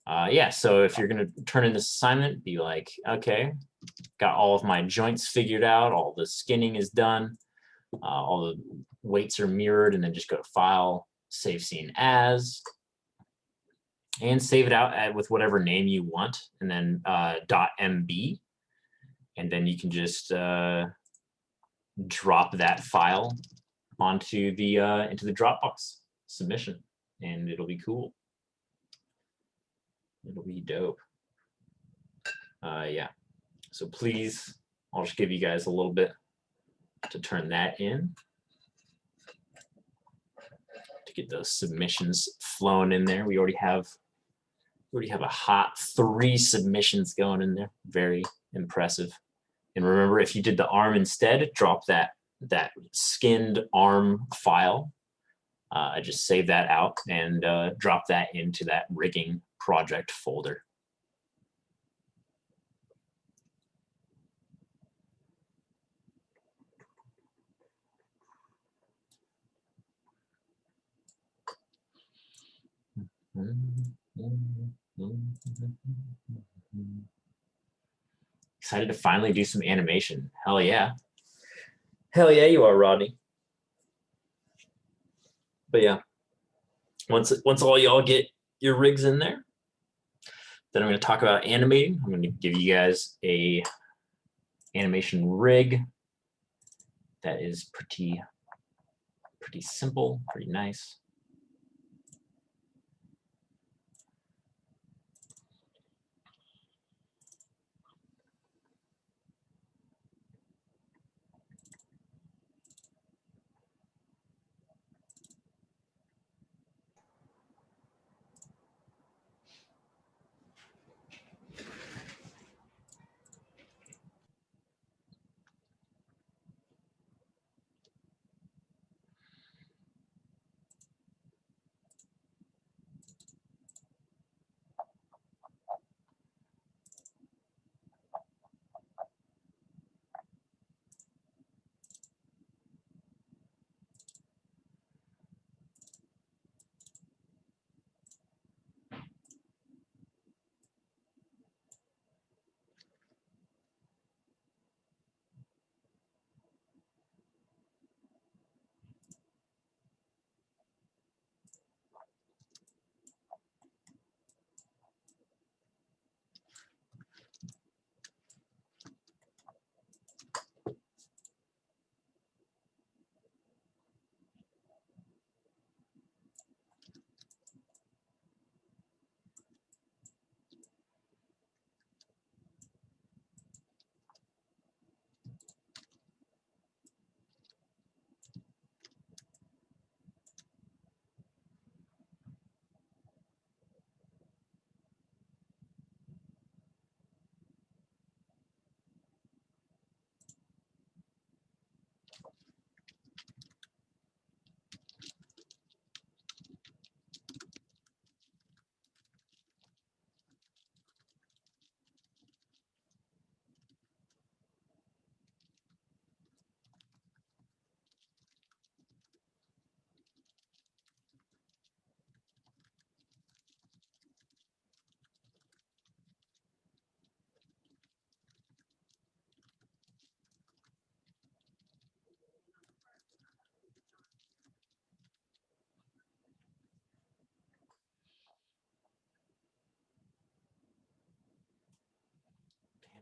Yeah, so if you're going to turn in this assignment, be like, okay, got all of my joints figured out, all the skinning is done, all the weights are mirrored, and then just go to File, Save Scene As, and save it out with whatever name you want, and then .mb, and then you can just drop that file onto the into the Dropbox submission, and it'll be cool. It'll be dope. Yeah. So please, I'll just give you guys a little bit to turn that in to get those submissions flowing in there. We already have a hot 3 submissions going in there. Very impressive. And remember, if you did the arm instead, drop that skinned arm file. Just save that out and drop that into that rigging project folder. Excited to finally do some animation. Hell yeah. Hell yeah, you are, Rodney. But yeah, once all y'all get your rigs in there, then I'm going to talk about animating. I'm going to give you guys a animation rig that is pretty simple, pretty nice.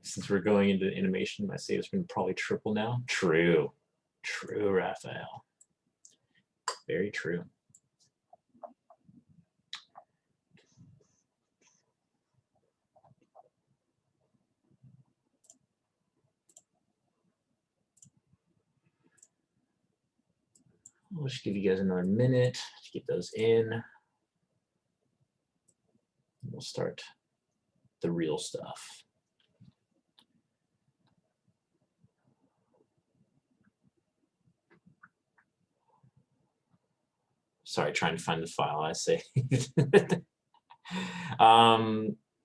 Since we're going into animation, my save's been probably triple now. True, Raphael. Very true. I'll just give you guys another minute to get those in. We'll start the real stuff. Sorry, trying to find the file I saved.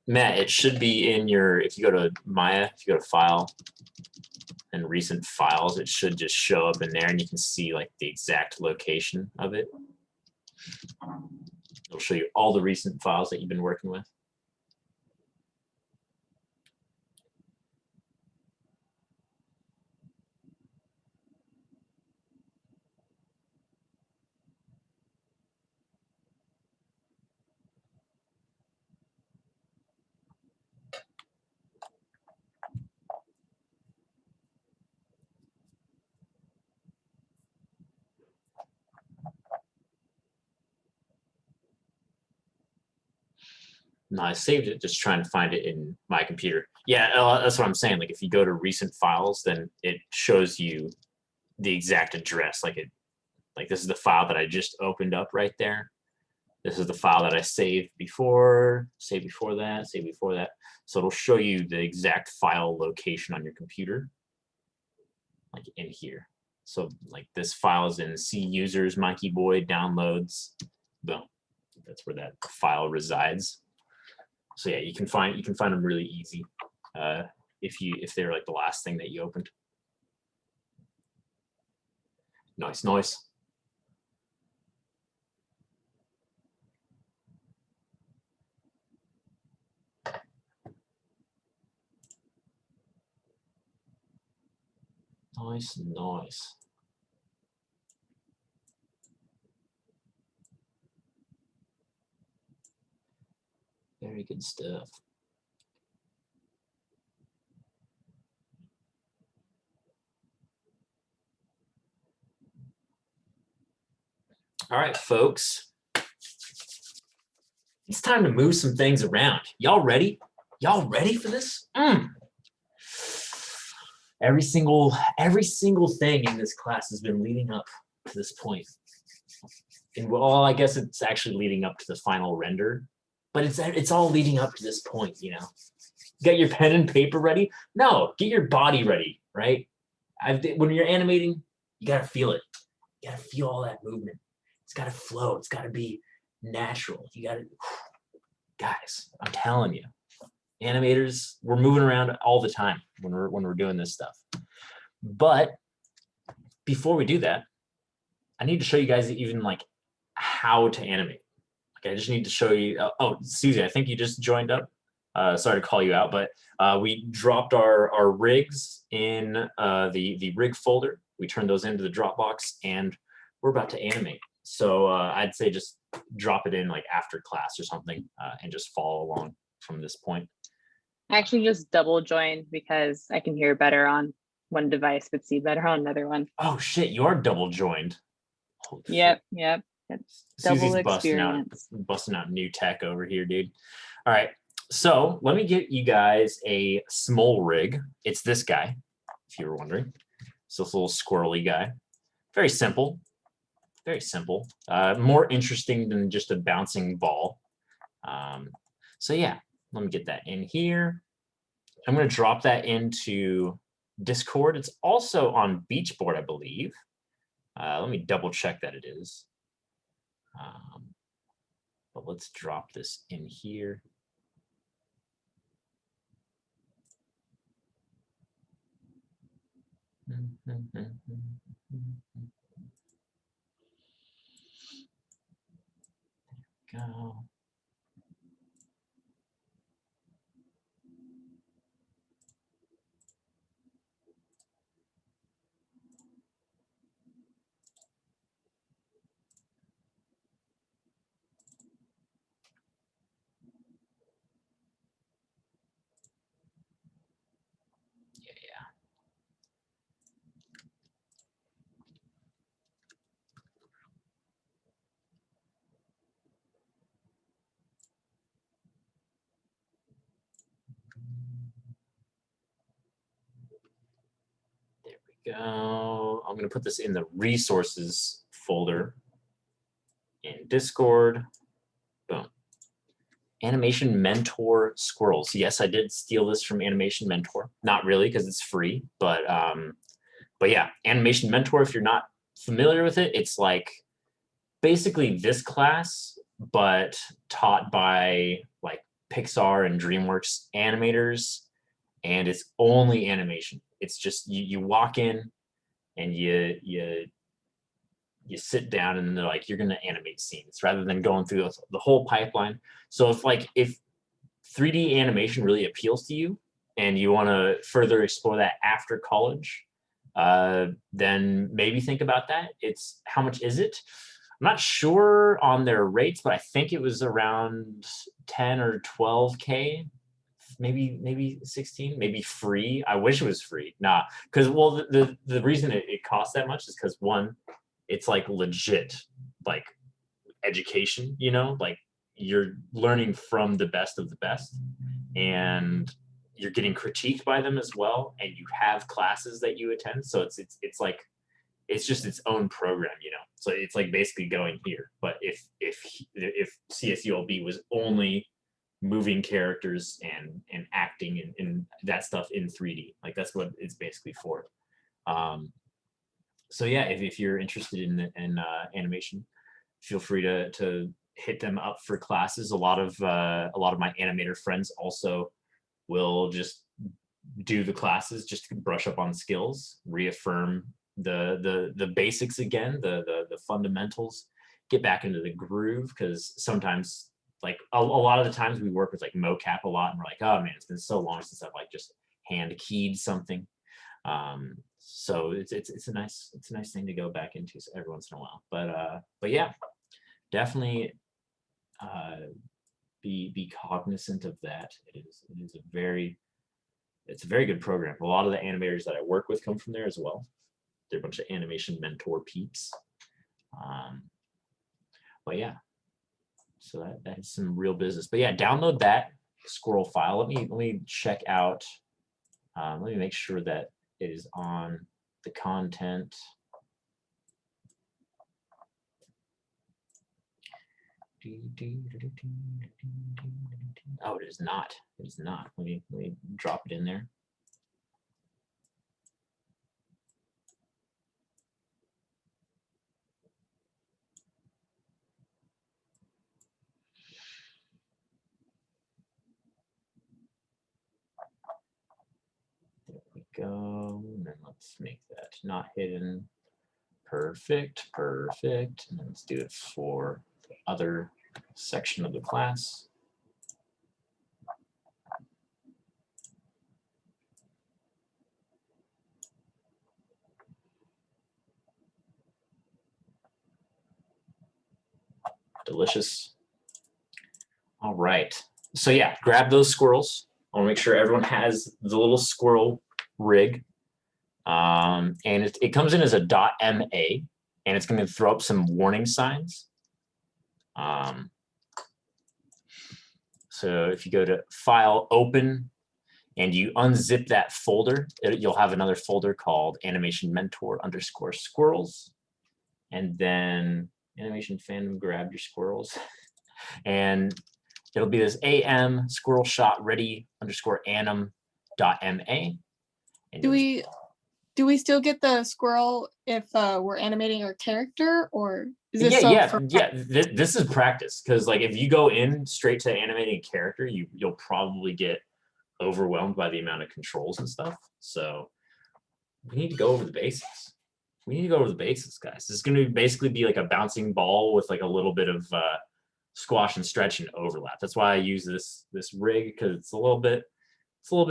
Matt, it should be in your, if you go to Maya, if you go to File and Recent Files, it should just show up in there and you can see like the exact location of it. It'll show you all the recent files that you've been working with. No, I saved it, just trying to find it in my computer. Yeah, that's what I'm saying. Like if you go to recent files, then it shows you the exact address. Like this is the file that I just opened up right there. This is the file that I saved before, saved before that, saved before that. So it'll show you the exact file location on your computer, like in here. So like this file is in C users, Mikey Boy, downloads. Boom. That's where that file resides. So yeah, you can find them really easy if they're like the last thing that you opened. Nice, nice. Nice, nice. Very good stuff. All right, folks. It's time to move some things around. Y'all ready? Y'all ready for this? Every single thing in this class has been leading up to this point. And well, I guess it's actually leading up to the final render, but it's all leading up to this point, you know. Get your pen and paper ready? No, get your body ready, right? When you're animating, you gotta feel it. You gotta feel all that movement. It's gotta flow. It's gotta be natural. You gotta, guys, I'm telling you, animators, we're moving around all the time when we're doing this stuff. But before we do that, I need to show you guys even like how to animate. Like I just need to show you. Oh, Susie, I think you just joined up. Sorry to call you out, but we dropped our rigs in the rig folder. We turned those into the Dropbox, and we're about to animate. So I'd say just drop it in like after class or something, and just follow along from this point. I actually just double joined because I can hear better on one device, but see better on another one. Oh shit, you are double joined. Yep. That's double experience. Busting out new tech over here, dude. All right, so let me get you guys a small rig. It's this guy, if you were wondering. So this little squirrely guy. Very simple. Very simple. More interesting than just a bouncing ball. So yeah, let me get that in here. I'm going to drop that into Discord. It's also on Beachboard, I believe. Let me double check that it is. But let's drop this in here. There we go. Go. I'm going to put this in the resources folder in Discord. Boom. Animation Mentor squirrels. Yes, I did steal this from Animation Mentor. Not really, because it's free, but yeah, Animation Mentor. If you're not familiar with it, it's like basically this class, but taught by like Pixar and DreamWorks animators, and it's only animation. It's just you walk in and you sit down and they're like, you're gonna animate scenes rather than going through the whole pipeline. So if 3D animation really appeals to you and you want to further explore that after college, then maybe think about that. It's how much is it? I'm not sure on their rates, but I think it was around 10 or 12K. Maybe 16, maybe free. I wish it was free. Nah, because well, the reason it costs that much is because one, it's like legit like education, you know, like you're learning from the best of the best, and you're getting critiqued by them as well, and you have classes that you attend, so it's like it's just its own program, you know. So it's like basically going here. But if CSULB was only moving characters and acting and that stuff in 3D, like that's what it's basically for. So yeah, if you're interested in animation, feel free to hit them up for classes. A lot of my animator friends also will just do the classes just to brush up on skills, reaffirm the basics again, the fundamentals, get back into the groove, because sometimes like a lot of the times we work with like mocap a lot and we're like, oh man, it's been so long since I've like just hand keyed something. So it's a nice thing to go back into every once in a while. But yeah, definitely be cognizant of that. It's a very good program. A lot of the animators that I work with come from there as well. They're a bunch of animation mentor peeps. But yeah, so that's some real business. But yeah, download that squirrel file. Let me check out. Let me make sure that it is on the content. Oh, it is not. It is not. Let me drop it in there. There we go. And then let's make that not hidden. Perfect. Perfect. And then let's do it for the other section of the class. Delicious. All right. So yeah, grab those squirrels. I want to make sure everyone has the little squirrel rig. And it comes in as a .ma, and it's going to throw up some warning signs. So if you go to File, Open, and you unzip that folder, you'll have another folder called Animation Mentor _ Squirrels, and then Animation Fandom, grab your squirrels, and it'll be this AM squirrel shot ready _anim.ma. Do we still get the squirrel if we're animating our character, or is this this is practice, because like if you go in straight to animating a character, you'll probably get overwhelmed by the amount of controls and stuff. So we need to go over the basics. We need to go over the basics, guys. This is going to basically be like a bouncing ball with like a little bit of squash and stretch and overlap. That's why I use this rig, because it's a little bit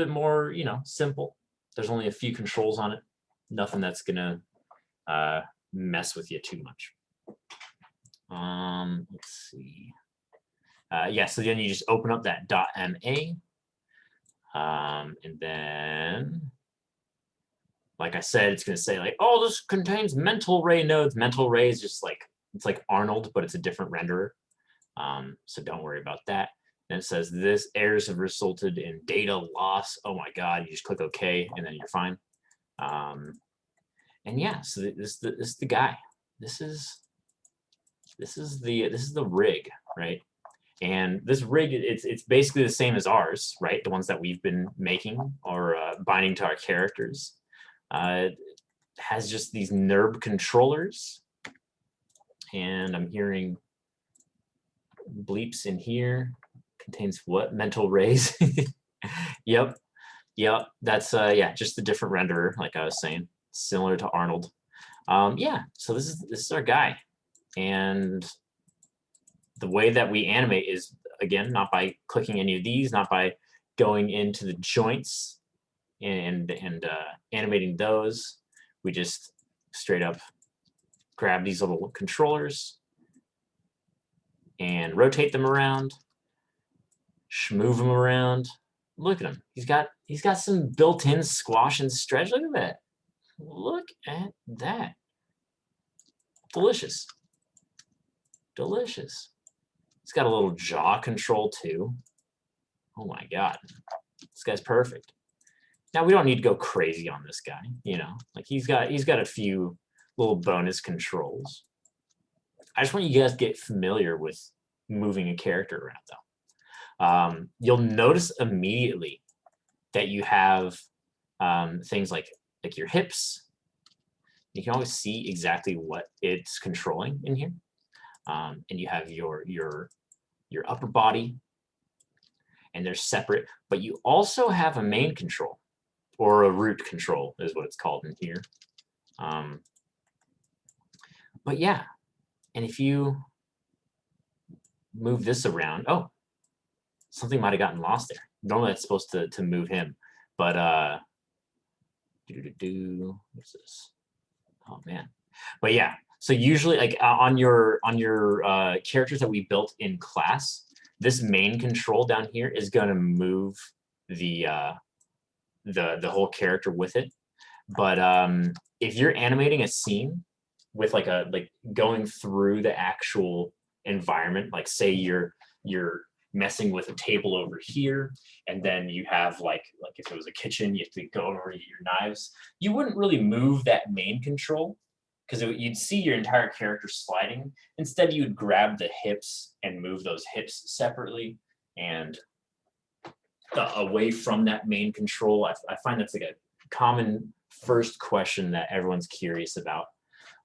more, you know, simple. There's only a few controls on it. Nothing that's gonna mess with you too much. Let's see. Yeah, so then you just open up that .ma, and then, like I said, it's gonna say like, oh, this contains mental ray nodes. Mental ray is just like, it's like Arnold, but it's a different renderer. So don't worry about that. And it says this errors have resulted in data loss. Oh my God! You just click OK, and then you're fine. And yeah, so this is the guy. This is the rig, right? And this rig, it's basically the same as ours, right? The ones that we've been making or binding to our characters. It has just these NURB controllers, and I'm hearing bleeps in here. Contains what? Mental rays. Yep. That's yeah, just a different renderer, like I was saying, similar to Arnold. Yeah, so this is our guy, and the way that we animate is, again, not by clicking any of these, not by going into the joints and animating those. We just straight up grab these little controllers and rotate them around, move them around. Look at him. He's got some built-in squash and stretch. Look at that. Look at that. Delicious. Delicious. He's got a little jaw control too. Oh my God, this guy's perfect. Now we don't need to go crazy on this guy, you know, like he's got a few little bonus controls. I just want you guys to get familiar with moving a character around though. You'll notice immediately that you have things like your hips. You can always see exactly what it's controlling in here. And you have your upper body, and they're separate, but you also have a main control, or a root control is what it's called in here. But yeah, and if you move this around, oh, something might have gotten lost there. Normally that's supposed to move him, but what's this? Oh man, but yeah. So usually, like on your characters that we built in class, this main control down here is going to move the whole character with it. But if you're animating a scene with like going through the actual environment, like say you're messing with a table over here, and then you have like if it was a kitchen, you have to go over to get your knives. You wouldn't really move that main control because you'd see your entire character sliding. Instead, you would grab the hips and move those hips separately and away from that main control. I find that's like a common first question that everyone's curious about.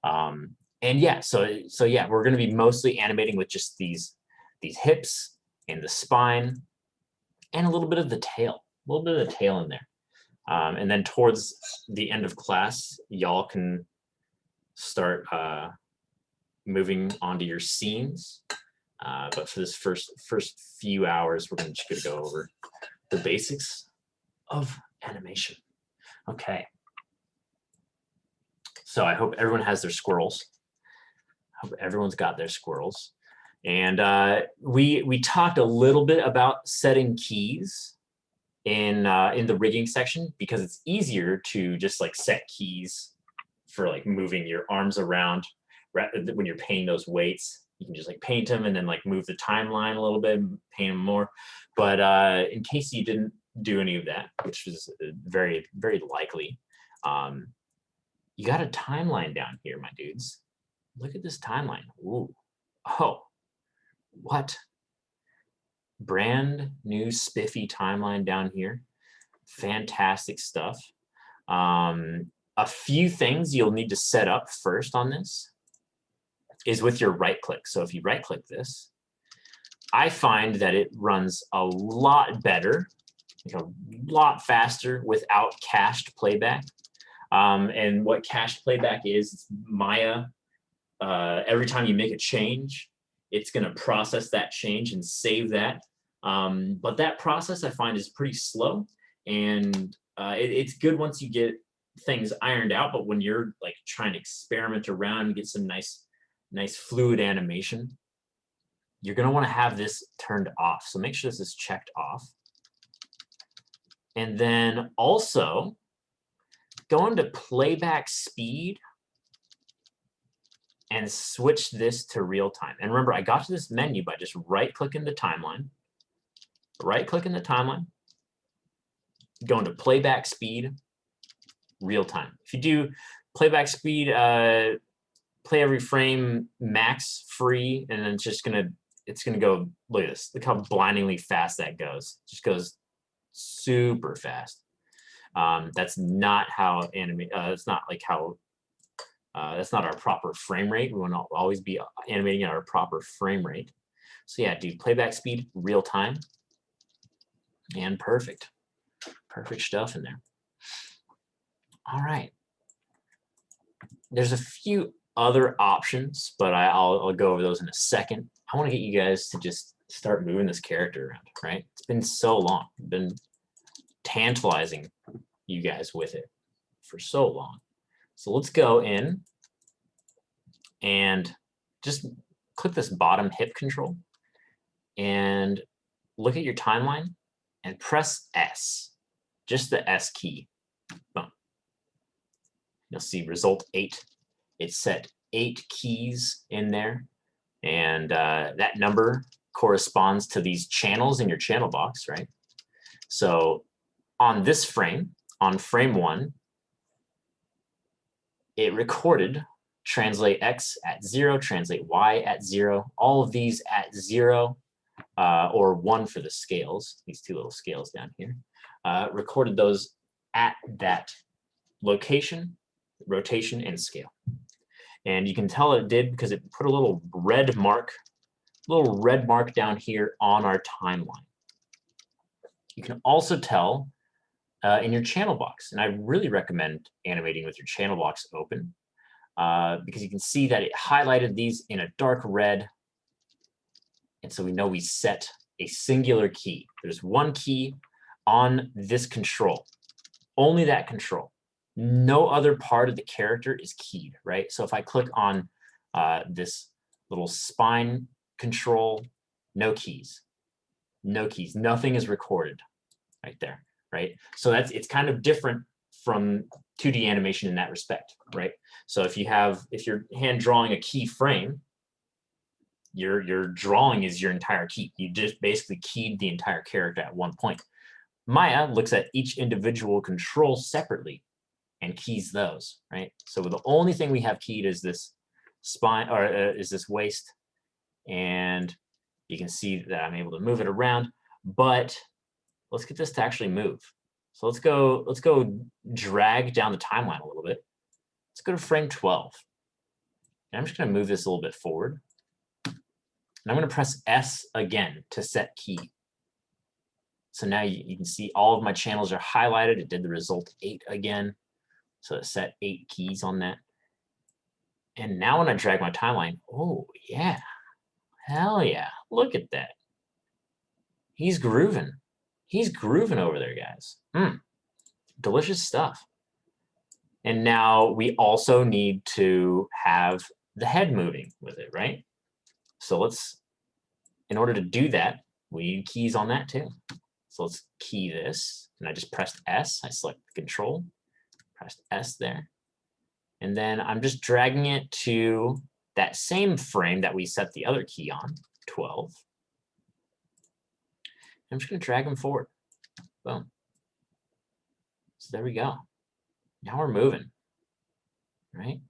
And yeah, so yeah, we're going to be mostly animating with just these hips and the spine and a little bit of the tail, in there. And then towards the end of class, y'all can start moving onto your scenes. But for this first few hours, we're just going to go over the basics of animation. Okay. So I hope everyone has their squirrels. I hope everyone's got their squirrels. And we talked a little bit about setting keys in the rigging section, because it's easier to just like set keys for like moving your arms around when you're painting those weights. You can just like paint them and then like move the timeline a little bit and paint them more. But in case you didn't do any of that, which is very, very likely, you got a timeline down here, my dudes. Look at this timeline. Ooh. Oh, what? Brand new spiffy timeline down here. Fantastic stuff. A few things you'll need to set up first on this is with your right click. So if you right click this, I find that it runs a lot better, like a lot faster without cached playback. And what cached playback is, it's Maya. Every time you make a change, it's going to process that change and save that. But that process I find is pretty slow, and it's good once you get things ironed out. But when you're like trying to experiment around and get some nice fluid animation, you're going to want to have this turned off. So make sure this is checked off. And then also go into playback speed and switch this to real time. And remember, I got to this menu by just right-clicking the timeline. Right-clicking the timeline. Go into playback speed, real time. If you do playback speed, play every frame max free, and then it's gonna go. Look at this. Look how blindingly fast that goes. It just goes super fast. That's not how it's not like how. That's not our proper frame rate. We want to always be animating at our proper frame rate. So yeah, do playback speed, real time, and perfect. Perfect stuff in there. All right. There's a few other options, but I'll go over those in a second. I want to get you guys to just start moving this character around, right? It's been so long. I've been tantalizing you guys with it for so long. So let's go in and just click this bottom hip control and look at your timeline and press S, just the S key. Boom. You'll see result 8. It set 8 keys in there, and that number corresponds to these channels in your channel box, right? So on this frame, on frame 1, it recorded translate X at 0, translate Y at 0, all of these at 0, or 1 for the scales, these 2 little scales down here, recorded those at that location, rotation, and scale. And you can tell it did because it put a little red mark down here on our timeline. You can also tell in your channel box, and I really recommend animating with your channel box open, because you can see that it highlighted these in a dark red, and so we know we set a singular key. There's one key on this control, only that control. No other part of the character is keyed, right? So if I click on this little spine control, no keys, nothing is recorded right there, right? So it's kind of different from 2D animation in that respect, right? So if you're hand drawing a key frame, your drawing is your entire key. You just basically keyed the entire character at one point. Maya looks at each individual control separately and keys those, right? So the only thing we have keyed is this spine, or is this waist, and you can see that I'm able to move it around. But let's get this to actually move. So let's go drag down the timeline a little bit. Let's go to frame 12. And I'm just going to move this a little bit forward. And I'm going to press S again to set key. So now you can see all of my channels are highlighted. It did the result 8 again. So it set 8 keys on that. And now when I drag my timeline, oh yeah, hell yeah, look at that. He's grooving. He's grooving over there, guys. Delicious stuff. And now we also need to have the head moving with it, right? So in order to do that, we need keys on that too. So let's key this, and I just pressed S. I select the control, pressed S there. And then I'm just dragging it to that same frame that we set the other key on, 12. I'm just going to drag them forward. Boom. So there we go. Now we're moving, right?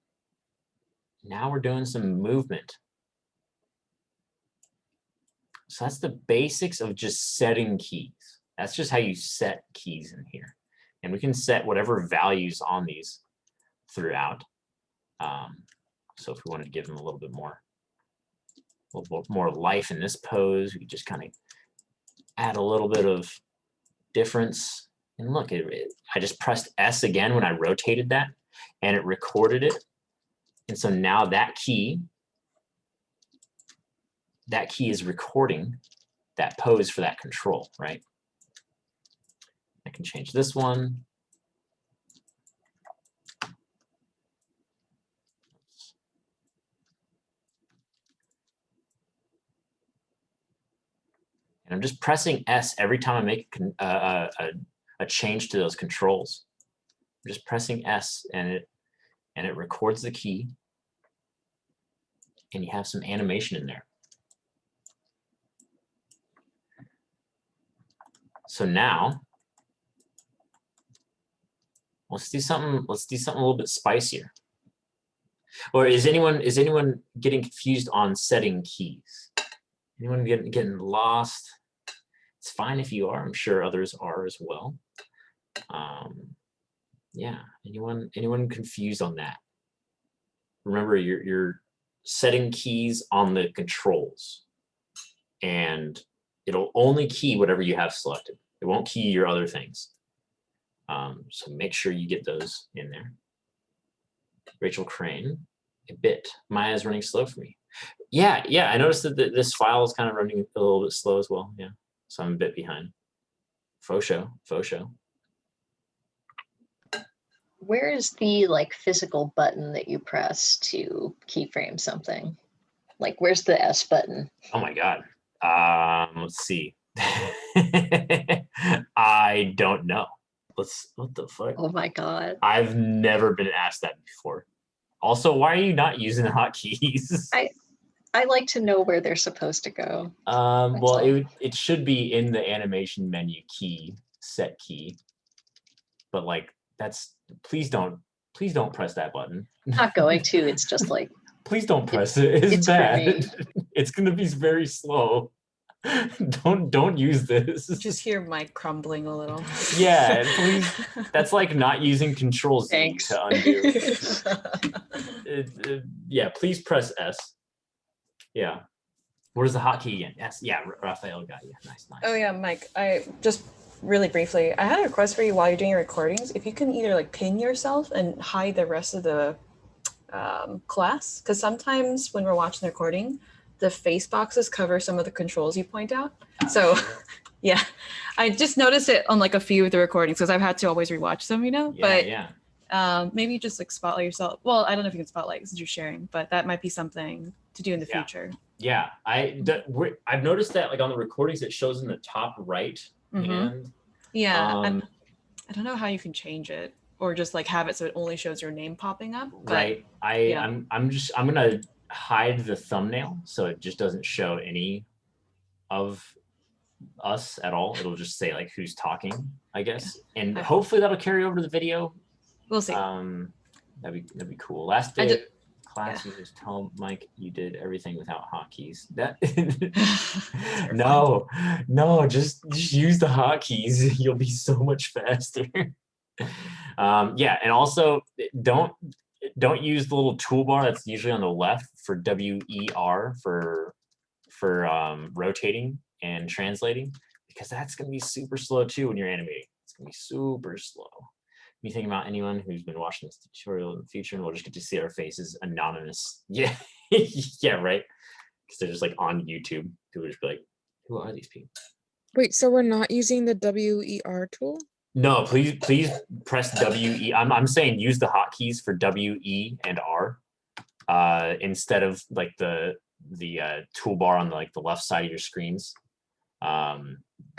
Now we're doing some movement. So that's the basics of just setting keys. That's just how you set keys in here. And we can set whatever values on these throughout. So if we wanted to give them a little bit more life in this pose, we could just kind of add a little bit of difference. And look, I just pressed S again when I rotated that, and it recorded it. And so now that key is recording that pose for that control, right? I can change this one. And I'm just pressing S every time I make a change to those controls. I'm just pressing S, and it records the key, and you have some animation in there. So now let's do something a little bit spicier. Or is anyone getting confused on setting keys? Anyone getting lost? It's fine if you are. I'm sure others are as well. Yeah. Anyone confused on that? Remember, you're setting keys on the controls, and it'll only key whatever you have selected. It won't key your other things. So make sure you get those in there. Rachel Crane, a bit. Maya's running slow for me. Yeah, I noticed that this file is kind of running a little bit slow as well. Yeah, so I'm a bit behind. Faux show. Where is the physical button that you press to keyframe something? Where's the S button? Oh my God. Let's see. I don't know. What the fuck? Oh my God. I've never been asked that before. Also, why are you not using hotkeys? I like to know where they're supposed to go. Well, all. it should be in the animation menu key, set key. But like please don't press that button. Not going to, it's just like, Please don't press it. It's it's for bad. me. It's gonna be very slow. Don't use this. Just hear Mike crumbling a little. Yeah, please. That's like not using Control Z Thanks. to undo. Yeah, please press S. Yeah. Where's the hotkey again? S. Yeah, Raphael got you. Nice. Oh yeah, Mike, I just really briefly, I had a request for you while you're doing your recordings. If you can either like pin yourself and hide the rest of the class, because sometimes when we're watching the recording, the face boxes cover some of the controls you point out. So yeah, I just noticed it on like a few of the recordings because I've had to always rewatch them, but maybe just like spotlight yourself. Well, I don't know if you can spotlight since you're sharing, but that might be something to do in the future. Yeah, I've noticed that like on the recordings it shows in the top right hand. Yeah, I don't know how you can change it or just like have it so it only shows your name popping up. But, right. I'm gonna hide the thumbnail so it just doesn't show any of us at all. It'll just say like who's talking, I guess, and hopefully that'll carry over to the video. We'll see. That'd be cool. Last day of class, you just tell Mike you did everything without hotkeys. That no, just use the hotkeys. You'll be so much faster. Yeah, and also don't use the little toolbar that's usually on the left for WER for rotating and translating, because that's going to be super slow too when you're animating. It's going to be super slow. You think about anyone who's been watching this tutorial in the future, and we'll just get to see our faces anonymous. Yeah, yeah, right. Because they're just like on YouTube. People just be like, "Who are these people?" Wait, so we're not using the WER tool? No, please press WE. I'm saying use the hotkeys for WE and R instead of like the toolbar on like the left side of your screens. Oh,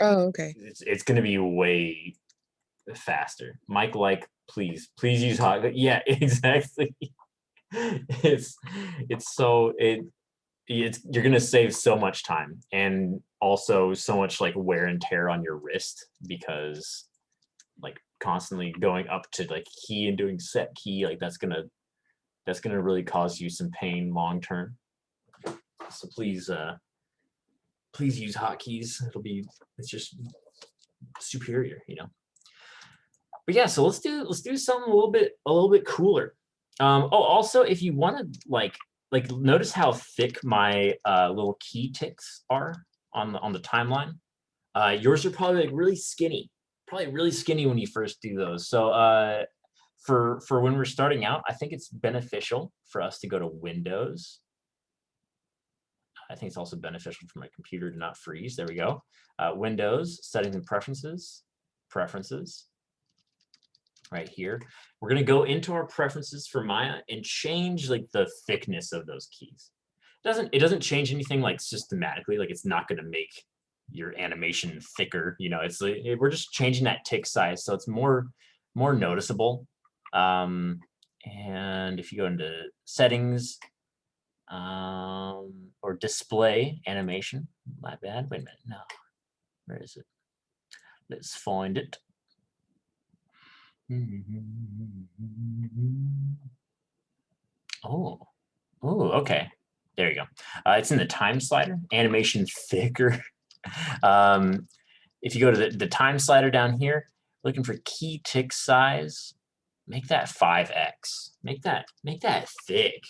okay. It's going to be way faster. Mike, like, please use hot. Yeah, exactly. It's you're going to save so much time and also so much like wear and tear on your wrist, because like constantly going up to like key and doing set key, like that's gonna really cause you some pain long term. So please use hotkeys. It's just superior, you know. But yeah, so let's do something a little bit cooler. Also, if you want to like notice how thick my little key ticks are on the timeline. Yours are probably like really skinny when you first do those. So for when we're starting out, I think it's beneficial for us to go to Windows. I think it's also beneficial for my computer to not freeze. There we go. Windows, settings and preferences. Right here. We're going to go into our preferences for Maya and change like the thickness of those keys. It doesn't change anything like systematically, like it's not going to make your animation thicker, you know. It's like we're just changing that tick size so it's more noticeable. And if you go into settings or display animation, my bad, wait a minute, no, where is it? Let's find it. Oh, okay, there you go. It's in the time slider, animation thicker. If you go to the time slider down here, looking for key tick size, make that 5x. Make that thick.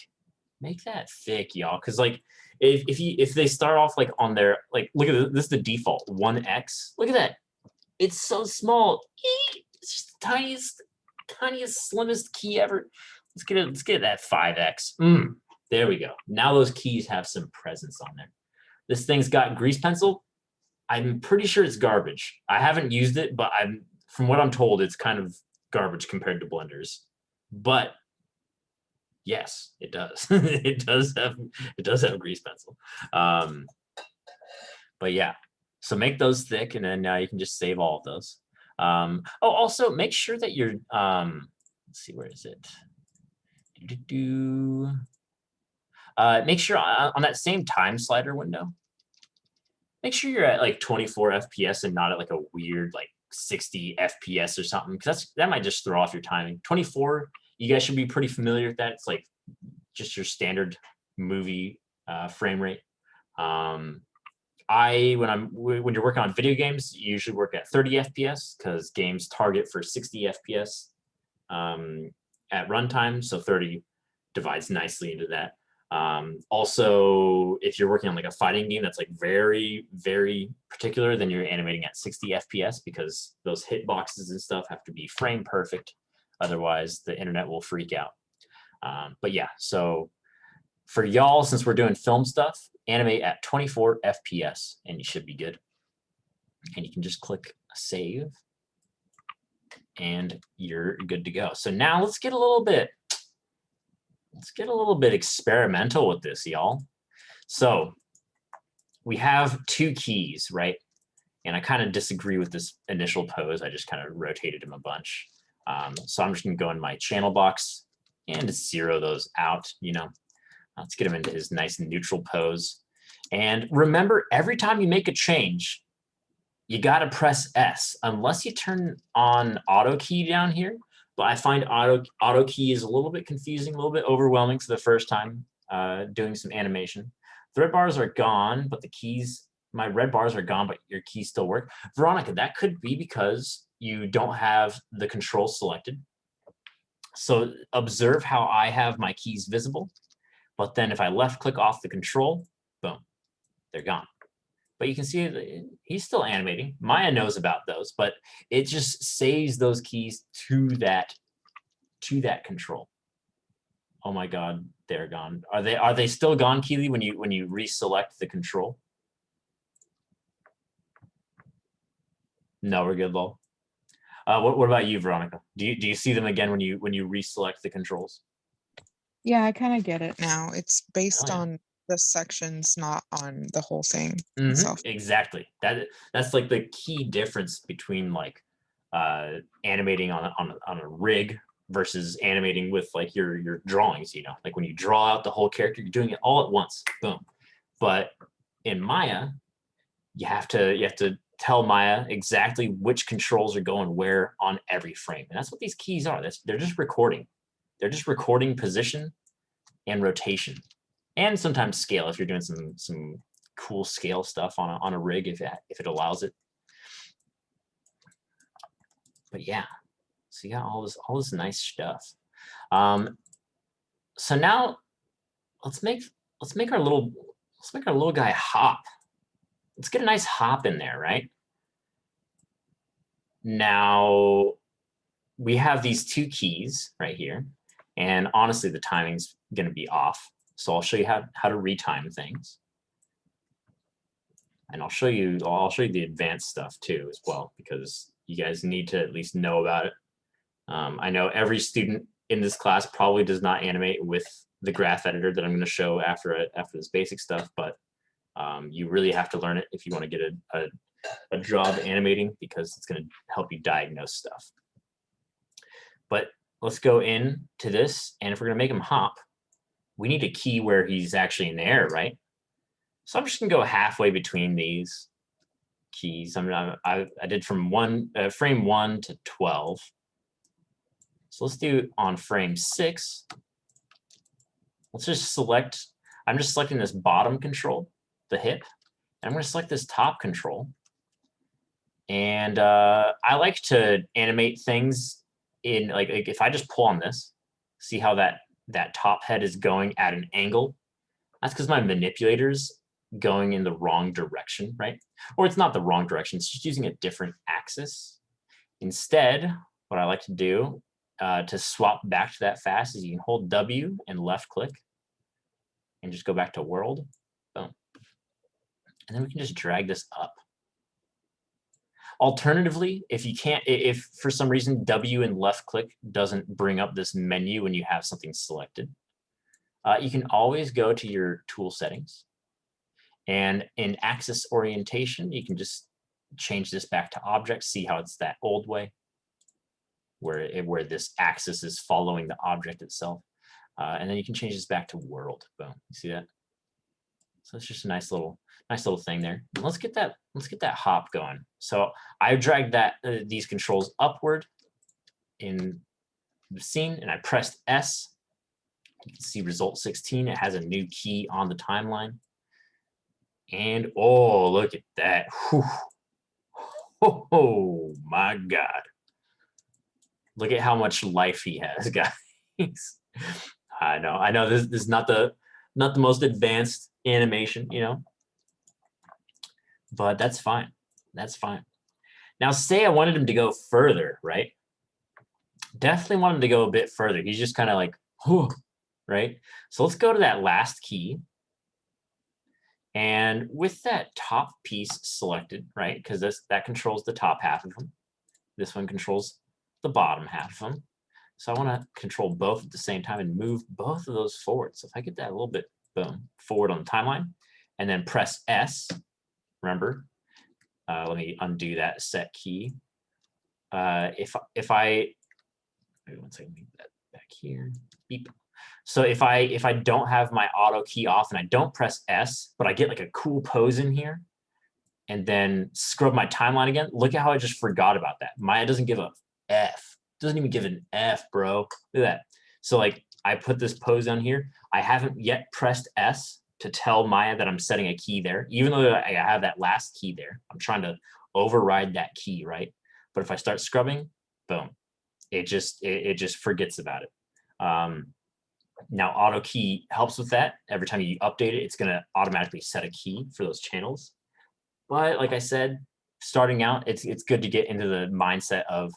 Make that thick, y'all. Because like if they start off like on their like, look at this is the default 1x. Look at that. It's so small. It's just the tiniest, slimmest key ever. Let's get that 5x. There we go. Now those keys have some presence on there. This thing's got grease pencil. I'm pretty sure it's garbage. I haven't used it, but from what I'm told, it's kind of garbage compared to blenders. But yes, it does. it does have grease pencil. But yeah, so make those thick, and then now you can just save all of those. Also make sure that you're let's see, where is it? Make sure on that same time slider window, make sure you're at like 24 FPS and not at like a weird like 60 FPS or something, because that might just throw off your timing. 24, you guys should be pretty familiar with that. It's like just your standard movie frame rate. When you're working on video games, you usually work at 30 FPS because games target for 60 FPS at runtime, so 30 divides nicely into that. Also, if you're working on like a fighting game that's like very, very particular, then you're animating at 60 FPS because those hitboxes and stuff have to be frame perfect. Otherwise, the internet will freak out. But yeah, so for y'all, since we're doing film stuff, animate at 24 FPS and you should be good. And you can just click save and you're good to go. So now let's get a little bit experimental with this, y'all. So we have two keys, right? And I kind of disagree with this initial pose. I just kind of rotated them a bunch. So I'm just gonna go in my channel box and zero those out, you know. Let's get him into his nice neutral pose. And remember, every time you make a change, you gotta press S, unless you turn on auto key down here. But I find auto key is a little bit confusing, a little bit overwhelming for the first time doing some animation. The red bars are gone, but the keys, my red bars are gone, but your keys still work. Veronica, that could be because you don't have the control selected. So observe how I have my keys visible, but then if I left click off the control, boom, they're gone. But you can see he's still animating. Maya knows about those, but it just saves those keys to that control. Oh my God, they're gone. Are they still gone, Keely, when you reselect the control? No, we're good, lol. What about you, Veronica? Do you see them again when you reselect the controls? Yeah, I kind of get it now. It's based Oh, yeah. on the sections, not on the whole thing Mhm, itself. exactly. That's like the key difference between like animating on a rig versus animating with like your drawings, you know, like when you draw out the whole character, you're doing it all at once, boom. But in Maya, you have to tell Maya exactly which controls are going where on every frame. And that's what these keys are. They're just recording. They're just recording position and rotation. And sometimes scale if you're doing some cool scale stuff on a rig if it allows it. But yeah, so you got all this nice stuff. So now let's make our little guy hop. Let's get a nice hop in there, right? Now we have these two keys right here, and honestly the timing's gonna be off. So I'll show you how to retime things. And I'll show you the advanced stuff too as well, because you guys need to at least know about it. I know every student in this class probably does not animate with the graph editor that I'm going to show after this basic stuff, but you really have to learn it if you want to get a job animating, because it's going to help you diagnose stuff. But let's go into this, and if we're going to make him hop, we need a key where he's actually in the air, right? So I'm just gonna go halfway between these keys. I did from frame 1 to 12. So let's do on frame 6. Let's just select. I'm just selecting this bottom control, the hip, and I'm gonna select this top control. And I like to animate things in like if I just pull on this, see how that top head is going at an angle. That's because my manipulator's going in the wrong direction, right? Or it's not the wrong direction, it's just using a different axis. Instead, what I like to do to swap back to that fast is you can hold W and left click and just go back to world, boom. And then we can just drag this up. Alternatively, if for some reason W and left click doesn't bring up this menu when you have something selected, you can always go to your tool settings. And in axis orientation, you can just change this back to object, see how it's that old way, where this axis is following the object itself. And then you can change this back to world. Boom. You see that? So it's just a nice little thing there. Let's get that hop going. So I dragged these controls upward in the scene, and I pressed S. You can see result 16. It has a new key on the timeline. And oh, look at that. Whew. Oh my God. Look at how much life he has, guys. I know this is not the most advanced animation, you know, but that's fine. That's fine. Now, say I wanted him to go further, right? Definitely want him to go a bit further. He's just kind of like, whew, right? So let's go to that last key. And with that top piece selected, right? Because that controls the top half of him. This one controls the bottom half of him. So I want to control both at the same time and move both of those forward. So if I get that a little bit, boom, forward on the timeline, and then press S, remember, let me undo that set key. If I, wait one second, leave that back here, beep. So if I don't have my auto key off and I don't press S, but I get like a cool pose in here, and then scrub my timeline again, look at how I just forgot about that. Maya doesn't give a F. Doesn't even give an F, bro. Look at that. So like I put this pose down here. I haven't yet pressed S to tell Maya that I'm setting a key there. Even though I have that last key there, I'm trying to override that key, right? But if I start scrubbing, boom, it just forgets about it. Now auto key helps with that. Every time you update it, it's gonna automatically set a key for those channels. But like I said, starting out, it's good to get into the mindset of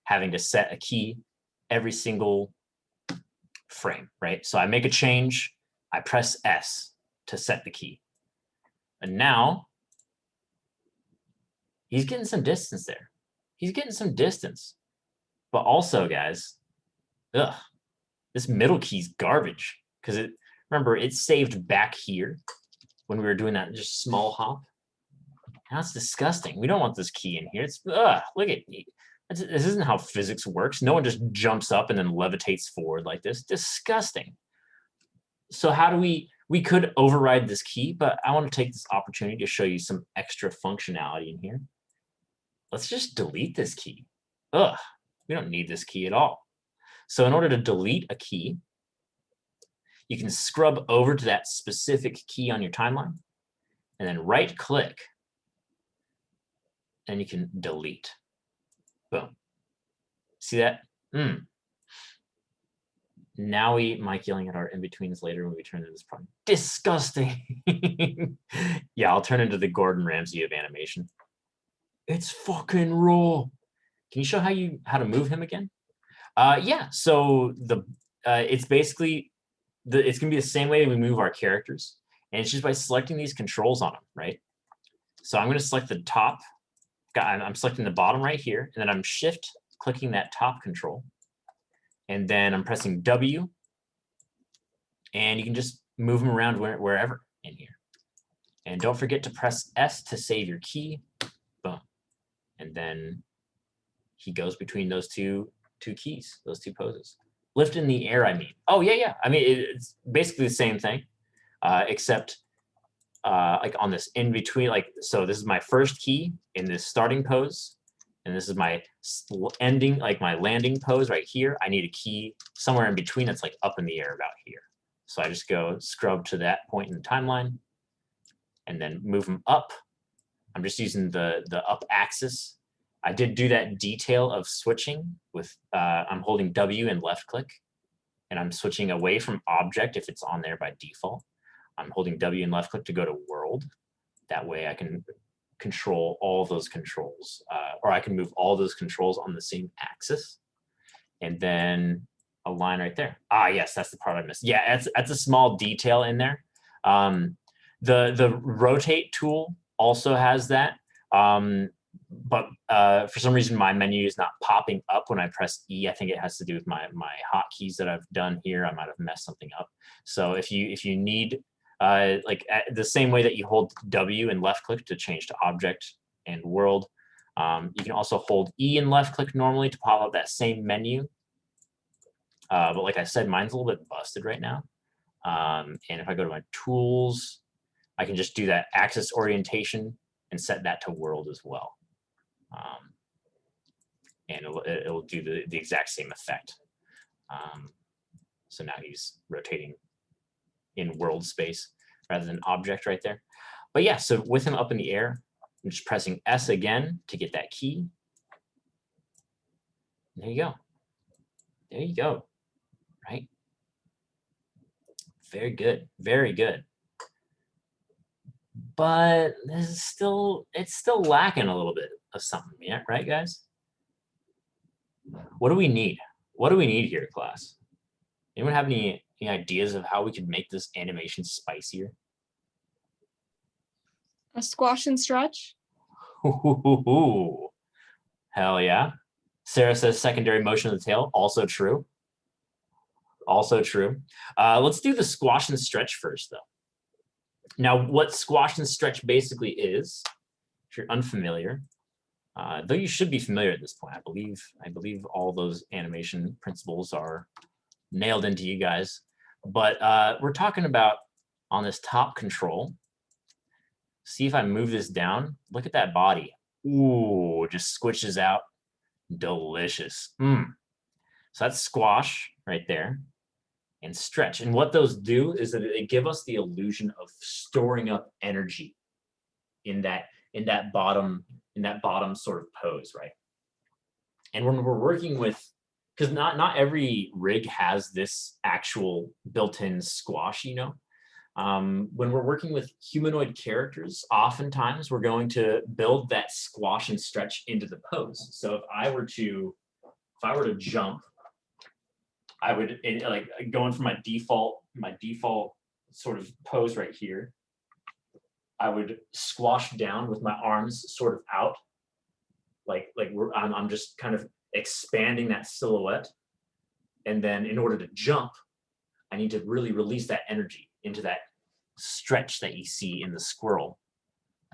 having to set a key every single frame, right? So I make a change, I press S to set the key. And now he's getting some distance there. He's getting some distance. But also, guys, this middle key's garbage. Because remember, it's saved back here when we were doing that just small hop. Now it's disgusting. We don't want this key in here. It's look at me. This isn't how physics works. No one just jumps up and then levitates forward like this. Disgusting. So how do we could override this key, but I want to take this opportunity to show you some extra functionality in here. Let's just delete this key. We don't need this key at all. So in order to delete a key, you can scrub over to that specific key on your timeline and then right click and you can delete. Boom. See that? Now Mike yelling at our in-betweens later when we turn into this problem. Disgusting. Yeah, I'll turn into the Gordon Ramsay of animation. It's fucking raw. Can you show how to move him again? Yeah, so it's basically, it's gonna be the same way we move our characters. And it's just by selecting these controls on them, right? So I'm gonna select the top. I'm selecting the bottom right here, and then I'm shift clicking that top control. And then I'm pressing W, and you can just move them around wherever in here. And don't forget to press S to save your key. Boom. And then he goes between those two keys, those two poses. Lift in the air, I mean. Oh, yeah. I mean, it's basically the same thing, except like on this in between, like, so this is my first key in this starting pose. And this is my ending, like my landing pose right here. I need a key somewhere in between that's like up in the air about here. So I just go scrub to that point in the timeline and then move them up. I'm just using the up axis. I did do that detail of switching with, I'm holding W and left click, and I'm switching away from object if it's on there by default. I'm holding W and left click to go to world. That way I can control all those controls, or I can move all those controls on the same axis, and then a line right there. Yes, that's the part I missed. Yeah, that's a small detail in there. The rotate tool also has that, but for some reason my menu is not popping up when I press E. I think it has to do with my hotkeys that I've done here. I might have messed something up. So if you need the same way that you hold W and left click to change to object and world, you can also hold E and left click normally to pop up that same menu. But like I said, mine's a little bit busted right now. And if I go to my tools, I can just do that axis orientation and set that to world as well. And it'll do the exact same effect. So now he's rotating in world space rather than object right there. But yeah, so with him up in the air, I'm just pressing S again to get that key. There you go. There you go. Right? Very good. Very good. But this is it's still lacking a little bit of something, yeah, right, guys? What do we need? What do we need here, class? Anyone have any ideas of how we could make this animation spicier? A squash and stretch. Ooh, hell yeah. Sarah says secondary motion of the tail. Also true. Also true. Let's do the squash and stretch first, though. Now, what squash and stretch basically is, if you're unfamiliar, though you should be familiar at this point, I believe all those animation principles are nailed into you guys. But we're talking about on this top control. See if I move this down. Look at that body. Ooh, just squishes out. Delicious. So that's squash right there. And stretch. And what those do is that they give us the illusion of storing up energy in that bottom sort of pose, right? And when we're working with, because not every rig has this actual built-in squash, you know. When we're working with humanoid characters, oftentimes we're going to build that squash and stretch into the pose. So if I were to jump, I would, like, going from my default sort of pose right here, I would squash down with my arms sort of out, like I'm just kind of expanding that silhouette. And then in order to jump, I need to really release that energy into that stretch that you see in the squirrel.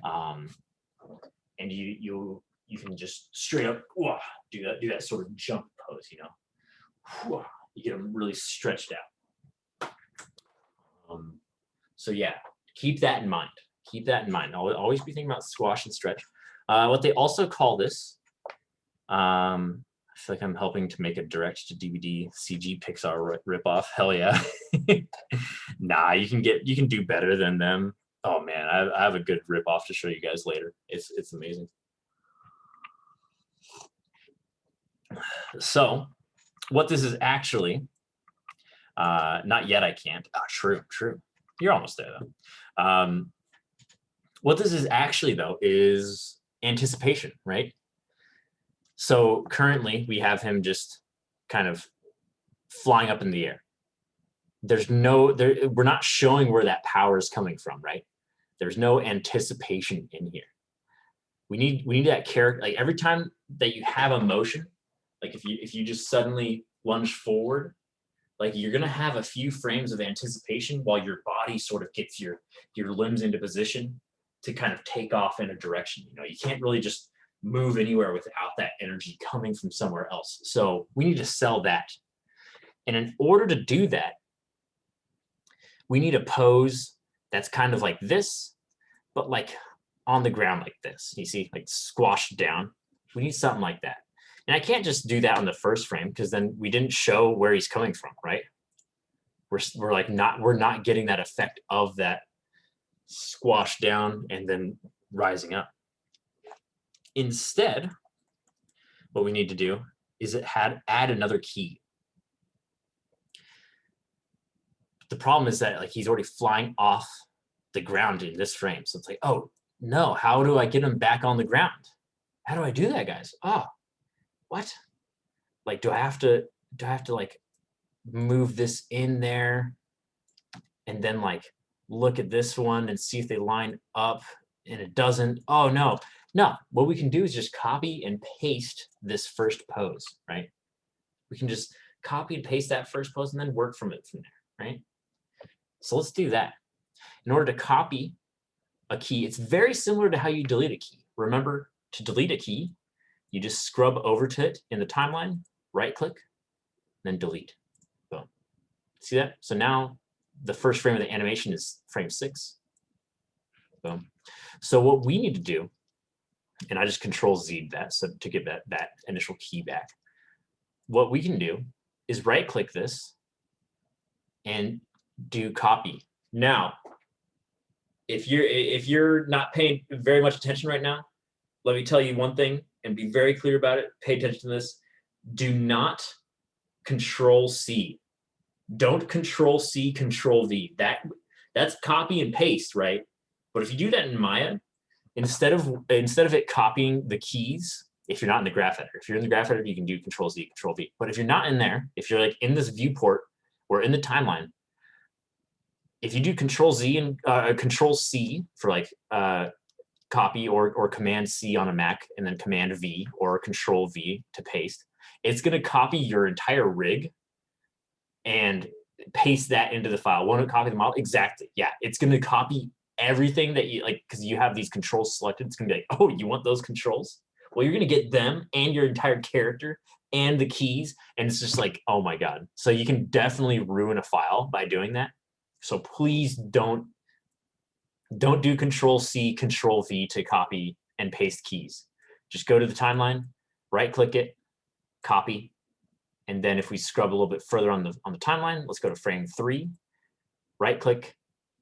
And you can just straight up do that sort of jump pose, you know. You get them really stretched out. So yeah, keep that in mind. Keep that in mind. Always be thinking about squash and stretch. What they also call this, I feel like I'm helping to make a direct-to-DVD CG Pixar ripoff. Hell yeah. Nah, you can do better than them. Oh man, I have a good ripoff to show you guys later. It's amazing. So what this is actually, not yet, I can't. Oh, true. You're almost there though. What this is actually though is anticipation, right? So currently we have him just kind of flying up in the air. We're not showing where that power is coming from, right? There's no anticipation in here. We need that character, like every time that you have a motion, like if you just suddenly lunge forward, like you're gonna have a few frames of anticipation while your body sort of gets your limbs into position to kind of take off in a direction. You know, you can't really just move anywhere without that energy coming from somewhere else. So we need to sell that. And in order to do that, we need a pose that's kind of like this, but like on the ground like this. You see, like squashed down. We need something like that. And I can't just do that on the first frame because then we didn't show where he's coming from, right? We're not getting that effect of that squash down and then rising up. Instead, what we need to do is add another key. The problem is that like he's already flying off the ground in this frame. So it's like, oh no, how do I get him back on the ground? How do I do that, guys? Oh, what? Like, do I have to like move this in there and then like look at this one and see if they line up and it doesn't? Oh no. What we can do is just copy and paste this first pose, right? We can just copy and paste that first pose and then work from there, right? So let's do that. In order to copy a key, it's very similar to how you delete a key. Remember, to delete a key, you just scrub over to it in the timeline, right click, then delete. See that? So now the first frame of the animation is frame 6. Boom. So what we need to do, and I just control Z that so to get that initial key back. What we can do is right click this and do copy. Now, if you're not paying very much attention right now, let me tell you one thing and be very clear about it. Pay attention to this. Do not control C. Don't control C, control V. That's copy and paste, right? But if you do that in Maya, instead of it copying the keys, if you're not in the graph editor, if you're in the graph editor, you can do control Z, control V. But if you're not in there, if you're like in this viewport or in the timeline, if you do control Z and control C for like copy or command C on a Mac and then command V or control V to paste, it's going to copy your entire rig and paste that into the file. Won't it copy the model? Exactly. Yeah, it's going to copy everything that you like because you have these controls selected. It's going to be like, oh, you want those controls? Well, you're going to get them and your entire character and the keys. And it's just like, oh my God. So you can definitely ruin a file by doing that. So please don't do control C, control V to copy and paste keys. Just go to the timeline, right click it, copy. And then if we scrub a little bit further on the timeline, let's go to frame 3, right click,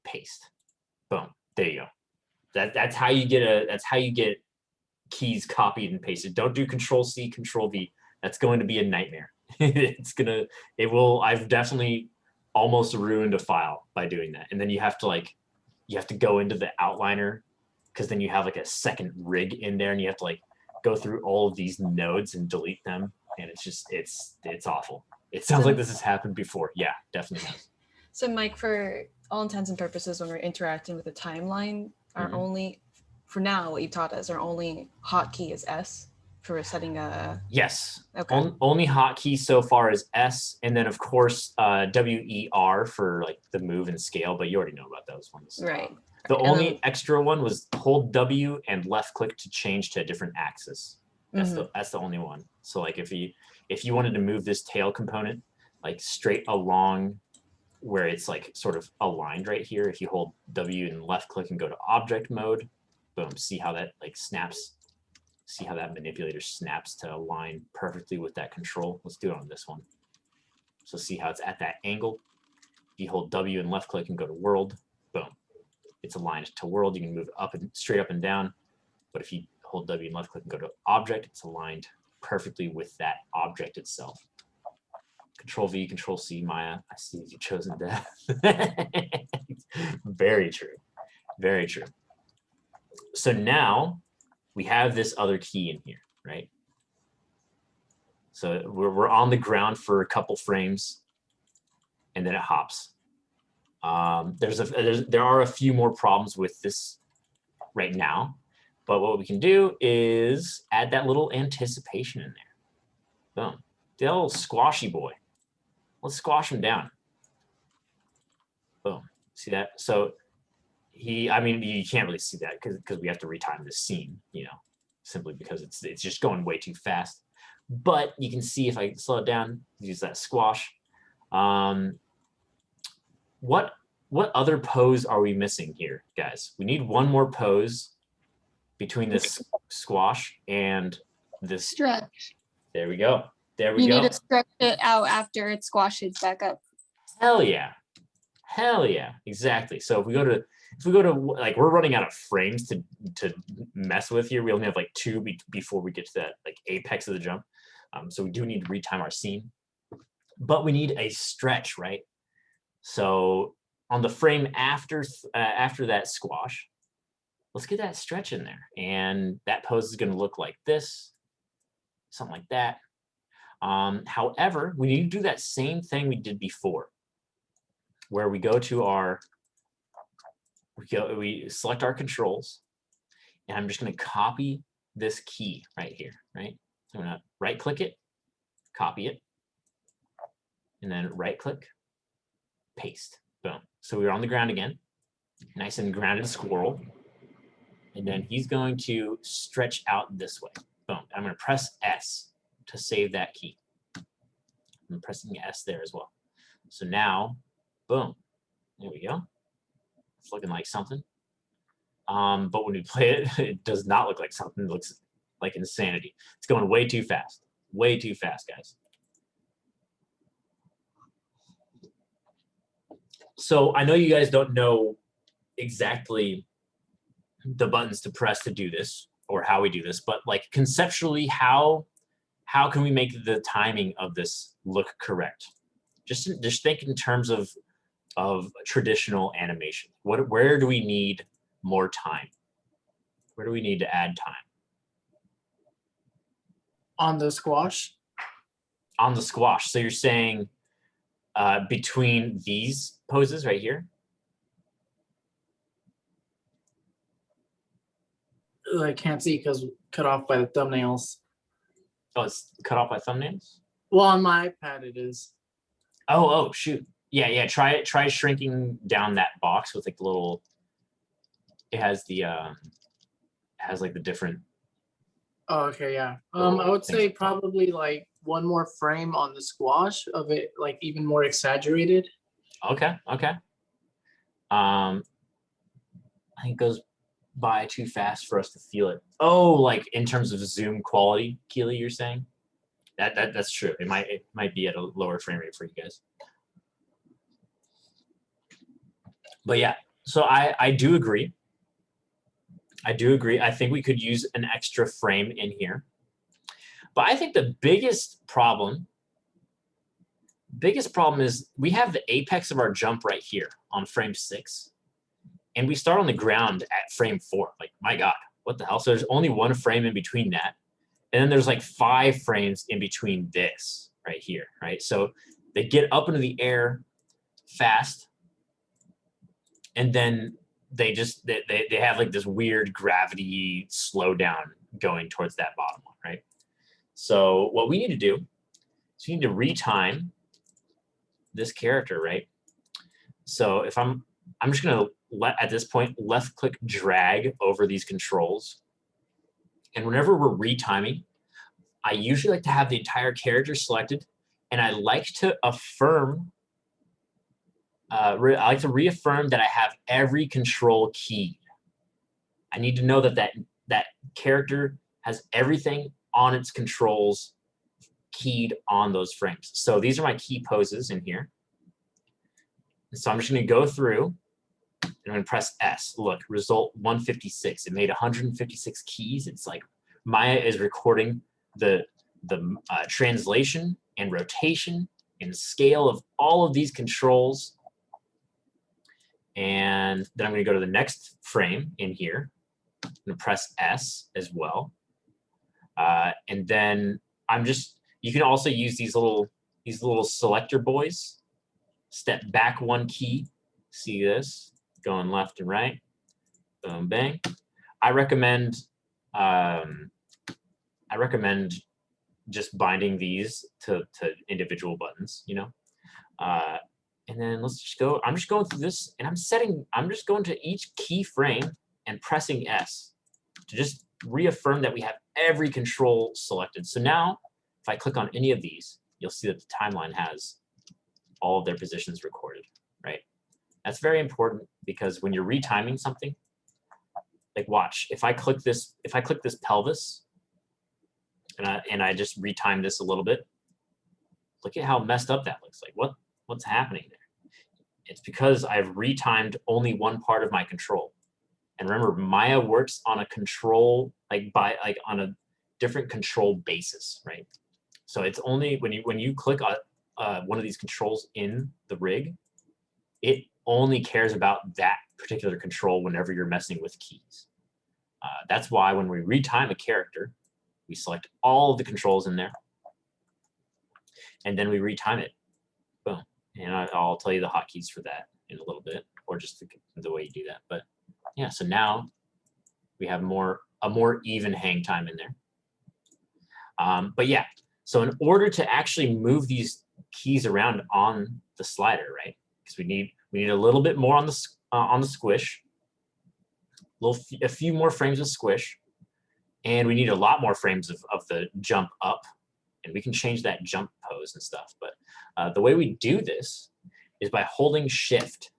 paste. Boom. There you go. That's how you get keys copied and pasted. Don't do control C, control V. That's going to be a nightmare. I've definitely almost ruined a file by doing that. And then you have to go into the outliner because then you have like a second rig in there and you have to like go through all of these nodes and delete them. And it's awful. It sounds like this has happened before. Yeah, definitely has. So Mike, for all intents and purposes, when we're interacting with the timeline, our only, for now, what you taught us, our only hotkey is S for setting a... Yes. Okay. Only hotkey so far is S, and then of course WER for like the move and scale, but you already know about those ones. Right. The only extra one was hold W and left click to change to a different axis. That's the only one. So like if you wanted to move this tail component like straight along where it's like sort of aligned right here, if you hold W and left click and go to object mode, boom, see how that like snaps? See how that manipulator snaps to align perfectly with that control? Let's do it on this one. So see how it's at that angle? If you hold W and left click and go to world, boom, it's aligned to world. You can move up and straight up and down. But if you hold W and left click and go to object, it's aligned perfectly with that object itself. Control V, Control C, Maya. I see you've chosen death. Very true. Very true. So now we have this other key in here, right? So we're on the ground for a couple frames, and then it hops. There are a few more problems with this right now, but what we can do is add that little anticipation in there. Boom. The little squashy boy. Let's squash him down. Boom. See that? So I mean, you can't really see that because we have to retime this scene, you know, simply because it's just going way too fast. But you can see if I slow it down, use that squash. What other pose are we missing here, guys? We need one more pose between this squash and this Stretch. There we go. There we You go. need to stretch it out after it squashes back up. Hell yeah. Hell yeah. Exactly. So if we go to like, we're running out of frames to mess with here. We only have like 2 before we get to that like apex of the jump. So we do need to retime our scene, but we need a stretch, right? So on the frame after that squash, let's get that stretch in there. And that pose is going to look like this, something like that. However, we need to do that same thing we did before, where we go to we select our controls, and I'm just going to copy this key right here, right? So I'm going to right click it, copy it, and then right click, paste, boom. So we're on the ground again, nice and grounded squirrel. And then he's going to stretch out this way. Boom. I'm going to press S to save that key. I'm pressing S there as well. So now, boom, there we go. It's looking like something. But when we play it, it does not look like something. It looks like insanity. It's going way too fast. Way too fast, guys. So I know you guys don't know exactly the buttons to press to do this or how we do this, but like conceptually, how can we make the timing of this look correct? Just think in terms of traditional animation. Where do we need more time? Where do we need to add time? On the squash? On the squash. So you're saying between these poses right here? I can't see because cut off by the thumbnails. Oh, it's cut off by thumbnails? Well, on my iPad it is. Oh, shoot. Yeah. Try shrinking down that box with like the little. It has the has like the different. Oh, okay, yeah. Little I would things say at the top. probably like one more frame on the squash of it, like even more exaggerated. Okay. I think it goes by too fast for us to feel it. Oh, like in terms of zoom quality, Keely, you're saying? That's true. It might be at a lower frame rate for you guys. But yeah, so I do agree. I think we could use an extra frame in here. But I think the biggest problem is we have the apex of our jump right here on frame 6. And we start on the ground at frame 4. Like, my God, what the hell? So there's only one frame in between that. And then there's like 5 frames in between this right here, right? So they get up into the air fast. And then they have like this weird gravity slowdown going towards that bottom one, right? So what we need to do is we need to retime this character, right? So if I'm just gonna at this point left click drag over these controls, and whenever we're retiming, I usually like to have the entire character selected, and I like to affirm. I like to reaffirm that I have every control keyed. I need to know that character has everything on its controls keyed on those frames. So these are my key poses in here. So I'm just going to go through and I'm going to press S. Look, result 156. It made 156 keys. It's like Maya is recording the translation and rotation and scale of all of these controls. And then I'm going to go to the next frame in here. I'm going to press S as well. And then you can also use these little selector boys. Step back 1 key. See this? Going left and right. Boom, bang. I recommend just binding these to individual buttons, you know? And then let's just go. I'm just going through this, and I'm just going to each key frame and pressing S to just reaffirm that we have every control selected. So now, if I click on any of these, you'll see that the timeline has all of their positions recorded, right? That's very important because when you're retiming something, like watch, if I click this pelvis, and I just retime this a little bit, look at how messed up that looks like. What's happening there? It's because I've retimed only one part of my control. And remember, Maya works on a control, on a different control basis, right? So it's only when you click on one of these controls in the rig, it only cares about that particular control whenever you're messing with keys. That's why when we retime a character, we select all of the controls in there, and then we retime it. Boom. And I'll tell you the hotkeys for that in a little bit, or just the way you do that. But yeah, so now we have a more even hang time in there. But yeah, so in order to actually move these keys around on the slider, right? Because we need a little bit more on the squish, a few more frames of squish, and we need a lot more frames of the jump up. And we can change that jump pose and stuff. But the way we do this is by holding shift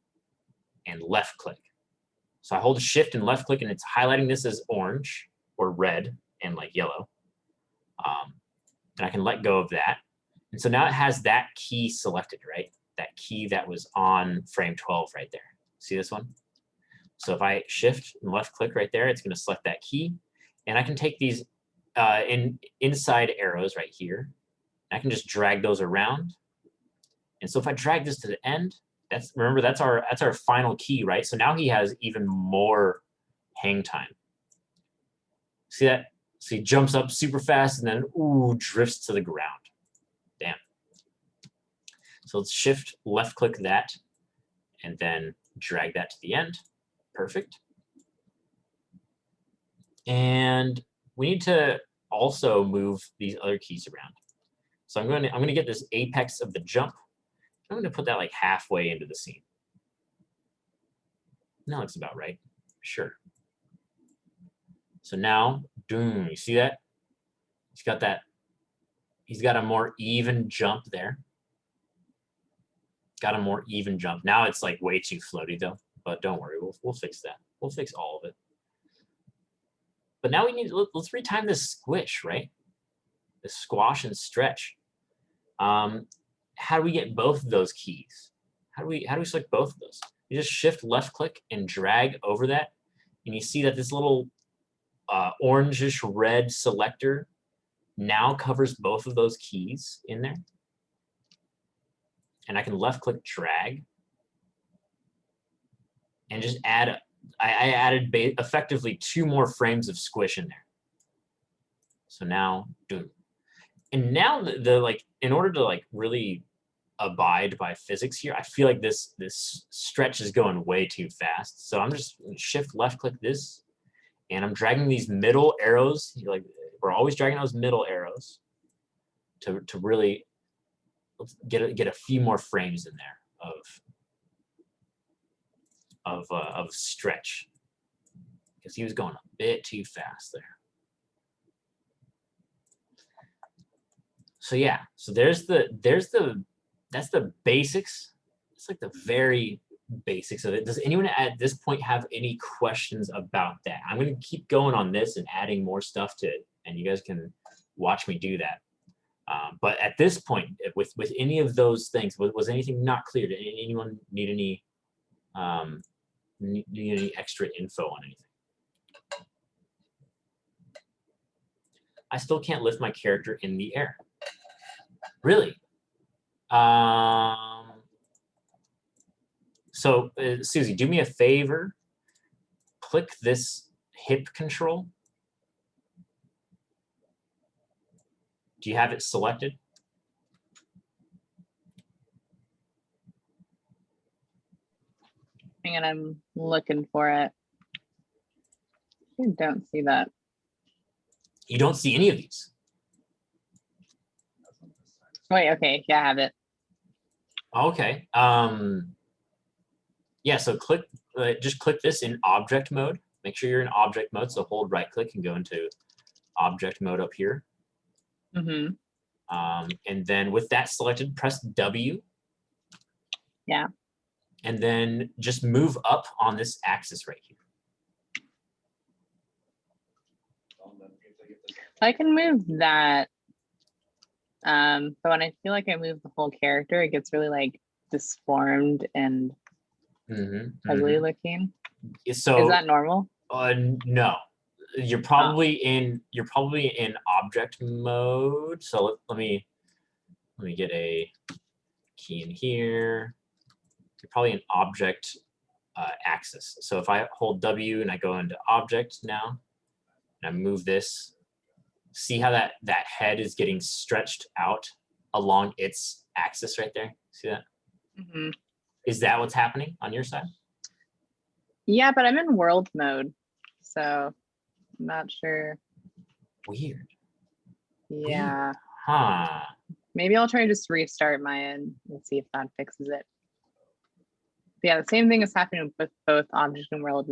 and left click. So I hold shift and left click and it's highlighting this as orange or red and like yellow. And I can let go of that. And so now it has that key selected, right? That key that was on frame 12 right there. See this one? So if I shift and left click right there, it's going to select that key. And I can take these inside arrows right here. I can just drag those around. And so if I drag this to the end, remember that's our final key, right? So now he has even more hang time. See that? So he jumps up super fast and then ooh, drifts to the ground. Damn. So let's shift left click that and then drag that to the end. Perfect. And we need to also move these other keys around. So I'm going to get this apex of the jump. I'm going to put that like halfway into the scene. That looks about right. Sure. So now, boom, you see that? He's got a more even jump there. Got a more even jump. Now it's like way too floaty though, but don't worry, we'll fix that. We'll fix all of it. But now let's retime this squish, right? The squash and stretch. How do we get both of those keys? How do we select both of those? You just shift left click and drag over that, and you see that this little orangish red selector now covers both of those keys in there. And I can left click drag and just add I added effectively 2 more frames of squish in there. So now, boom. And now the like, in order to like really abide by physics here, I feel like this stretch is going way too fast. So I'm just shift left click this, and I'm dragging these middle arrows. Like we're always dragging those middle arrows to really get a few more frames in there of stretch, because he was going a bit too fast there. So yeah, so that's the basics. It's like the very basics of it. Does anyone at this point have any questions about that? I'm going to keep going on this and adding more stuff to it, and you guys can watch me do that. But at this point, with any of those things, was anything not clear? Did anyone need any extra info on anything? I still can't lift my character in the air. Really? So Susie, do me a favor. Click this hip control. Do you have it selected? Hang on, I'm looking for it. I don't see that. You don't see any of these. Wait, okay, yeah, I have it. Okay. Yeah, so just click this in object mode. Make sure you're in object mode. So hold right click and go into object mode up here. Mm-hmm. And then with that selected, press W. Yeah. And then just move up on this axis right here. I can move that. But when I feel like I move the whole character, it gets really like disformed and ugly looking. So is that normal? No. You're probably in object mode. So let me get a key in here. You're probably in object axis. So if I hold W and I go into object now, and I move this, see how that head is getting stretched out along its axis right there? See that? Mm-hmm. Is that what's happening on your side? Yeah, but I'm in world mode, so I'm not sure. Weird. Yeah. Weird. Huh. Maybe I'll try to just restart my end and see if that fixes it. But yeah, the same thing is happening with both object and world.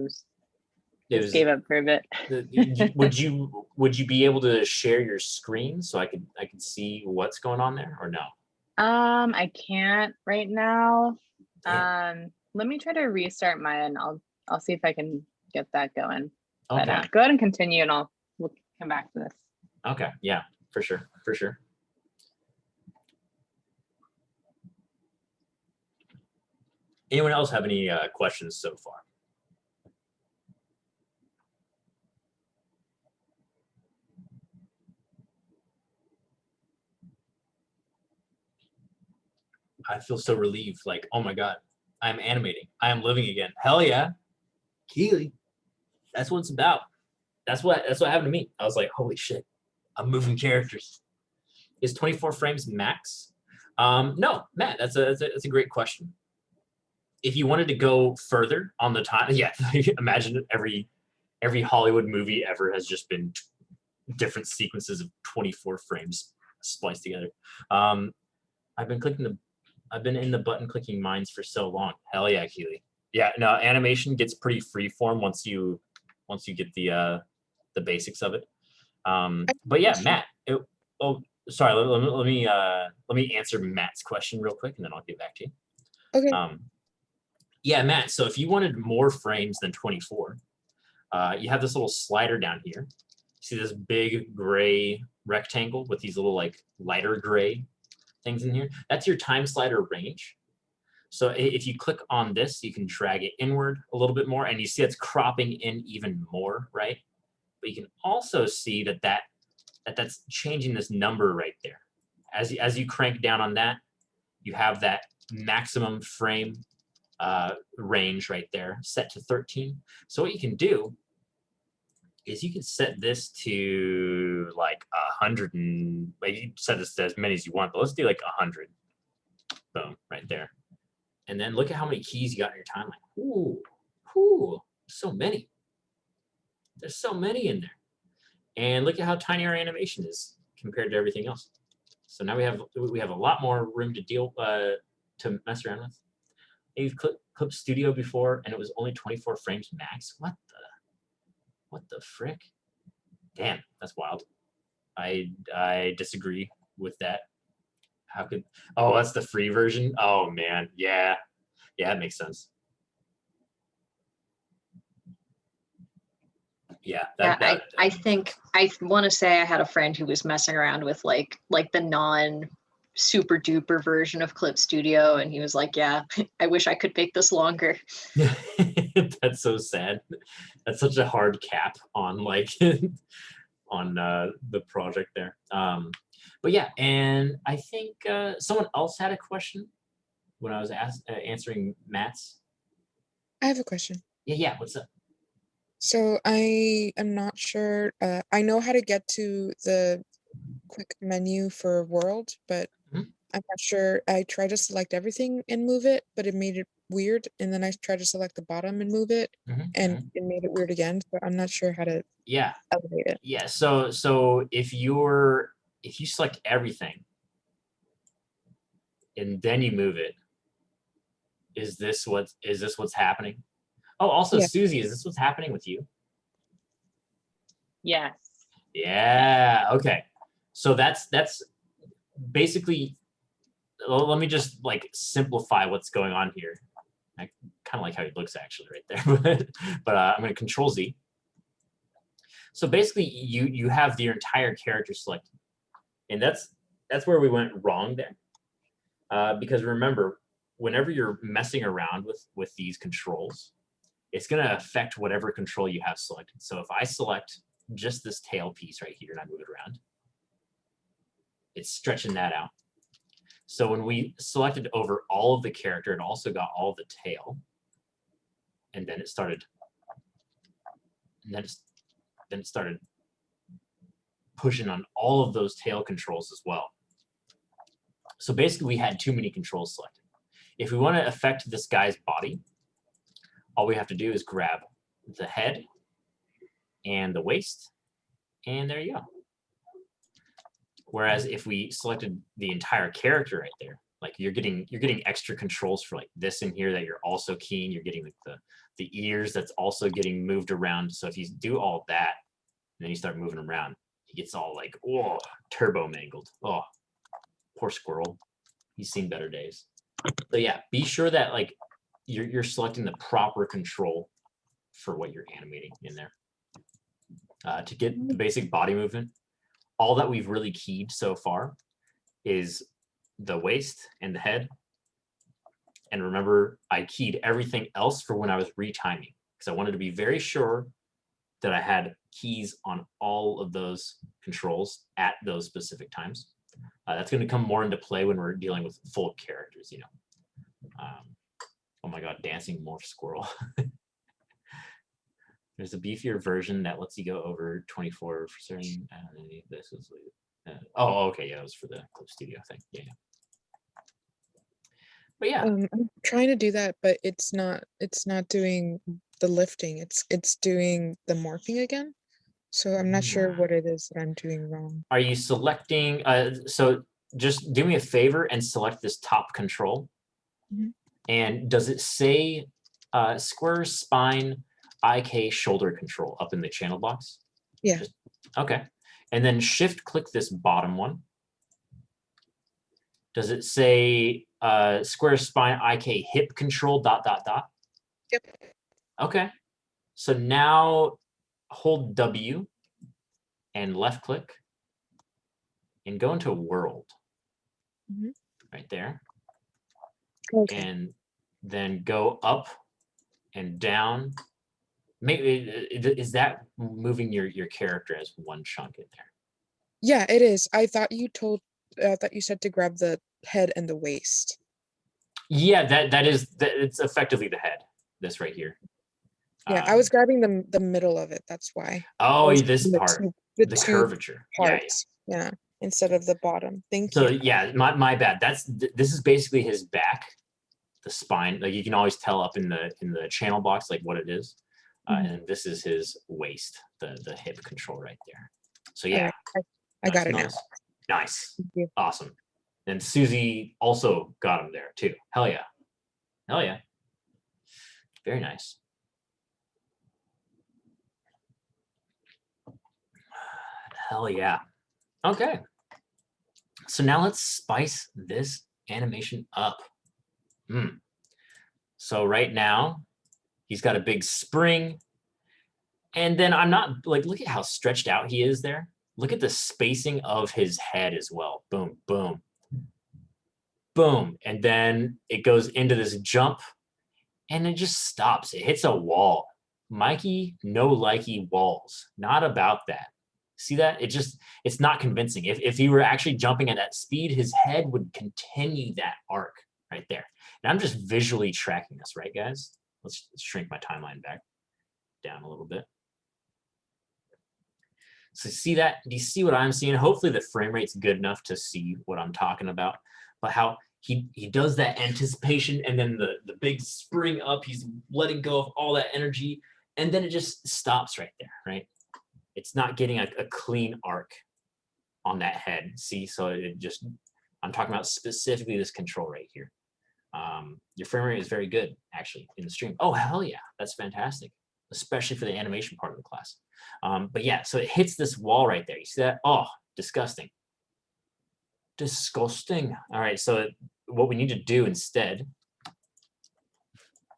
Just gave up for a bit. Would you be able to share your screen so I could see what's going on there, or no? I can't right now. Let me try to restart mine. I'll see if I can get that going. Okay. But go ahead and continue, and we'll come back to this. Okay. Yeah, for sure. For sure. Anyone else have any questions so far? I feel so relieved. Like, oh my God, I'm animating. I am living again. Hell yeah. Keely. That's what it's about. That's what happened to me. I was like, holy shit, I'm moving characters. Is 24 frames max? No, Matt, that's a great question. If you wanted to go further on the time, yeah, imagine every Hollywood movie ever has just been different sequences of 24 frames spliced together. I've been in the button clicking mines for so long. Hell yeah, Keely. Yeah, no, animation gets pretty freeform once you get the basics of it. But yeah, Matt. Sorry. Let me answer Matt's question real quick, and then I'll get back to you. Okay. Yeah, Matt. So if you wanted more frames than 24, you have this little slider down here. See this big gray rectangle with these little like lighter gray things in here? That's your time slider range. So if you click on this, you can drag it inward a little bit more, and you see it's cropping in even more, right? But you can also see that's changing this number right there. As you crank down on that, you have that maximum frame range right there set to 13. So what you can do is you can set this to like 100, and like you set this to as many as you want, but let's do like 100. Boom, right there. And then look at how many keys you got in your timeline. Ooh, so many. There's so many in there. And look at how tiny our animation is compared to everything else. So now we have a lot more room to mess around with. You've clipped Studio before, and it was only 24 frames max. What the frick? Damn, that's wild. I disagree with that. How could? Oh, that's the free version. Oh man, yeah, that makes sense. Yeah, I think I want to say I had a friend who was messing around with like the non super duper version of Clip Studio, and he was like, yeah, I wish I could make this longer. That's so sad. That's such a hard cap on like on the project there. But yeah, and I think someone else had a question when I was answering Matt's. I have a question. Yeah, what's up? So I am not sure. I know how to get to the quick menu for world, but Mhm. I'm not sure. I tried to select everything and move it, but it made it weird. And then I tried to select the bottom and move it, and it made it weird again. So I'm not sure how to elevate it. Yeah. So if you select everything and then you move it, is this what's happening? Oh, also, Yeah. Susie, is this what's happening with you? Yes. Yeah. Okay. So that's basically. Let me just like simplify what's going on here. I kind of like how he looks actually right there, but I'm going to Control Z. So basically, you have your entire character selected, and that's where we went wrong there. Because remember, whenever you're messing around with these controls, it's going to affect whatever control you have selected. So if I select just this tail piece right here and I move it around, it's stretching that out. So when we selected over all of the character, it also got all of the tail. And then it started, pushing on all of those tail controls as well. So basically we had too many controls selected. If we want to affect this guy's body, all we have to do is grab the head and the waist, and there you go. Whereas if we selected the entire character right there, like you're getting extra controls for like this in here that you're also keying. You're getting like the ears that's also getting moved around. So if you do all that, and then you start moving around, he gets all like, oh, turbo mangled. Oh, poor squirrel. He's seen better days. So yeah, be sure that like you're selecting the proper control for what you're animating in there. To get the basic body movement, all that we've really keyed so far is the waist and the head. And remember, I keyed everything else for when I was retiming because I wanted to be very sure that I had keys on all of those controls at those specific times. That's going to come more into play when we're dealing with full characters, you know. Oh my God, dancing morph squirrel. There's a beefier version that lets you go over 24 for certain. This is. Oh, okay, yeah, it was for the Clip Studio thing. Yeah. But yeah, I'm trying to do that, but it's not doing the lifting. It's doing the morphing again. So I'm not sure what it is that I'm doing wrong. Are you selecting? So just do me a favor and select this top control. Mhm. And does it say square spine IK shoulder control up in the channel box? Yeah. Okay. And then shift click this bottom one. Does it say square spine IK hip control ... Yep. Okay. So now hold W and left click and go into world. Mhm. Right there. Okay. And then go up and down. Maybe is that moving your character as one chunk in there? Yeah, it is. I thought you said to grab the head and the waist. Yeah, it's effectively the head. This right here. Yeah, I was grabbing the middle of it. That's why. I Oh, was this grabbing part, the the two curvature. parts. Yeah, instead of the bottom. Thank So you. yeah, my bad. This is basically his back, the spine. Like you can always tell up in the channel box like what it is. And this is his waist, the hip control right there. So All yeah, right, I got it now. Nice, Thank you. awesome. And Susie also got him there too. Hell yeah, hell yeah, very nice. Hell yeah. Okay. So now let's spice this animation up. So right now, he's got a big spring. And then I'm not like, look at how stretched out he is there. Look at the spacing of his head as well. Boom, boom, boom. And then it goes into this jump and it just stops. It hits a wall. Mikey, no likey walls. Not about that. See that? It's not convincing. If he were actually jumping at that speed, his head would continue that arc right there. And I'm just visually tracking this, right, guys? Let's shrink my timeline back down a little bit. So see that? Do you see what I'm seeing? Hopefully the frame rate's good enough to see what I'm talking about. But how he does that anticipation and then the big spring up, he's letting go of all that energy, and then it just stops right there, right? It's not getting a clean arc on that head. See, so it just, I'm talking about specifically this control right here. Your frame rate is very good, actually, in the stream. Oh, hell yeah, that's fantastic, especially for the animation part of the class. But yeah, so it hits this wall right there. You see that? Oh, disgusting. Disgusting. All right, so what we need to do instead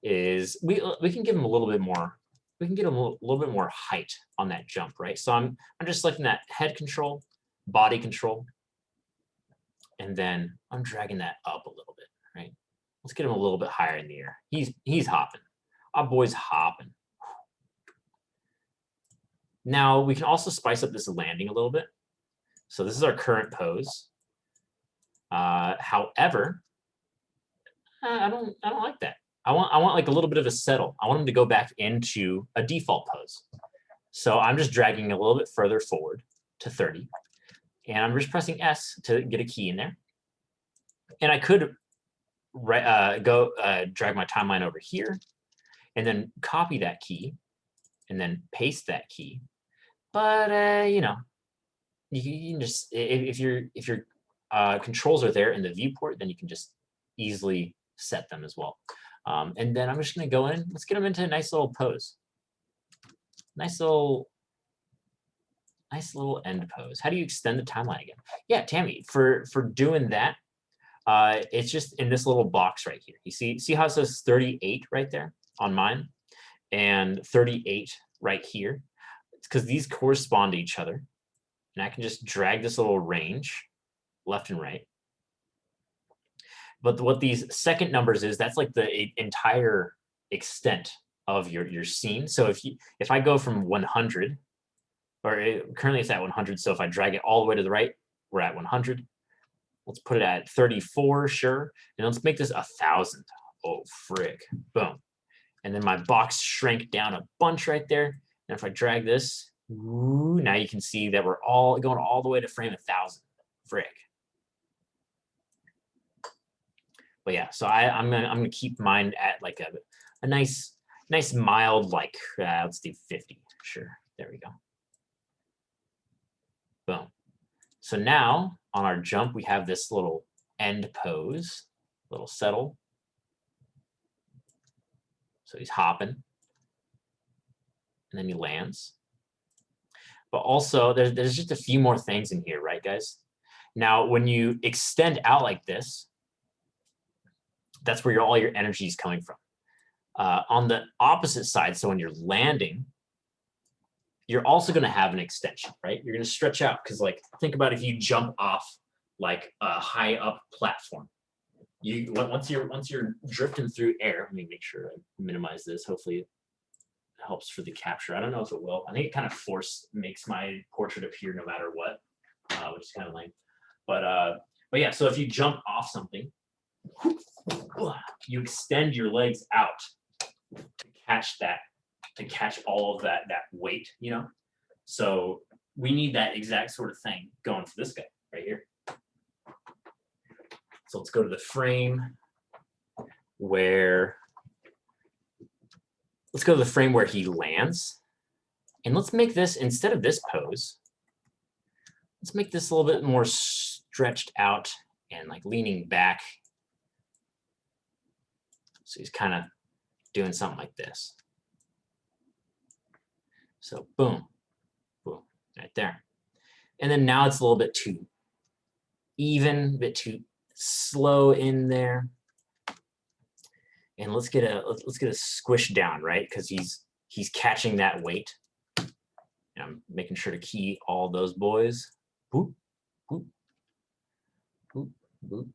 is we can give him a little bit more. We can get him a little bit more height on that jump, right? So I'm just selecting that head control, body control, and then I'm dragging that up a little bit, right? Let's get him a little bit higher in the air. He's hopping. Our boy's hopping. Now we can also spice up this landing a little bit. So this is our current pose. However, I don't like that. I want like a little bit of a settle. I want him to go back into a default pose. So I'm just dragging a little bit further forward to 30. And I'm just pressing S to get a key in there. And I could drag my timeline over here and then copy that key and then paste that key. But you know, you can just, if your controls are there in the viewport, then you can just easily set them as well. And then I'm just going to go in. Let's get them into a nice little pose. Nice little end pose. How do you extend the timeline again? Yeah, Tammy, for doing that, It's just in this little box right here. You see how it says 38 right there on mine and 38 right here? It's because these correspond to each other. And I can just drag this little range left and right. But what these second numbers is, that's like the entire extent of your scene. So if I go from 100, currently it's at 100, so if I drag it all the way to the right, we're at 100. Let's put it at 34, sure. And let's make this 1,000. Oh, frick. Boom. And then my box shrank down a bunch right there. And if I drag this, ooh, now you can see that we're all going all the way to frame 1,000. Frick. But yeah, so I'm gonna keep mine at like a nice mild, like let's do 50. Sure. There we go. Boom. So now on our jump, we have this little end pose, little settle. So he's hopping, and then he lands. But also, there's just a few more things in here, right, guys? Now, when you extend out like this, that's where all your energy is coming from. On the opposite side, so when you're landing, you're also going to have an extension, right? You're going to stretch out because, like, think about if you jump off like a high up platform. Once you're drifting through air. Let me make sure I minimize this. Hopefully, it helps for the capture. I don't know if it will. I think it kind of makes my portrait appear no matter what, which is kind of lame. But yeah. So if you jump off something, you extend your legs out to catch that. To catch all of that weight, you know? So we need that exact sort of thing going for this guy right here. So let's go to the frame where he lands. And let's make this, instead of this pose, let's make this a little bit more stretched out and like leaning back. So he's kind of doing something like this. So boom, boom, right there. And then now it's a little bit too even, a bit too slow in there. And let's get a squish down, right? Because he's catching that weight. And I'm making sure to key all those boys. Boop, boop, boop, boop.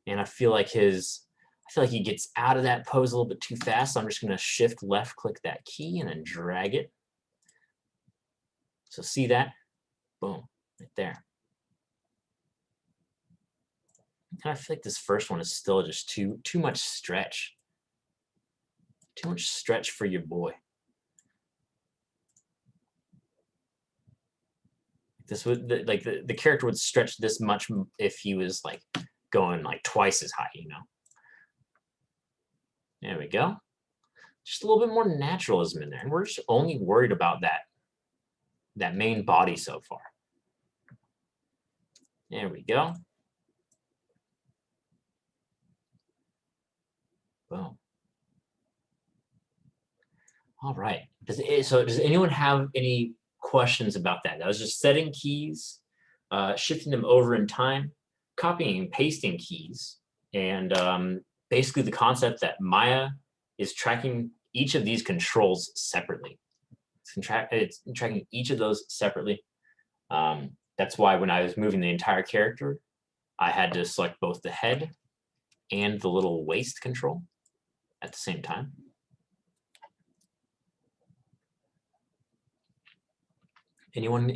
And I feel like he gets out of that pose a little bit too fast. So I'm just going to shift left click that key and then drag it. So see that? Boom, right there. I feel like this first one is still just too much stretch. Too much stretch for your boy. This would like the character would stretch this much if he was like going like twice as high, you know. There we go. Just a little bit more naturalism in there. And we're just only worried about that main body so far. There we go. Boom. All right. Does anyone have any questions about that? That was just setting keys, shifting them over in time, copying and pasting keys, and basically the concept that Maya is tracking each of these controls separately. It's tracking each of those separately. That's why when I was moving the entire character, I had to select both the head and the little waist control at the same time. Anyone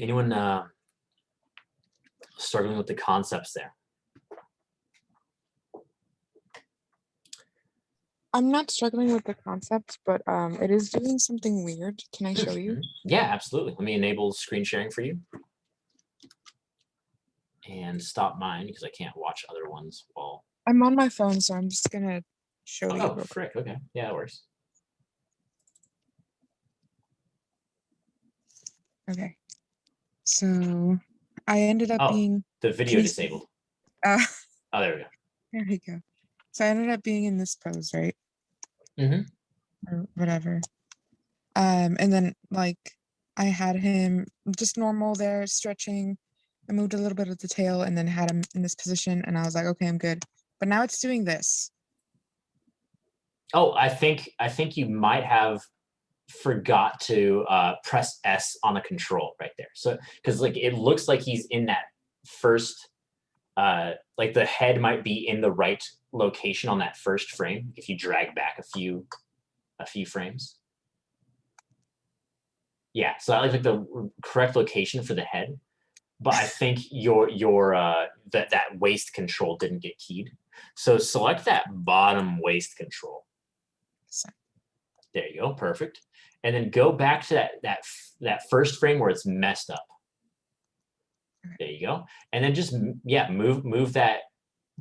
struggling with the concepts there? I'm not struggling with the concepts, but it is doing something weird. Can I show you? Yeah, absolutely. Let me enable screen sharing for you. And stop mine because I can't watch other ones while... I'm on my phone, so I'm just going to show you. Oh, frick. Okay. Yeah, that works. Okay. So I ended up being... the video disabled. Oh, there we go. There we go. So I ended up being in this pose, right? Mm-hmm. Or whatever. And then like I had him just normal there, stretching, I moved a little bit of the tail and then had him in this position, and I was like, okay, I'm good. But now it's doing this. Oh, I think you might have forgot to press S on the control right there. So because like it looks like he's in that first, like the head might be in the right location on that first frame if you drag back a few frames. Yeah, so I like the correct location for the head, but I think your that waist control didn't get keyed. So select that bottom waist control. There you go, perfect. And then go back to that first frame where it's messed up. There you go. And then just move that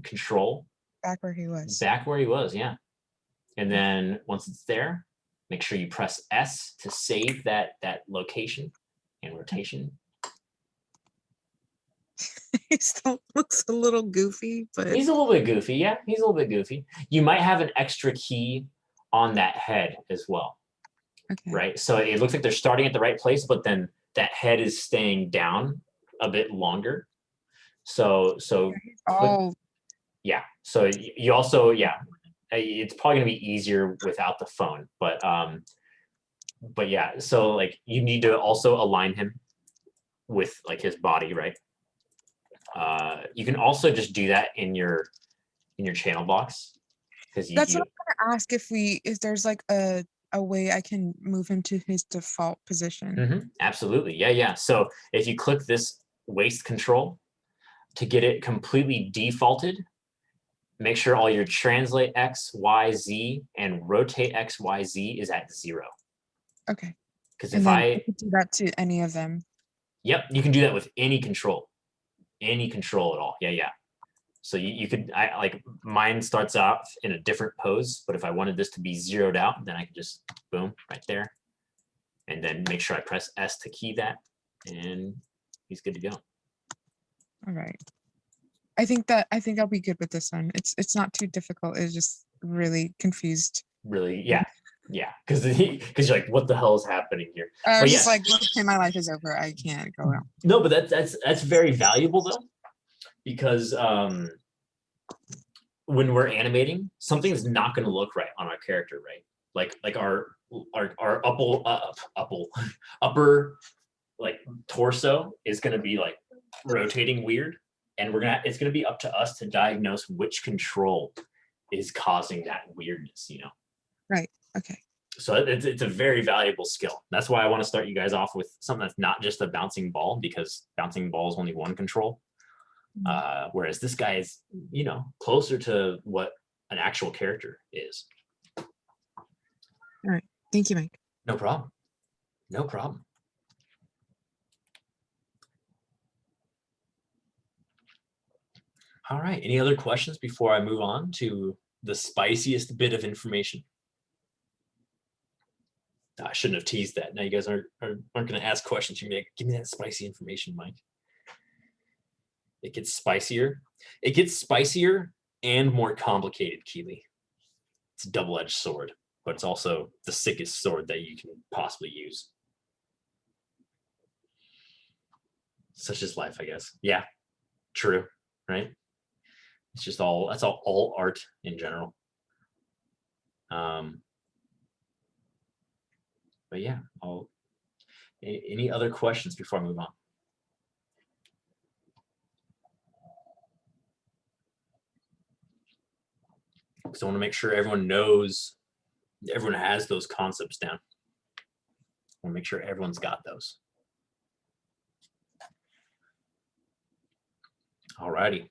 control back where he was. Back where he was, yeah. And then once it's there, make sure you press S to save that location and rotation. He still looks a little goofy, but he's a little bit goofy. Yeah, he's a little bit goofy. You might have an extra key on that head as well. Okay. Right? So it looks like they're starting at the right place, but then that head is staying down a bit longer. So yeah. So you also, yeah, it's probably gonna be easier without the phone, but yeah. So like you need to also align him with like his body, right? You can also just do that in your channel box because that's what I'm gonna ask if there's like a way I can move him to his default position. Mm-hmm. Absolutely, yeah. So if you click this waist control to get it completely defaulted, make sure all your translate X, Y, Z and rotate X, Y, Z is at 0. Okay. Because if I could do that to any of them. Yep, you can do that with any control at all. Yeah. So you could, I like mine starts off in a different pose, but if I wanted this to be zeroed out, then I could just boom right there, and then make sure I press S to key that, and he's good to go. All right. I think I'll be good with this one. It's not too difficult. It's just really confused. Really, yeah, because you're like, what the hell is happening here? I was just like, okay, my life is over. I can't go out. No, but that's very valuable though, because when we're animating, something is not going to look right on our character, right? Like our upper like torso is going to be like rotating weird, and it's going to be up to us to diagnose which control is causing that weirdness, Right. Okay. So it's a very valuable skill. That's why I want to start you guys off with something that's not just a bouncing ball, because bouncing ball is only one control. Whereas this guy is, closer to what an actual character is. All right. Thank you, Mike. No problem. No problem. All right. Any other questions before I move on to the spiciest bit of information? I shouldn't have teased that. Now you guys aren't going to ask questions. You're like, give me that spicy information, Mike. It gets spicier. It gets spicier and more complicated, Keely. It's a double-edged sword, but it's also the sickest sword that you can possibly use. Such is life, I guess. Yeah, true, right? It's just that's all art in general. But yeah, any other questions before I move on? Because I want to make sure everyone has those concepts down. I want to make sure everyone's got those. All righty.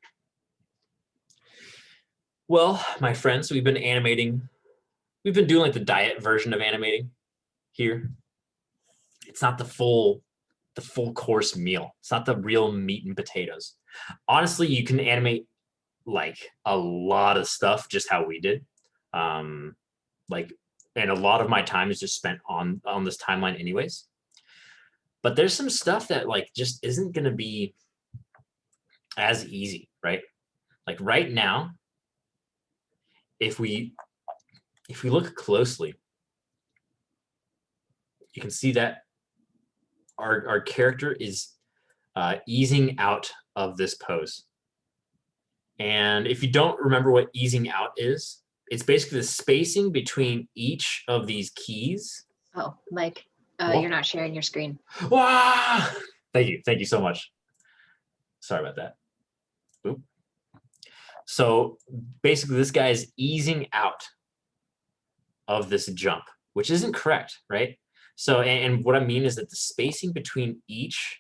Well, my friends, we've been animating. We've been doing like the diet version of animating here. It's not the full course meal. It's not the real meat and potatoes. Honestly, you can animate like a lot of stuff just how we did. And a lot of my time is just spent on this timeline anyways. But there's some stuff that like just isn't going to be as easy, right? Like right now, if we look closely, you can see that our character is easing out of this pose. And if you don't remember what easing out is, it's basically the spacing between each of these keys. Oh, Mike, What? you're not sharing your screen. Wow! Thank you so much. Sorry about that. Oop. So basically this guy is easing out of this jump, which isn't correct, right? So, and what I mean is that the spacing between each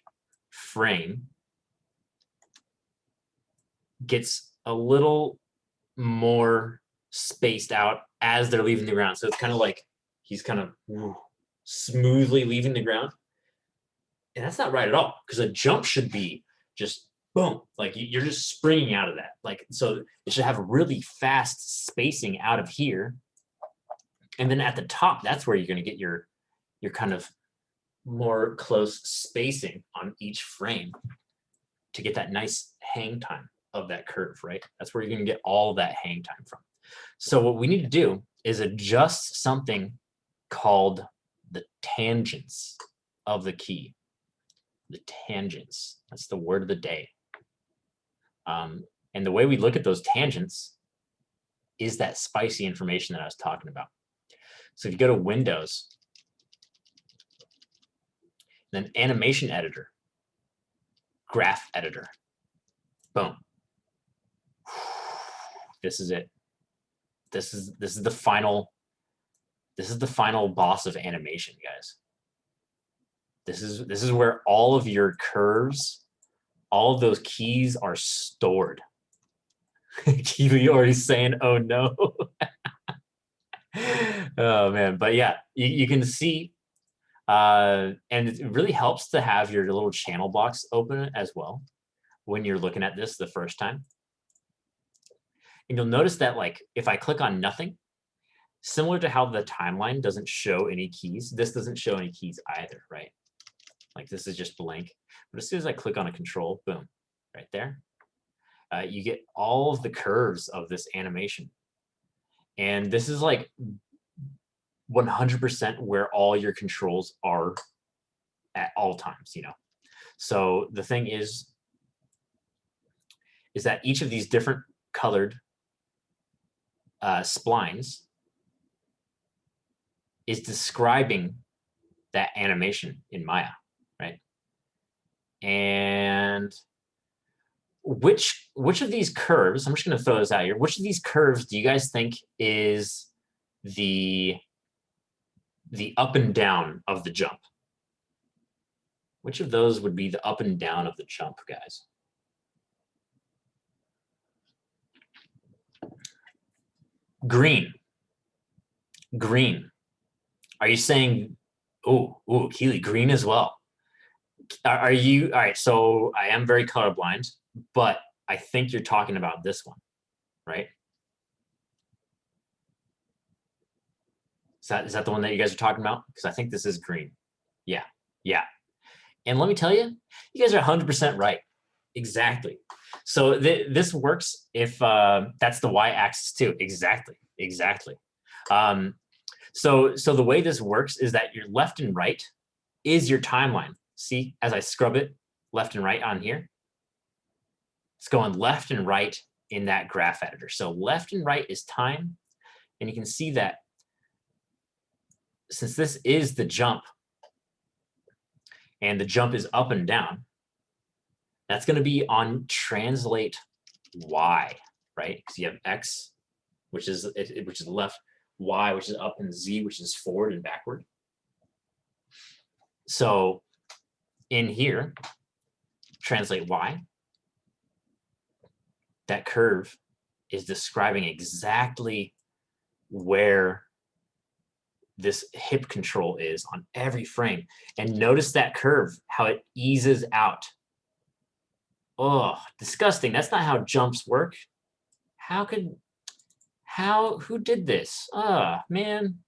frame gets a little more spaced out as they're leaving the ground. So it's kind of like he's kind of smoothly leaving the ground. And that's not right at all, because a jump should be just boom, like you're just springing out of that. Like, so it should have really fast spacing out of here. And then at the top, that's where you're going to get your kind of more close spacing on each frame to get that nice hang time of that curve, right? That's where you're going to get all that hang time from. So what we need to do is adjust something called the tangents of the key. The tangents, that's the word of the day. And the way we look at those tangents is that spicy information that I was talking about. So if you go to Windows, then Animation Editor, Graph Editor, boom. This is it. This is the final boss of animation, guys. This is where all of your curves, all of those keys are stored. Keely already saying, "Oh no." Oh man, but yeah, you can see, and it really helps to have your little channel blocks open as well when you're looking at this the first time. And you'll notice that, like, if I click on nothing, similar to how the timeline doesn't show any keys, this doesn't show any keys either, right? Like, this is just blank. But as soon as I click on a control, boom, right there, you get all of the curves of this animation. And this is like 100% where all your controls are at all times, you know? So the thing is that each of these different colored splines is describing that animation in Maya, right? And which of these curves, I'm just going to throw this out here, which of these curves do you guys think is the up and down of the jump? Which of those would be the up and down of the jump, guys? Green. Green. Are you saying, ooh, Keely, green as well? Are you, all right, so I am very colorblind, but I think you're talking about this one, right? Is that the one that you guys are talking about? Because I think this is green. Yeah. And let me tell you, you guys are 100% right. Exactly. So this works if that's the y-axis too. Exactly. So the way this works is that your left and right is your timeline. See, as I scrub it left and right on here, it's going left and right in that graph editor. So left and right is time. And you can see that since this is the jump, and the jump is up and down, that's going to be on translate y, right? Because you have x, which is left, y, which is up, and z, which is forward and backward. So in here, translate y, that curve is describing exactly where this hip control is on every frame. And notice that curve, how it eases out. Oh, disgusting. That's not how jumps work. Who did this? Ah, man.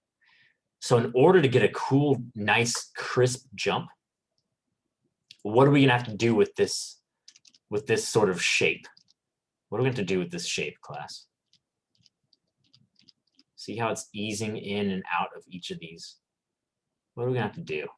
So in order to get a cool, nice, crisp jump, what are we gonna have to do with this sort of shape? What are we going to do with this shape, class? See how it's easing in and out of each of these? What are we going to have to do?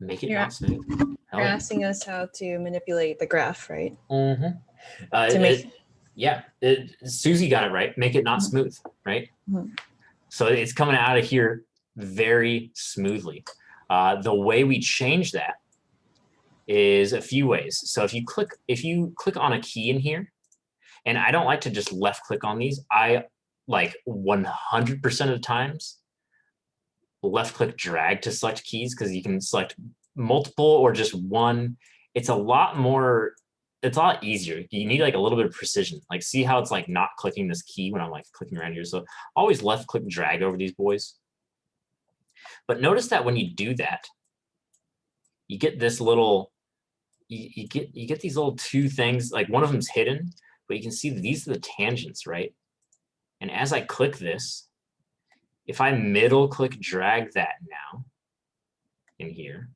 Make it You're- not smooth. Hell You're yeah. asking us how to manipulate the graph, right? Mm-hmm. To make Susie got it right. Make it not smooth, right? Mhm. So it's coming out of here very smoothly. The way we change that is a few ways. So if you click on a key in here, and I don't like to just left click on these. I like 100% of the times left click drag to select keys because you can select multiple or just one. It's a lot easier. You need like a little bit of precision. Like see how it's like not clicking this key when I'm like clicking around here. So always left click drag over these boys. But notice that when you do that, you get this little, you get these little two things, like one of them's hidden, but you can see these are the tangents, right? And as I click this, if I middle click drag that now in here,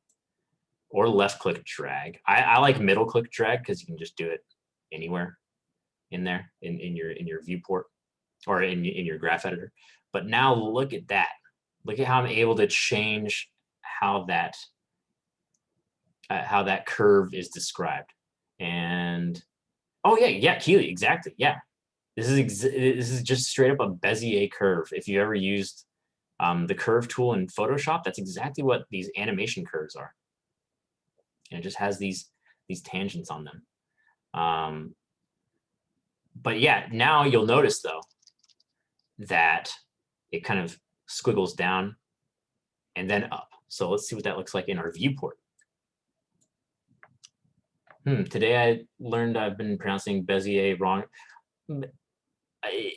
or left click drag, I like middle click drag because you can just do it anywhere in there in your viewport or in your graph editor. But now look at that. Look at how I'm able to change how that curve is described. And oh yeah, Keely, exactly, yeah. This is just straight up a Bezier curve. If you ever used the curve tool in Photoshop, that's exactly what these animation curves are. And it just has these tangents on them. But yeah, now you'll notice though that it kind of squiggles down and then up. So let's see what that looks like in our viewport. Today I learned I've been pronouncing Bezier wrong.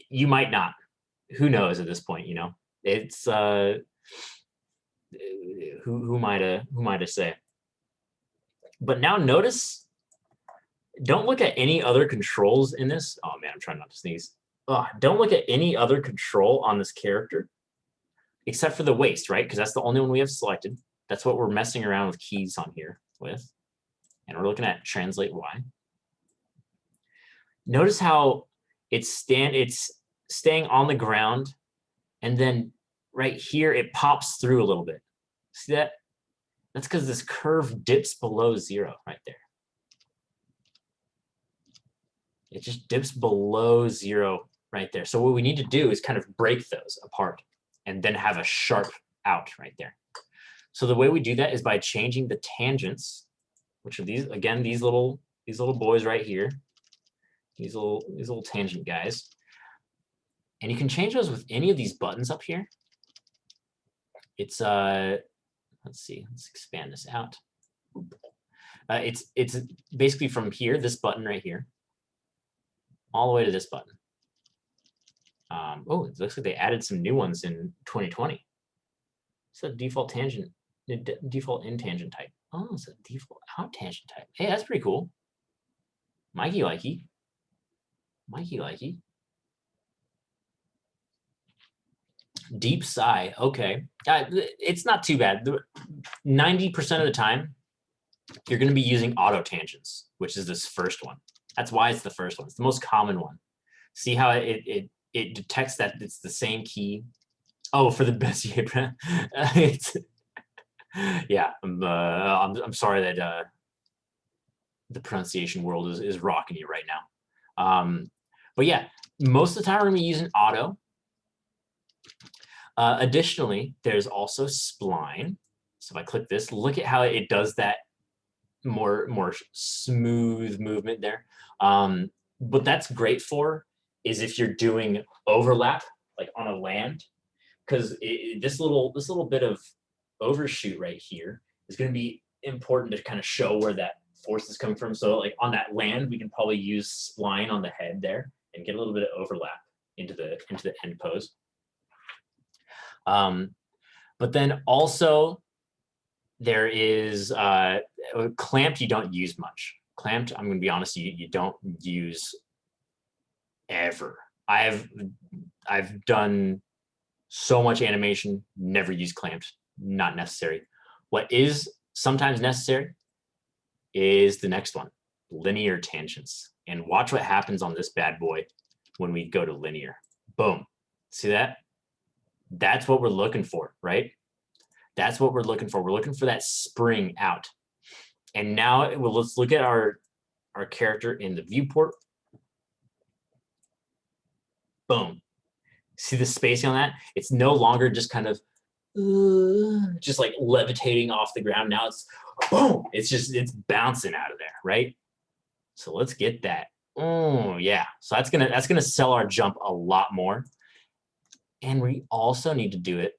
You might not. Who knows at this point, you know? It's who might I say? But now notice, don't look at any other controls in this. Oh man, I'm trying not to sneeze. Don't look at any other control on this character except for the waist, right? Because that's the only one we have selected. That's what we're messing around with keys on here with. And we're looking at translate Y. Notice how it's staying on the ground, and then right here it pops through a little bit. See that? That's because this curve dips below 0 right there. It just dips below 0 right there. So what we need to do is kind of break those apart and then have a sharp out right there. So the way we do that is by changing the tangents, which are these, again, these little boys right here, these little tangent guys. And you can change those with any of these buttons up here. It's let's see, let's expand this out. It's basically from here, this button right here, all the way to this button. Oh, it looks like they added some new ones in 2020. It's a default tangent, default in tangent type. Oh, it's a default out tangent type. Hey, that's pretty cool. Mikey likey. Mikey likey. Deep sigh. Okay. It's not too bad. 90% of the time, you're going to be using auto tangents, which is this first one. That's why it's the first one. It's the most common one. See how it detects that it's the same key. Oh, for the Bezier. Yeah. I'm sorry that the pronunciation world is rocking you right now. But yeah, most of the time we're going to be using auto. Additionally, there's also spline. So if I click this, look at how it does that more smooth movement there. What that's great for is if you're doing overlap, like on a land, because this little bit of overshoot right here is going to be important to kind of show where that force is coming from. So like on that land, we can probably use spline on the head there and get a little bit of overlap into the end pose. But then also there is clamped. You don't use much. Clamped, I'm going to be honest, you don't use ever. I've done so much animation, never used clamped, not necessary. What is sometimes necessary is the next one, linear tangents. And watch what happens on this bad boy when we go to linear. Boom. See that? That's what we're looking for, right? That's what we're looking for. We're looking for that spring out. And now let's look at our character in the viewport. Boom. See the spacing on that? It's no longer just kind of just like levitating off the ground. Now it's boom. It's bouncing out of there, right? So let's get that. Oh yeah. So that's gonna sell our jump a lot more. And we also need to do it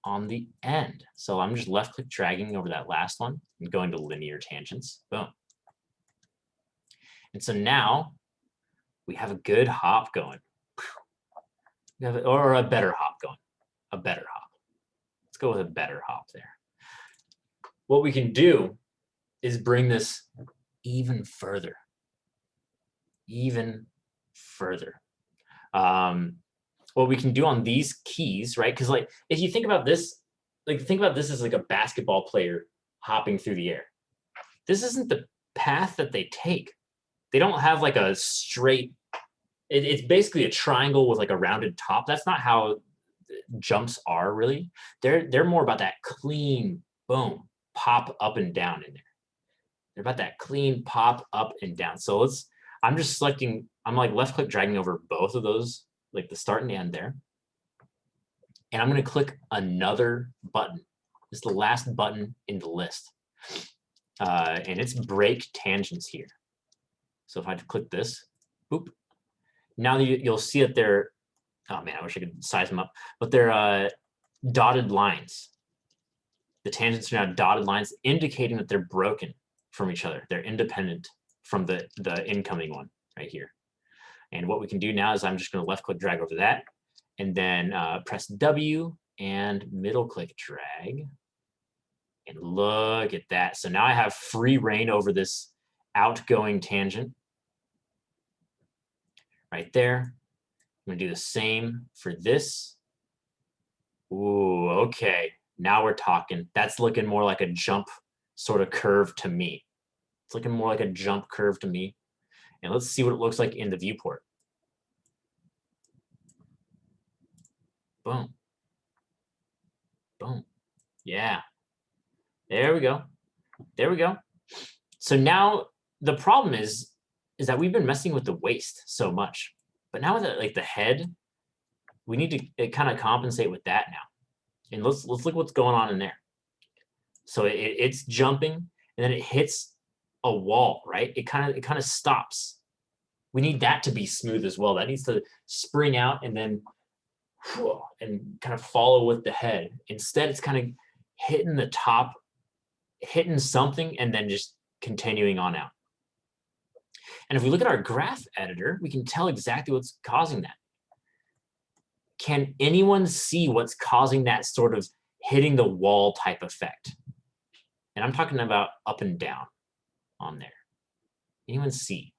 on the end. So I'm just left click dragging over that last one and going to linear tangents. Boom. And so now we have a good hop going. We have or a better hop going. A better hop. Let's go with a better hop there. What we can do is bring this even further. Even further. What we can do on these keys, right? Because like if you think about this, as like a basketball player hopping through the air. This isn't the path that they take. They don't have like a straight, it's basically a triangle with like a rounded top. That's not how jumps are really. They're more about that clean boom, pop up and down in there. They're about that clean pop up and down. So I'm just selecting, I'm like left click dragging over both of those, like the start and end there. And I'm going to click another button. This is the last button in the list. And it's break tangents here. So if I click this, boop. Now you'll see that they're, oh man, I wish I could size them up, but they're dotted lines. The tangents are now dotted lines indicating that they're broken from each other. They're independent from the incoming one right here. And what we can do now is I'm just going to left click drag over that and then press W and middle click drag. And look at that. So now I have free reign over this outgoing tangent right there. I'm going to do the same for this. Ooh, okay. Now we're talking. That's looking more like a jump sort of curve to me. It's looking more like a jump curve to me. And let's see what it looks like in the viewport. Boom. Boom. Yeah. There we go. There we go. So now the problem is that we've been messing with the waist so much. But now with like the head, we need to kind of compensate with that now. And let's look what's going on in there. So it's jumping and then it hits a wall, right? It kind of stops. We need that to be smooth as well. That needs to spring out and then and kind of follow with the head. Instead, it's kind of hitting the top, hitting something, and then just continuing on out. And if we look at our graph editor, we can tell exactly what's causing that. Can anyone see what's causing that sort of hitting the wall type effect? And I'm talking about up and down on there. Anyone see?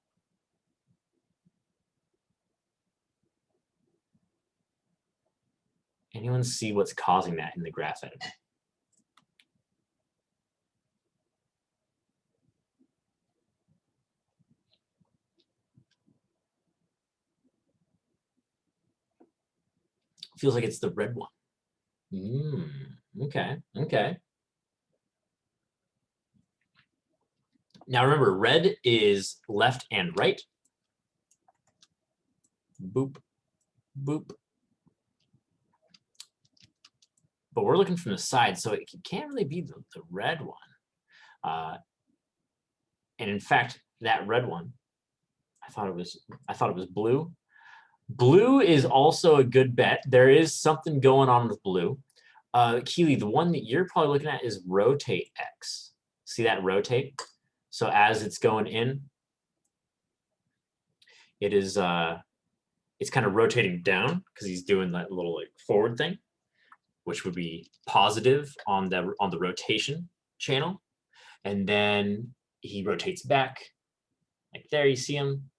Anyone see what's causing that in the graph editor? Feels like it's the red one. Okay, okay. Now remember, red is left and right. Boop, boop. But we're looking from the side, so it can't really be the red one. And in fact, that red one, I thought it was blue. Blue is also a good bet. There is something going on with blue. Keely, the one that you're probably looking at is rotate X. See that rotate? So as it's going in, it is it's kind of rotating down because he's doing that little like forward thing, which would be positive on the rotation channel. And then he rotates back, like there you see him,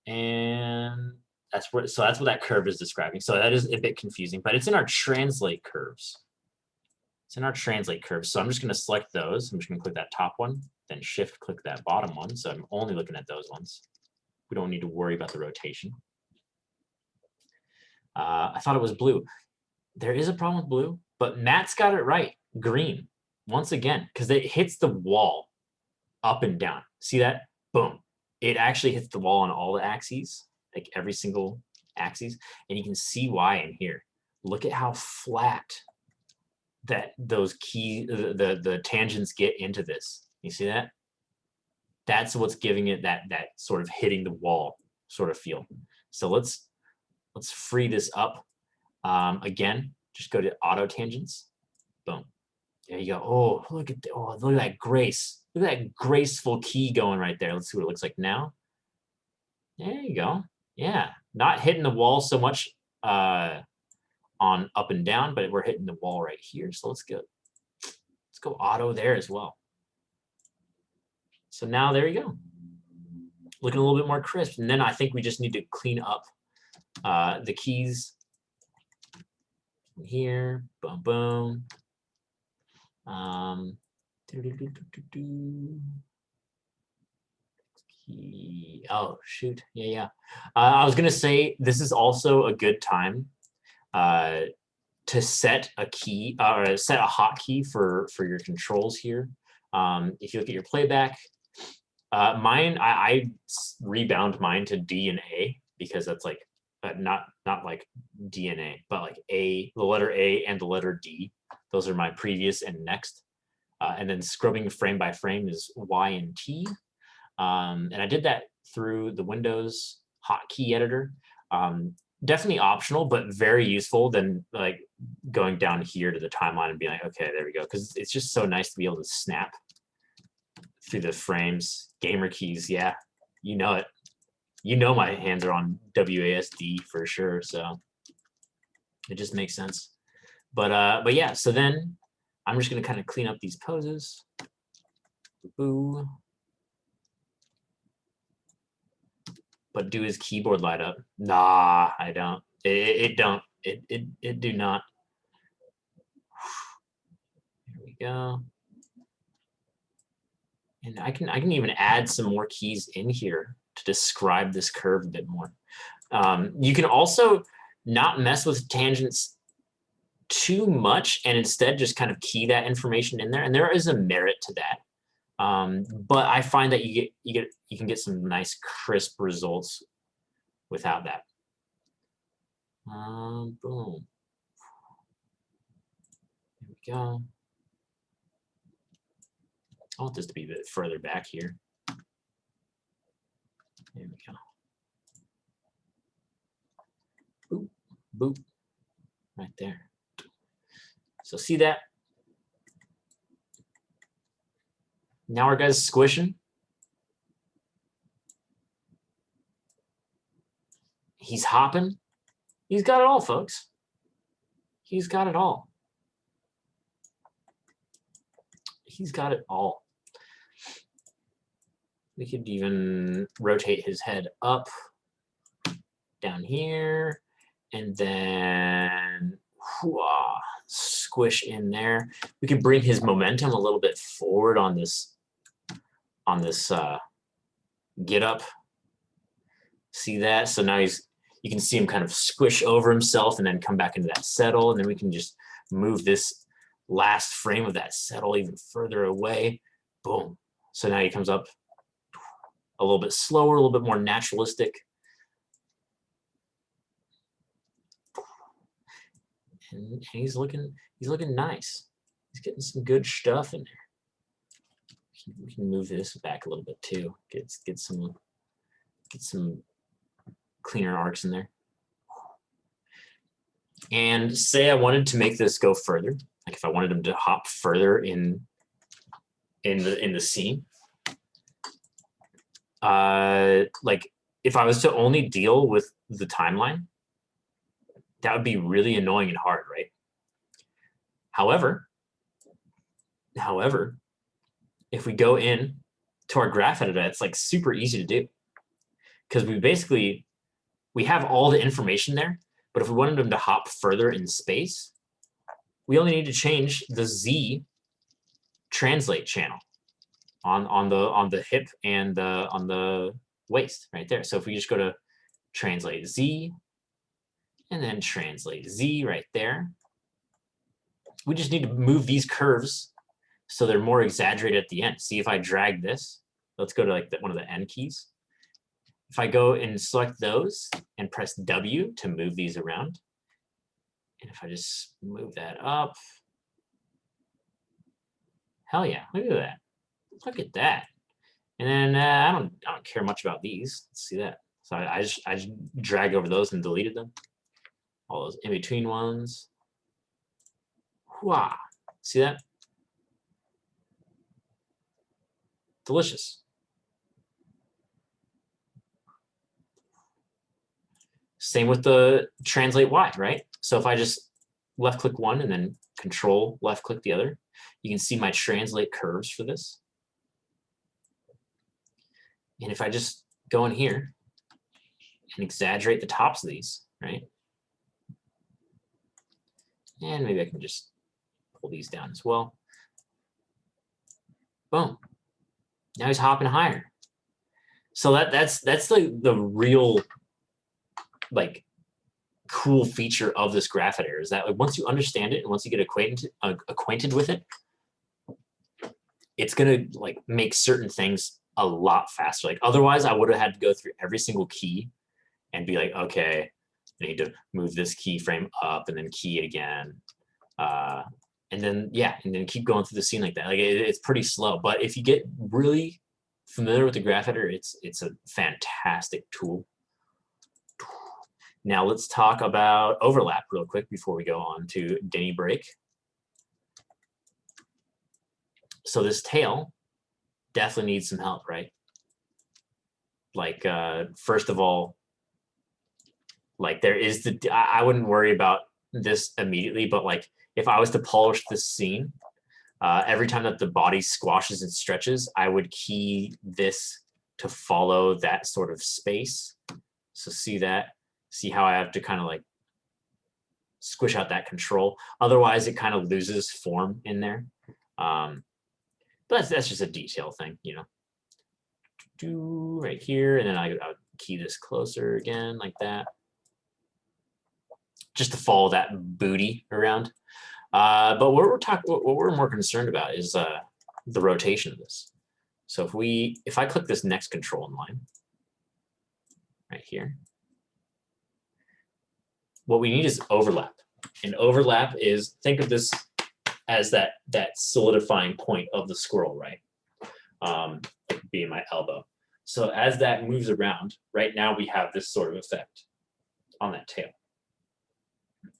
and that's what that curve is describing. So that is a bit confusing, but it's in our translate curves. It's in our translate curves. So I'm just going to select those. I'm just going to click that top one, then shift click that bottom one. So I'm only looking at those ones. We don't need to worry about the rotation. I thought it was blue. There is a problem with blue, but Matt's got it right. green once again, because it hits the wall up and down. See that? Boom. It actually hits the wall on all the axes, like every single axis, and you can see why in here. Look at how flat that those the tangents get into this. You see that? That's what's giving it that sort of hitting the wall sort of feel. So let's free this up. Again, just go to auto tangents. Boom. There you go. Oh, look at that grace. Look at that graceful key going right there. Let's see what it looks like now. There you go. Yeah, not hitting the wall so much on up and down, but we're hitting the wall right here. So let's go auto there as well. So now there you go. Looking a little bit more crisp. And then I think we just need to clean up the keys here. Boom, boom. Oh, shoot. Yeah. I was going to say this is also a good time to set a key or set a hotkey for your controls here. If you look at your playback, mine, I rebound mine to D and A because that's like not like DNA, but like the letter A and the letter D. Those are my previous and next. And then scrubbing frame by frame is Y and T. And I did that through the Windows hotkey editor. Definitely optional, but very useful than like going down here to the timeline and being like, okay, there we go. Because it's just so nice to be able to snap through the frames. Gamer keys, yeah, you know it. You know my hands are on WASD for sure, so it just makes sense. But yeah, so then I'm just gonna kind of clean up these poses. Boo. But do his keyboard light up? Nah, I don't. It don't. It do not. Here we go. And I can even add some more keys in here to describe this curve a bit more. You can also not mess with tangents too much and instead just kind of key that information in there. And there is a merit to that. But I find that you can get some nice crisp results without that. Boom. There we go. I want this to be a bit further back here. There we go. Boop, boop, right there. So see that? Now our guy's squishing. He's hopping. He's got it all, folks. He's got it all. He's got it all. We could even rotate his head up, down here, and then squish in there. We could bring his momentum a little bit forward on this get up. See that? So now you can see him kind of squish over himself and then come back into that settle, and then we can just move this last frame of that settle even further away. Boom. So now he comes up a little bit slower, a little bit more naturalistic. And he's looking nice. He's getting some good stuff in there. We can move this back a little bit too. Get some cleaner arcs in there. And say I wanted to make this go further, like if I wanted him to hop further in the scene. Like if I was to only deal with the timeline, that would be really annoying and hard, right? However, if we go in to our graph editor, it's like super easy to do because we have all the information there, but if we wanted them to hop further in space, we only need to change the Z translate channel on the hip and on the waist right there. So if we just go to translate Z and then translate Z right there, we just need to move these curves so they're more exaggerated at the end. See, if I drag this, let's go to like one of the N keys. If I go and select those and press W to move these around, and if I just move that up, hell yeah, look at that. Look at that. And then I don't care much about these. Let's see that. So I just dragged over those and deleted them. All those in between ones. Wow. See that? Delicious. Same with the translate Y, right? So if I just left click one and then control left click the other, you can see my translate curves for this. And if I just go in here and exaggerate the tops of these, right? And maybe I can just pull these down as well. Boom. Now he's hopping higher. So that's the real like cool feature of this graph editor, is that like, once you understand it and once you get acquainted with it, it's gonna like make certain things a lot faster. Like otherwise I would have had to go through every single key and be like, okay, I need to move this keyframe up and then key it again. And then keep going through the scene like that. Like it's pretty slow, but if you get really familiar with the graph editor, it's a fantastic tool. Now let's talk about overlap real quick before we go on to Denny break. So this tail definitely needs some help, right? Like first of all, like there is I wouldn't worry about this immediately, but like if I was to polish this scene, every time that the body squashes and stretches, I would key this to follow that sort of space. So see that? See how I have to kind of like squish out that control. Otherwise, it kind of loses form in there. But that's just a detail thing, you know. Do right here, and then I'll key this closer again like that, just to follow that booty around. But what we're more concerned about is the rotation of this. So if I click this next control in line right here, what we need is overlap. And overlap is, think of this as that solidifying point of the scroll, right? Being my elbow. So as that moves around, right now we have this sort of effect on that tail.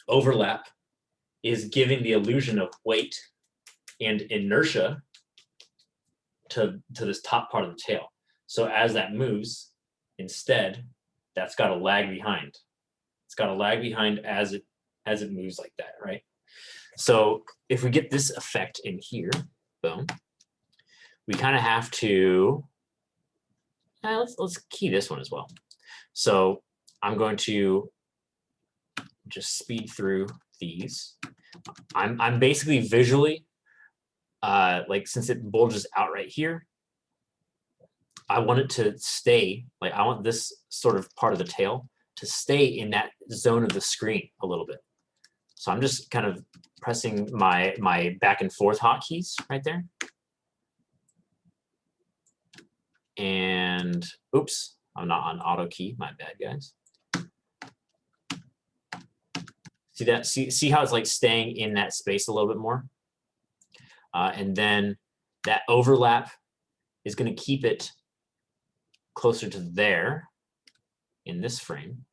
Overlap is giving the illusion of weight and inertia to this top part of the tail. So as that moves, instead, that's got a lag behind. It's got a lag behind as it moves like that, right? So if we get this effect in here, boom, we kind of have to, let's key this one as well. So I'm going to just speed through these. I'm basically visually, like since it bulges out right here, I want it to stay, like I want this sort of part of the tail to stay in that zone of the screen a little bit. So I'm just kind of pressing my back and forth hotkeys right there. And oops, I'm not on auto key, my bad guys. See that? See how it's like staying in that space a little bit more? And then that overlap is going to keep it closer to there in this frame.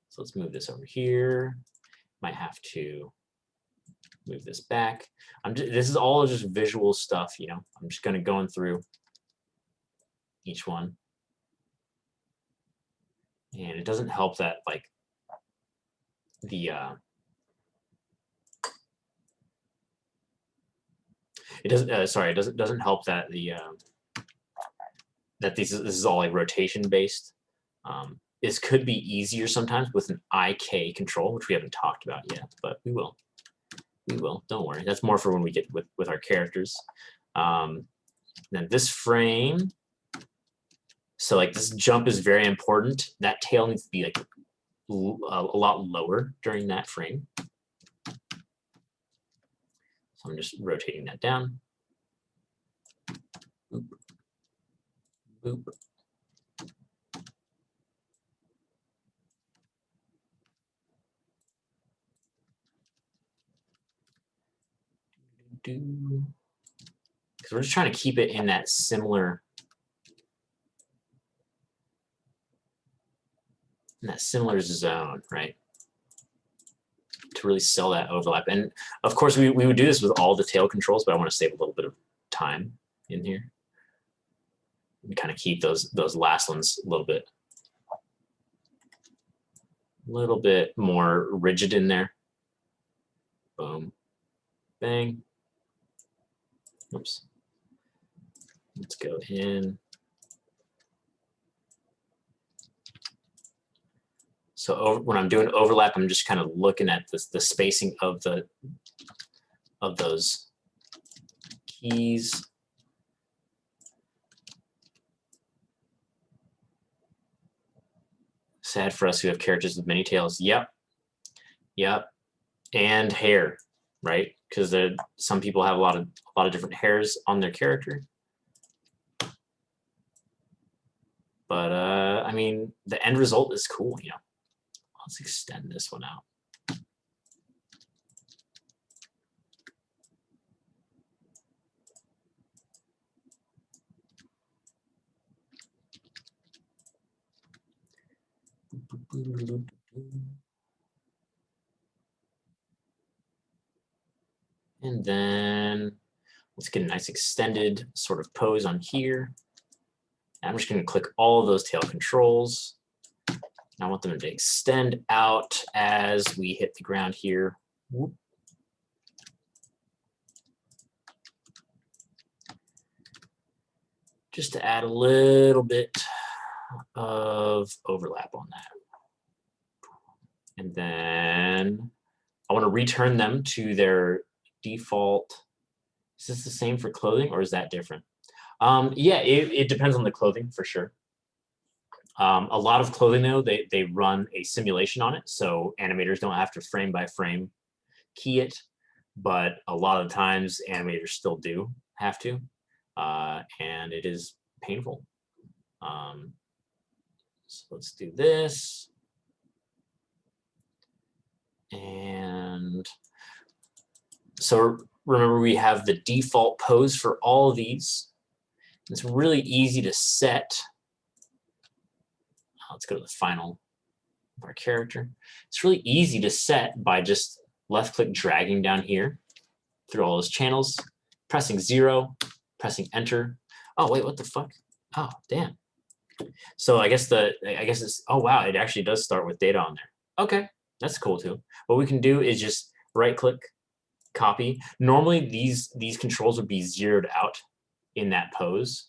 So let's move this over here. Might have to move this back. This is all just visual stuff, you know. I'm just going to go through each one. And it doesn't help that like it doesn't help that this is all like rotation based. This could be easier sometimes with an IK control, which we haven't talked about yet, but we will. Don't worry. That's more for when we get with our characters. Then this frame. So like this jump is very important. That tail needs to be like a lot lower during that frame. So I'm just rotating that down. Boop. Boop. Because we're just trying to keep it in that similar zone, right? To really sell that overlap. And of course, we would do this with all the tail controls, but I want to save a little bit of time in here and kind of keep those last ones a little bit more rigid in there. Boom, bang. Oops. Let's go in. So when I'm doing overlap, I'm just kind of looking at the spacing of those keys. Sad for us who have characters with many tails. Yep. And hair, right? Because some people have a lot of different hairs on their character. But I mean, the end result is cool, you know. Let's extend this one out. And then let's get a nice extended sort of pose on here. I'm just going to click all of those tail controls. I want them to extend out as we hit the ground here. Whoop. Just to add a little bit of overlap on that. And then I want to return them to their default. Is this the same for clothing or is that different? Yeah, it depends on the clothing for sure. A lot of clothing though, they run a simulation on it, so animators don't have to frame by frame key it, but a lot of times animators still do have to, and it is painful. So let's do this. And so remember, we have the default pose for all of these. It's really easy to set. Let's go to the final of our character. It's really easy to set by just left click dragging down here through all those channels, pressing 0, pressing enter. Oh wait, what the fuck? Oh damn. So I guess it's, oh wow, it actually does start with data on there. Okay, that's cool too. What we can do is just right click, copy. Normally these controls would be zeroed out in that pose,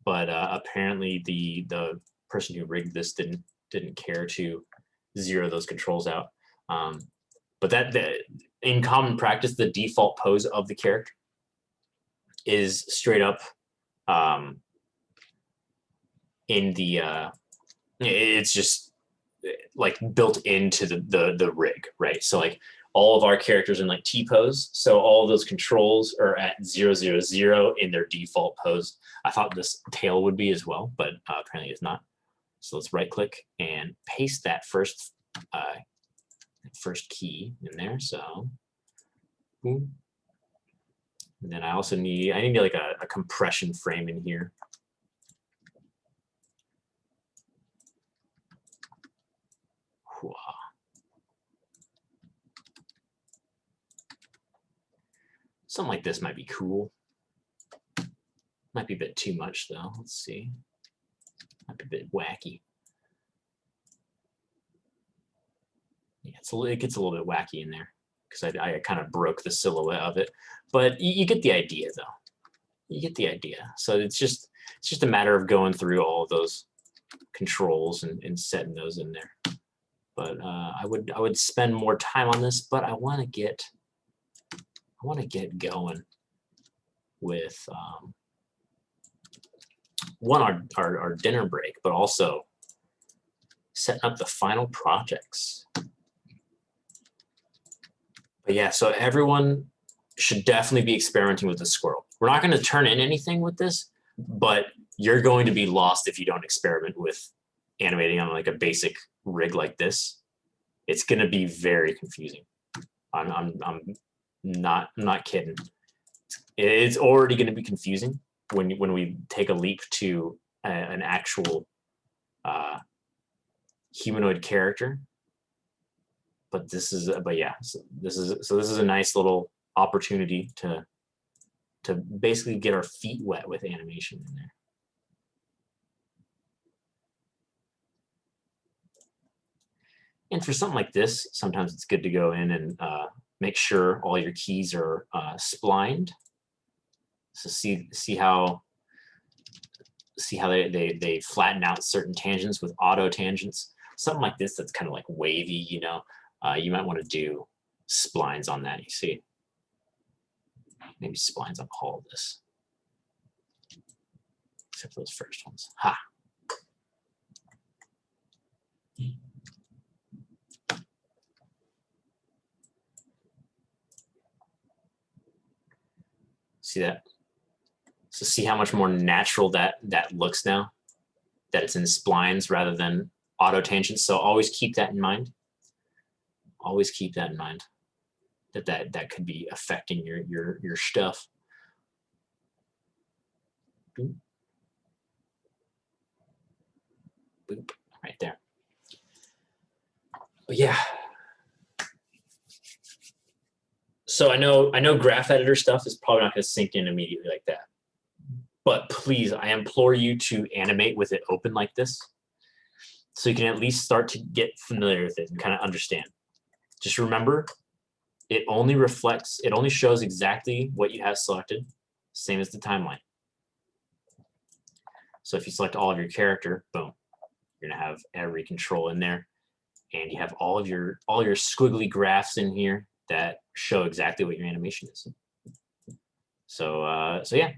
but apparently the person who rigged this didn't care to zero those controls out. But that in common practice, the default pose of the character is straight up in the it's just like built into the rig, right? So like all of our characters in like T pose, so all of those controls are at 0, 0, 0 in their default pose. I thought this tail would be as well, but apparently it's not. So let's right click and paste that first key in there. So, and then I also need like a compression frame in here. Wow. Something like this might be cool. Might be a bit too much though. Let's see. Might be a bit wacky. Yeah, it gets a little bit wacky in there because I kind of broke the silhouette of it, but you get the idea though. You get the idea. So it's just a matter of going through all of those controls and setting those in there. But I would spend more time on this, but I want to get going with one, our dinner break, but also setting up the final projects. But yeah, so everyone should definitely be experimenting with the squirrel. We're not going to turn in anything with this, but you're going to be lost if you don't experiment with animating on like a basic rig like this. It's going to be very confusing. I'm not kidding. It's already going to be confusing when we take a leap to an actual humanoid character. But this is this is a nice little opportunity to basically get our feet wet with animation in there. And for something like this, sometimes it's good to go in and make sure all your keys are splined. So see how they flatten out certain tangents with auto tangents. Something like this that's kind of like wavy, you know. You might want to do splines on that. You see, maybe splines on all of this, except for those first ones. Ha. See that? So see how much more natural that looks now, that it's in splines rather than auto tangents. So always keep that in mind. Always keep that in mind. That could be affecting your stuff. Boop. Boop. Right there. But yeah. So I know graph editor stuff is probably not going to sink in immediately like that. But please, I implore you to animate with it open like this, so you can at least start to get familiar with it and kind of understand. Just remember, it only shows exactly what you have selected, same as the timeline. So if you select all of your character, boom, you're gonna have every control in there, and you have all your squiggly graphs in here that show exactly what your animation is. So yeah.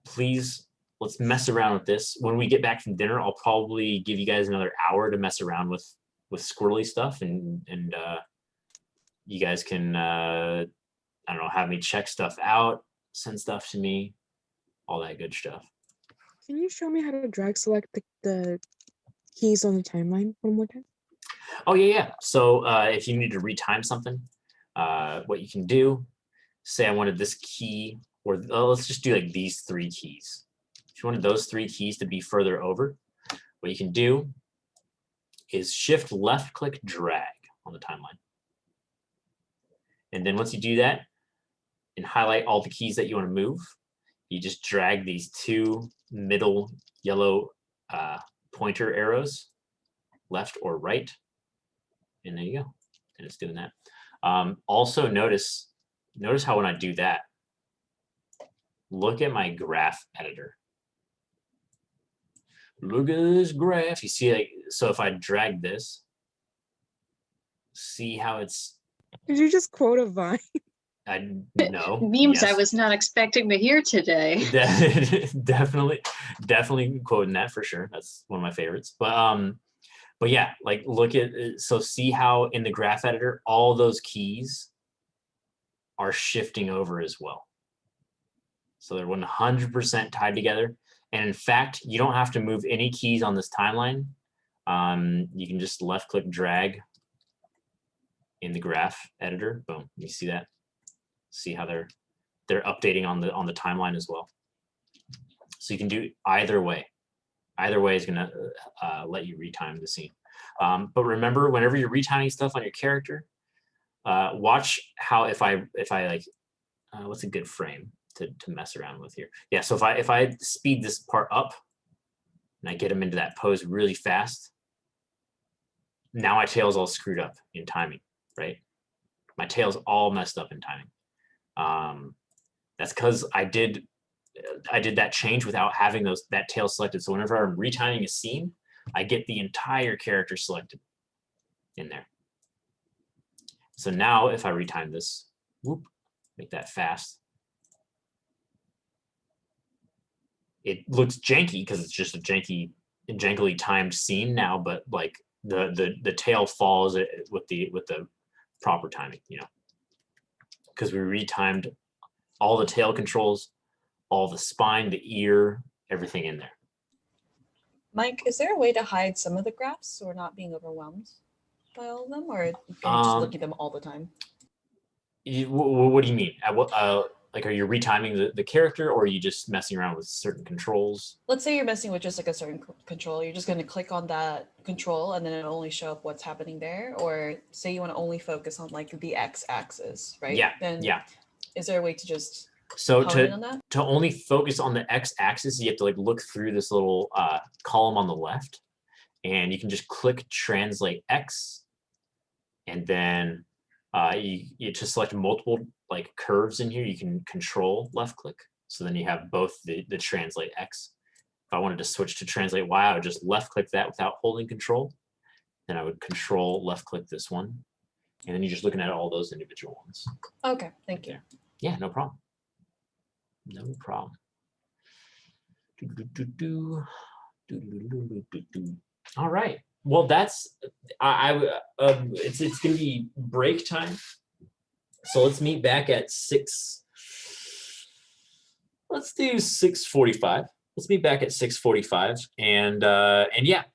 Please, let's mess around with this. When we get back from dinner, I'll probably give you guys another hour to mess around with squirrely stuff, and you guys can I don't know, have me check stuff out, send stuff to me, all that good stuff. Can you show me how to drag select the keys on the timeline one more time? Oh yeah. So if you need to retime something, what you can do, say I wanted this key, or let's just do like these 3 keys. If you wanted those 3 keys to be further over, what you can do is shift left click drag on the timeline. And then once you do that and highlight all the keys that you want to move, you just drag these 2 middle yellow pointer arrows left or right. And there you go. And it's doing that. Also notice how when I do that, look at my graph editor. Look at this graph. You see, like, so if I drag this, see how it's. Did you just quote a Vine? I know. Memes yes. I was not expecting to hear today. definitely quoting that for sure. That's one of my favorites. But yeah, like look at, so see how in the graph editor, all those keys are shifting over as well. So they're 100% tied together. And in fact, you don't have to move any keys on this timeline. You can just left click drag in the graph editor. Boom, you see that? See how they're updating on the timeline as well. So you can do either way. Either way is gonna let you retime the scene. But remember, whenever you're retiming stuff on your character, watch how if I like, what's a good frame to mess around with here? Yeah, so if I speed this part up and I get him into that pose really fast, now my tail's all screwed up in timing, right? My tail's all messed up in timing. That's because I did that change without having that tail selected. So whenever I'm retiming a scene, I get the entire character selected in there. So now if I retime this, whoop, make that fast. It looks janky because it's just a jankily timed scene now, but like the tail falls with the proper timing, you know. because we retimed all the tail controls, all the spine, the ear, everything in there. Mike, is there a way to hide some of the graphs so we're not being overwhelmed by all of them, or are you just looking at them all the time? What do you mean? Like, are you retiming the character, or are you just messing around with certain controls? Let's say you're messing with just like a certain control. You're just going to click on that control and then it'll only show up what's happening there. Or say you want to only focus on like the x-axis, right? Yeah. Then yeah. Is there a way to just So hone in on that? to only focus on the x-axis, you have to like look through this little column on the left, and you can just click Translate X, and then you just select multiple like curves in here. You can control left click, so then you have both the Translate X. If I wanted to switch to Translate Y, I would just left click that without holding control. Then I would control left click this one, and then you're just looking at all those individual ones. Okay, thank you. Yeah, no problem. No problem. All right. Well, that's it's gonna be break time. So let's meet back at 6. Let's do 6:45. Let's meet back at 6:45, and yeah,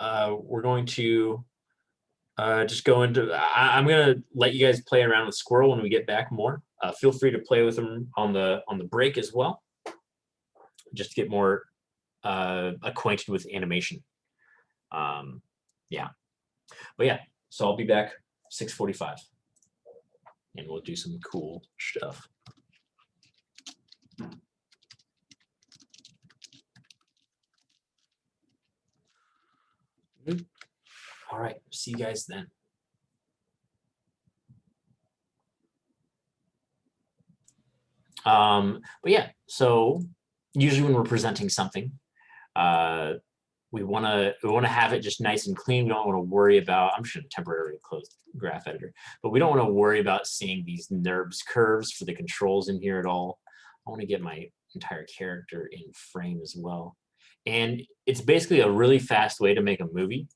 we're going to just go into. I'm gonna let you guys play around with Squirrel when we get back more. Feel free to play with them on the break as well, just to get more acquainted with animation. Yeah, but yeah. So I'll be back 6:45, and we'll do some cool stuff. All right, see you guys then. But yeah, so usually when we're presenting something, we want to have it just nice and clean. We don't want to worry about. I'm just going to temporarily close Graph Editor, but we don't want to worry about seeing these NURBS curves for the controls in here at all. I want to get my entire character in frame as well, and it's basically a really fast way to make a movie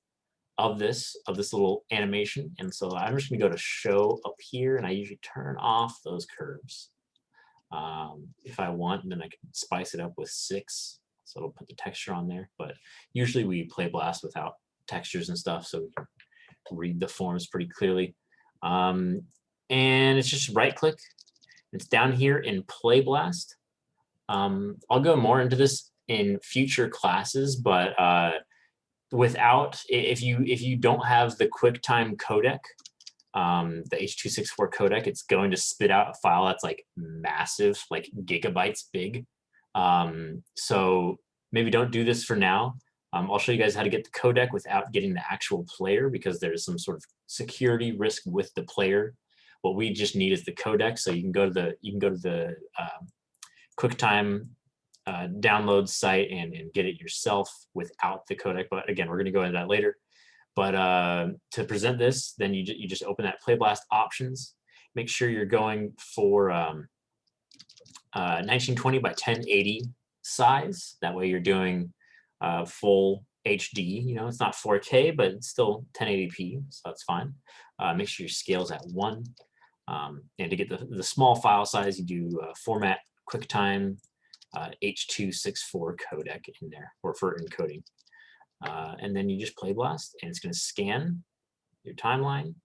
of this little animation. And so I'm just going to go to Show up here, and I usually turn off those curves. If I want, and then I can spice it up with 6, so it'll put the texture on there. But usually we play Blast without textures and stuff, so we can read the forms pretty clearly. And it's just right click. It's down here in Play Blast. I'll go more into this in future classes, but without, if you don't have the QuickTime codec, the H.264 codec, it's going to spit out a file that's like massive, like gigabytes big. So maybe don't do this for now. I'll show you guys how to get the codec without getting the actual player, because there's some sort of security risk with the player. What we just need is the codec. So you can go to the QuickTime download site and get it yourself without the codec. But again, we're going to go into that later. But to present this, then you just open that Play Blast options. Make sure you're going for 1920 by 1080 size. That way you're doing full HD. You know, it's not 4K, but it's still 1080p, so that's fine. Make sure your scale's at 1. And to get the small file size, you do Format QuickTime H.264 codec in there, or for encoding. And then you just Play Blast, and it's going to scan your timeline.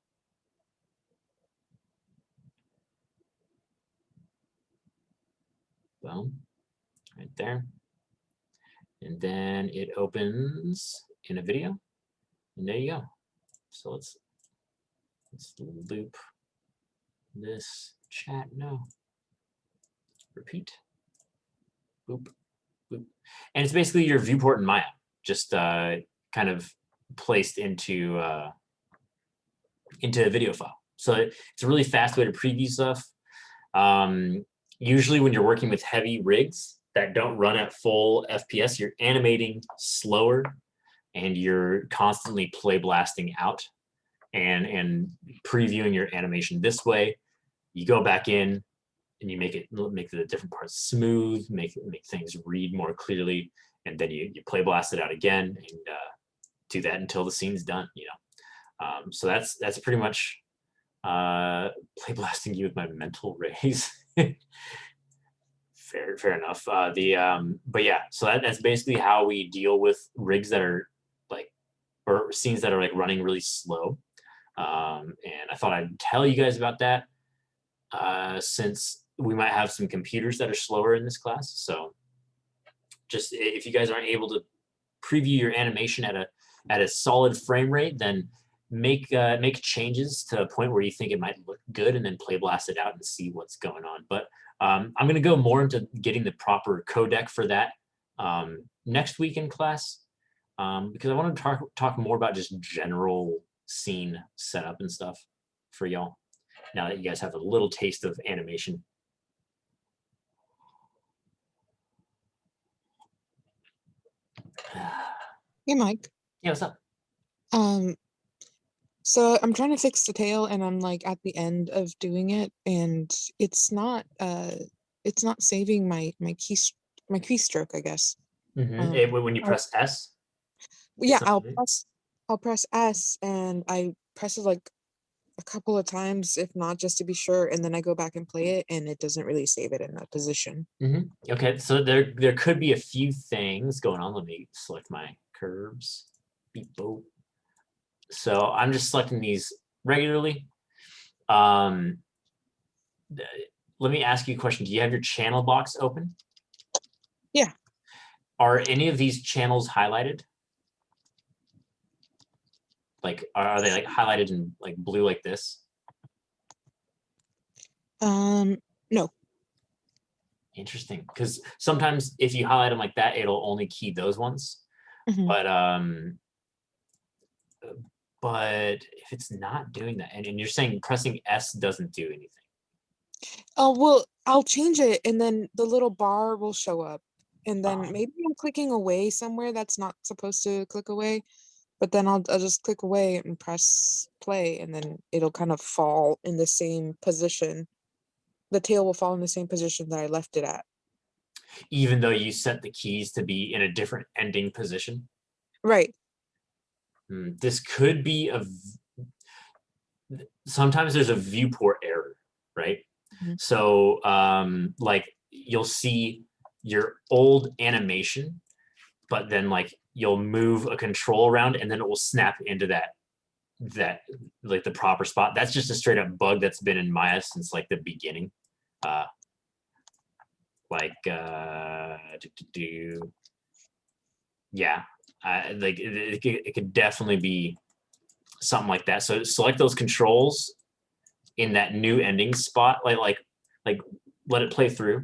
Boom, right there. And then it opens in a video, and there you go. So let's loop this chat now. Repeat. Boop, boop. And it's basically your viewport in Maya, just kind of placed into a video file. So it's a really fast way to preview stuff. Usually when you're working with heavy rigs that don't run at full FPS, you're animating slower, and you're constantly play blasting out and previewing your animation this way. You go back in and you make the different parts smooth, make things read more clearly, and then you play blast it out again, and do that until the scene's done. You know, so that's pretty much Play blasting you with my mental rays. Fair enough. But yeah, so that's basically how we deal with rigs that are like, or scenes that are like running really slow. And I thought I'd tell you guys about that, since we might have some computers that are slower in this class. So just if you guys aren't able to preview your animation at a solid frame rate, then make changes to a point where you think it might look good, and then play blast it out and see what's going on. But I'm going to go more into getting the proper codec for that next week in class, because I want to talk more about just general scene setup and stuff for y'all, now that you guys have a little taste of animation. Hey, Mike. Yeah, what's up? So I'm trying to fix the tail, and I'm like at the end of doing it, and it's not saving my keystroke, I guess. When you press S? Yeah, It's not moving? I'll press S, and I press it like a couple of times, if not just to be sure, and then I go back and play it, and it doesn't really save it in that position. Okay, so there could be a few things going on. Let me select my curves. Beep boop. So I'm just selecting these regularly. Let me ask you a question. Do you have your channel box open? Yeah. Are any of these channels highlighted? Like, are they like highlighted in like blue like this? No. Interesting, because sometimes if you highlight them like that, it'll only key those ones. Mhm. But if it's not doing that, and you're saying pressing S doesn't do anything. Oh, well, I'll change it, and then the little bar will show up, and then maybe I'm clicking away somewhere that's not supposed to click away, but then I'll just click away and press play, and then it'll kind of fall in the same position. The tail will fall in the same position that I left it at. Even though you set the keys to be in a different ending position? Right. This could be sometimes there's a viewport error, right? So like you'll see your old animation, but then like you'll move a control around, and then it will snap into that like the proper spot. That's just a straight up bug that's been in Maya since like the beginning. Yeah, like it could definitely be something like that. So select those controls in that new ending spot, like let it play through,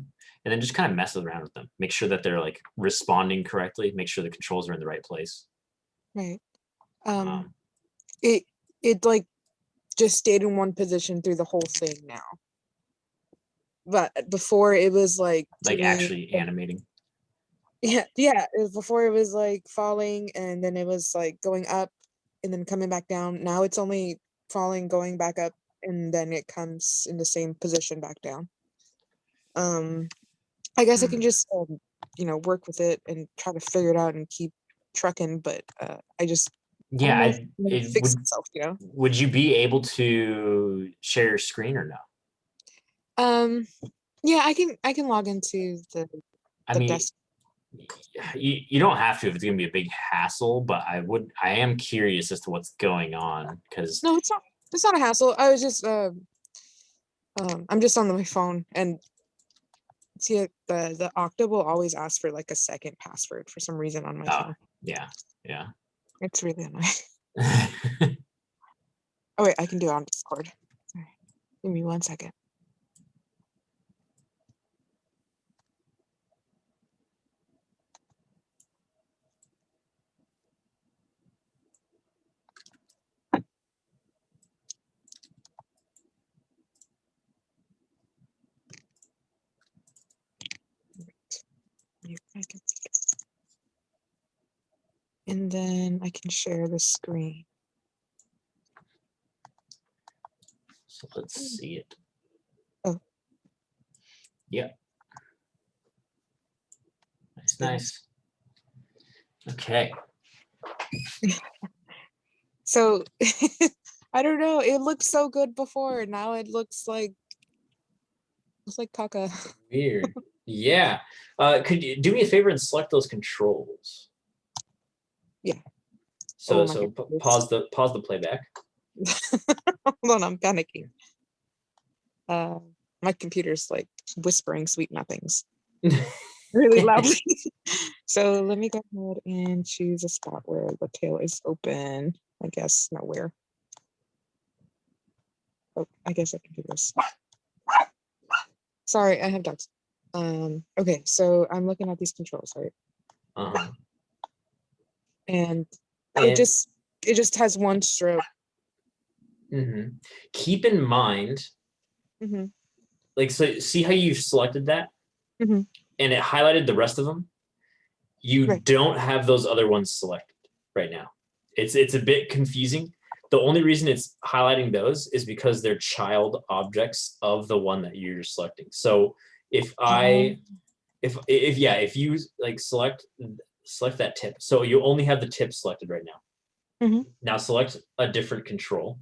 and then just kind of mess around with them. Make sure that they're like responding correctly. Make sure the controls are in the right place. Right. It like just stayed in one position through the whole thing now. But before it was like actually animating. Yeah. Before it was like falling, and then it was like going up and then coming back down. Now it's only falling, going back up, and then it comes in the same position back down. I guess I can just work with it and try to figure it out and keep trucking, but I just fix itself, Would you be able to share your screen or no? Yeah, I can log into the desk. You don't have to if it's gonna be a big hassle, but I am curious as to what's going on, because no, it's not a hassle. I was just I'm just on my phone, and see the Okta will always ask for like a second password for some reason on my phone. Yeah. It's really annoying. Oh wait, I can do it on Discord. Sorry. Give me 1 second. And then I can share the screen. So let's see it. Oh. Yeah. Nice. Okay. So I don't know. It looked so good before. Now it looks like caca. Weird. Yeah. Could you do me a favor and select those controls? Yeah. So Oh my goodness. pause the playback. Hold on, I'm panicking. My computer's like whispering sweet nothings really loudly. So let me go ahead and choose a spot where the tail is open. I guess nowhere. Oh, I guess I can do this. Sorry, I have dogs. Okay, so I'm looking at these controls, right? Uh-huh. And And it just has one stroke. keep in mind, Mm-hmm. like, so see how you've selected that Mhm. and it highlighted the rest of them? You Right. don't have those other ones selected right now. It's a bit confusing. The only reason it's highlighting those is because they're child objects of the one that you're selecting. So if you like select that tip, so you only have the tip selected right now. Mhm. Now select a different control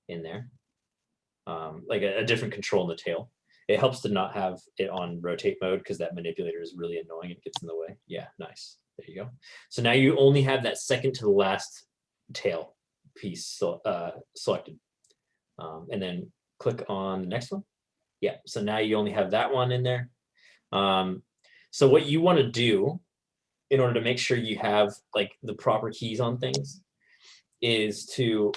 in there, like a different control in the tail. It helps to not have it on rotate mode because that manipulator is really annoying. It gets in the way. Yeah, nice. There you go. So now you only have that second to the last tail piece selected. And then click on the next one. Yeah, so now you only have that one in there. So what you want to do in order to make sure you have like the proper keys on things is to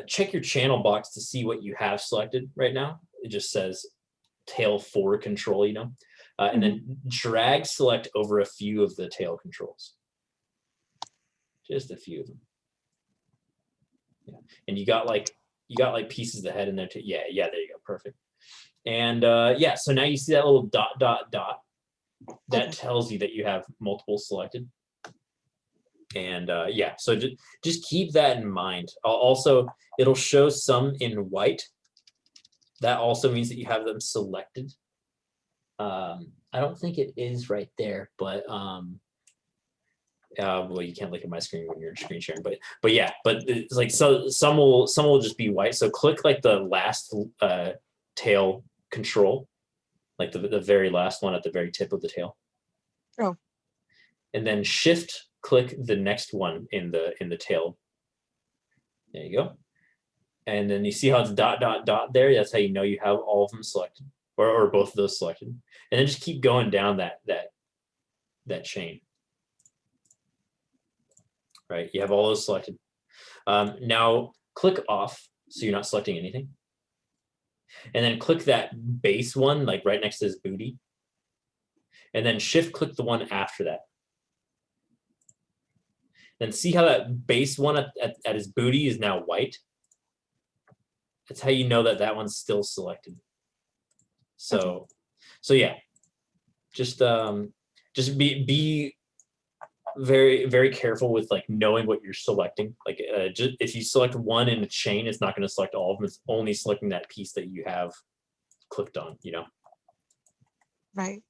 check your channel box to see what you have selected right now. It just says tail 4 control, and then drag select over a few of the tail controls. Just a few of them. Yeah. And you got like pieces of the head in there too. Yeah, there you go. Perfect. And yeah, so now you see that little dot dot dot. That tells you that you have multiple selected. And yeah, so just keep that in mind. Also, it'll show some in white. That also means that you have them selected. I don't think it is right there, but well, you can't look at my screen when you're screen sharing, but yeah, but it's like, so some will just be white. So click like the last tail control, like the very last one at the very tip of the tail. Oh. And then shift click the next one in the tail. There you go. And then you see how it's dot dot dot there. That's how you know you have all of them selected, or both of those selected. And then just keep going down that chain. Right, you have all those selected. Now click off, so you're not selecting anything. And then click that base one, like right next to his booty. And then shift click the one after that. Then see how that base one at his booty is now white? That's how you know that one's still selected. So yeah, just be very, very careful with like knowing what you're selecting. Like just if you select one in a chain, it's not going to select all of them. It's only selecting that piece that you have clicked on, Right.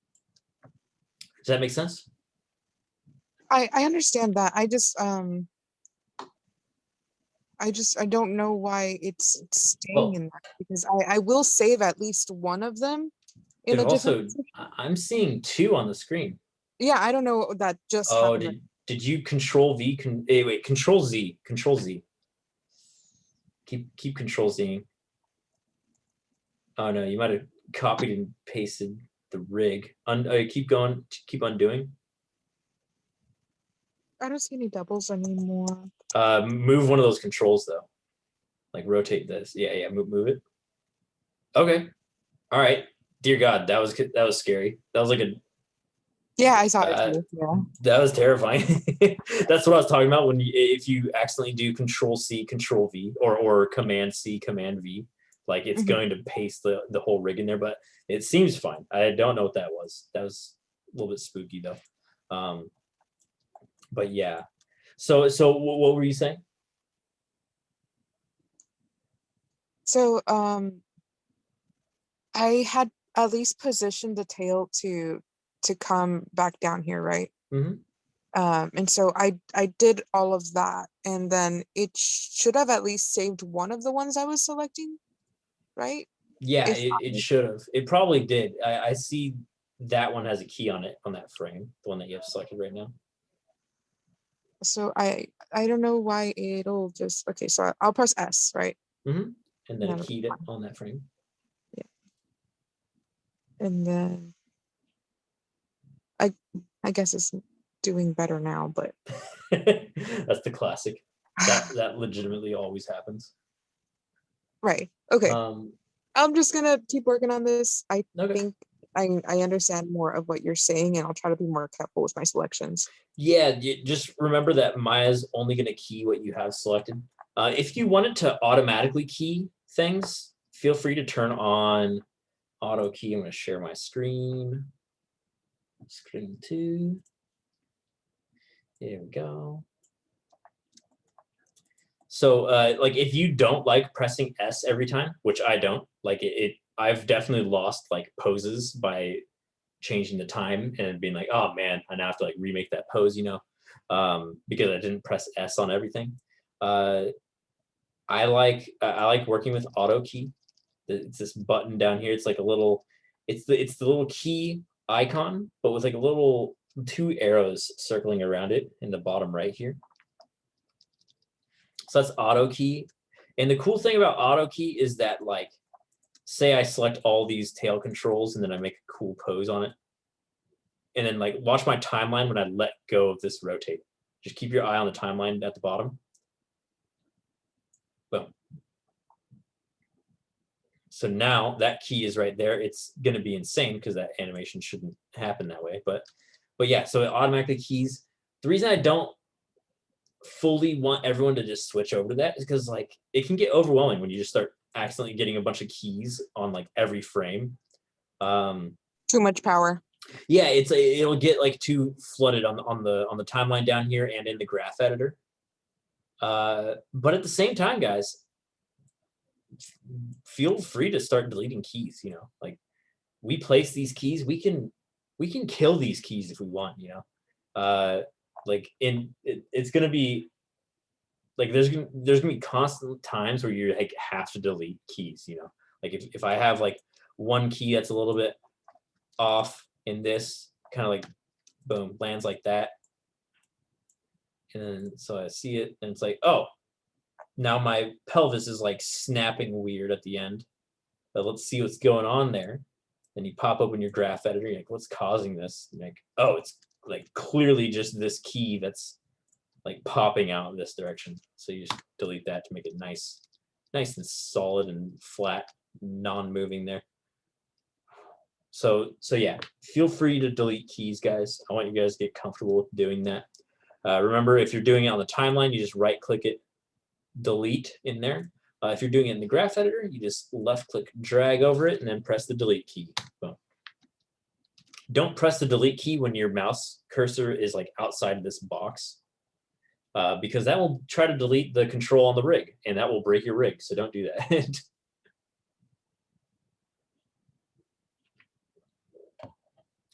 Does that make sense? I understand that. I don't know why it's staying in that, because I will save at least one of them in a different position. I'm seeing 2 on the screen. Yeah, I don't know that just happened. Did you control V? Wait, control Z. Control Z. Keep control Z. Oh no, you might have copied and pasted the rig. Keep going. Keep undoing. I don't see any doubles anymore. Move one of those controls though. Like rotate this. Yeah. Move it. Okay. All right. Dear God, that was scary. That was like a. Yeah, I saw it too. Yeah. That was terrifying. That's what I was talking about if you accidentally do Control C, Control V, or Command C, Command V, like it's going to paste the whole rig in there. But it seems fine. I don't know what that was. That was a little bit spooky though. But yeah. So what were you saying? So I had at least positioned the tail to come back down here, right? And so I did all of that, and then it should have at least saved one of the ones I was selecting, right? Yeah, If it should have. It probably did. I see that one has a key on it, on that frame, the one that you have selected right now. so I don't know why it'll just okay. So I'll press S, right? And then No, it keyed it on that frame. And then I guess it's doing better now, but That's the classic. That legitimately always happens. right. Okay. I'm just gonna keep working on this. I Okay. think I understand more of what you're saying, and I'll try to be more careful with my selections. Yeah, just remember that Maya's only going to key what you have selected. If you wanted to automatically key things, feel free to turn on auto key. I'm going to share my screen. Screen 2. There we go. So like if you don't like pressing S every time, which I don't, like I've definitely lost like poses by changing the time and being like, oh man, I now have to like remake that pose, you know, because I didn't press S on everything. I like working with auto key. It's this button down here. It's like a little, it's the little key icon, but with like a little 2 arrows circling around it in the bottom right here. So that's auto key. And the cool thing about auto key is that, like, say I select all these tail controls and then I make a cool pose on it. And then like watch my timeline when I let go of this rotate. Just keep your eye on the timeline at the bottom. Boom. So now that key is right there. It's going to be insane because that animation shouldn't happen that way. But yeah, so it automatically keys. The reason I don't fully want everyone to just switch over to that is because like it can get overwhelming when you just start accidentally getting a bunch of keys on like every frame. Too much power. Yeah, it'll get like too flooded on the timeline down here and in the graph editor. But at the same time, guys, feel free to start deleting keys. You know, like we place these keys, we can kill these keys if we want. You know, like it's gonna be like there's gonna be constant times where you like have to delete keys. You know, like if I have like one key that's a little bit off in this, kind of like boom, lands like that, and then so I see it and it's like, oh, now my pelvis is like snapping weird at the end, but let's see what's going on there. Then you pop open your graph editor, you're like, what's causing this? You're like, oh, it's like clearly just this key that's like popping out in this direction. So you just delete that to make it nice and solid and flat, non-moving there. So yeah, feel free to delete keys, guys. I want you guys to get comfortable with doing that. Remember, if you're doing it on the timeline, you just right-click it, delete in there. If you're doing it in the graph editor, you just left-click, drag over it, and then press the delete key. Boom. Don't press the delete key when your mouse cursor is like outside of this box, because that will try to delete the control on the rig, and that will break your rig. So don't do that.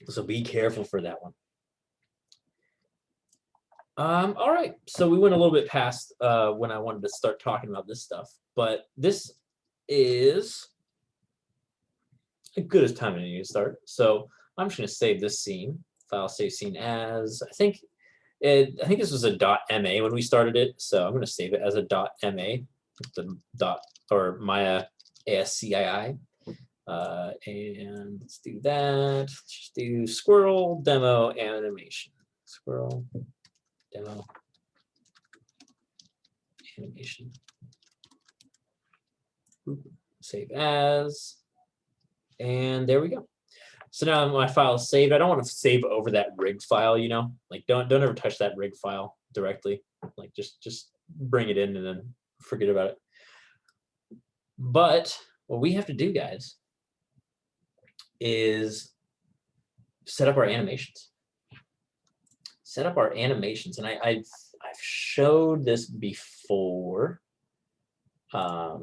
So be careful for that one. All right, so we went a little bit past when I wanted to start talking about this stuff, but this is as good as time I need to start. So I'm just going to save this scene. File save scene as, I think this was a .ma when we started it, so I'm going to save it as a .ma, the dot or Maya ASCII. And let's do that. Let's just do squirrel demo animation. Squirrel demo animation. Save as. And there we go. So now my file is saved. I don't want to save over that rig file, you know? Like don't ever touch that rig file directly. Like just bring it in and then forget about it. But what we have to do, guys, is set up our animations. Set up our animations, and I've showed this before a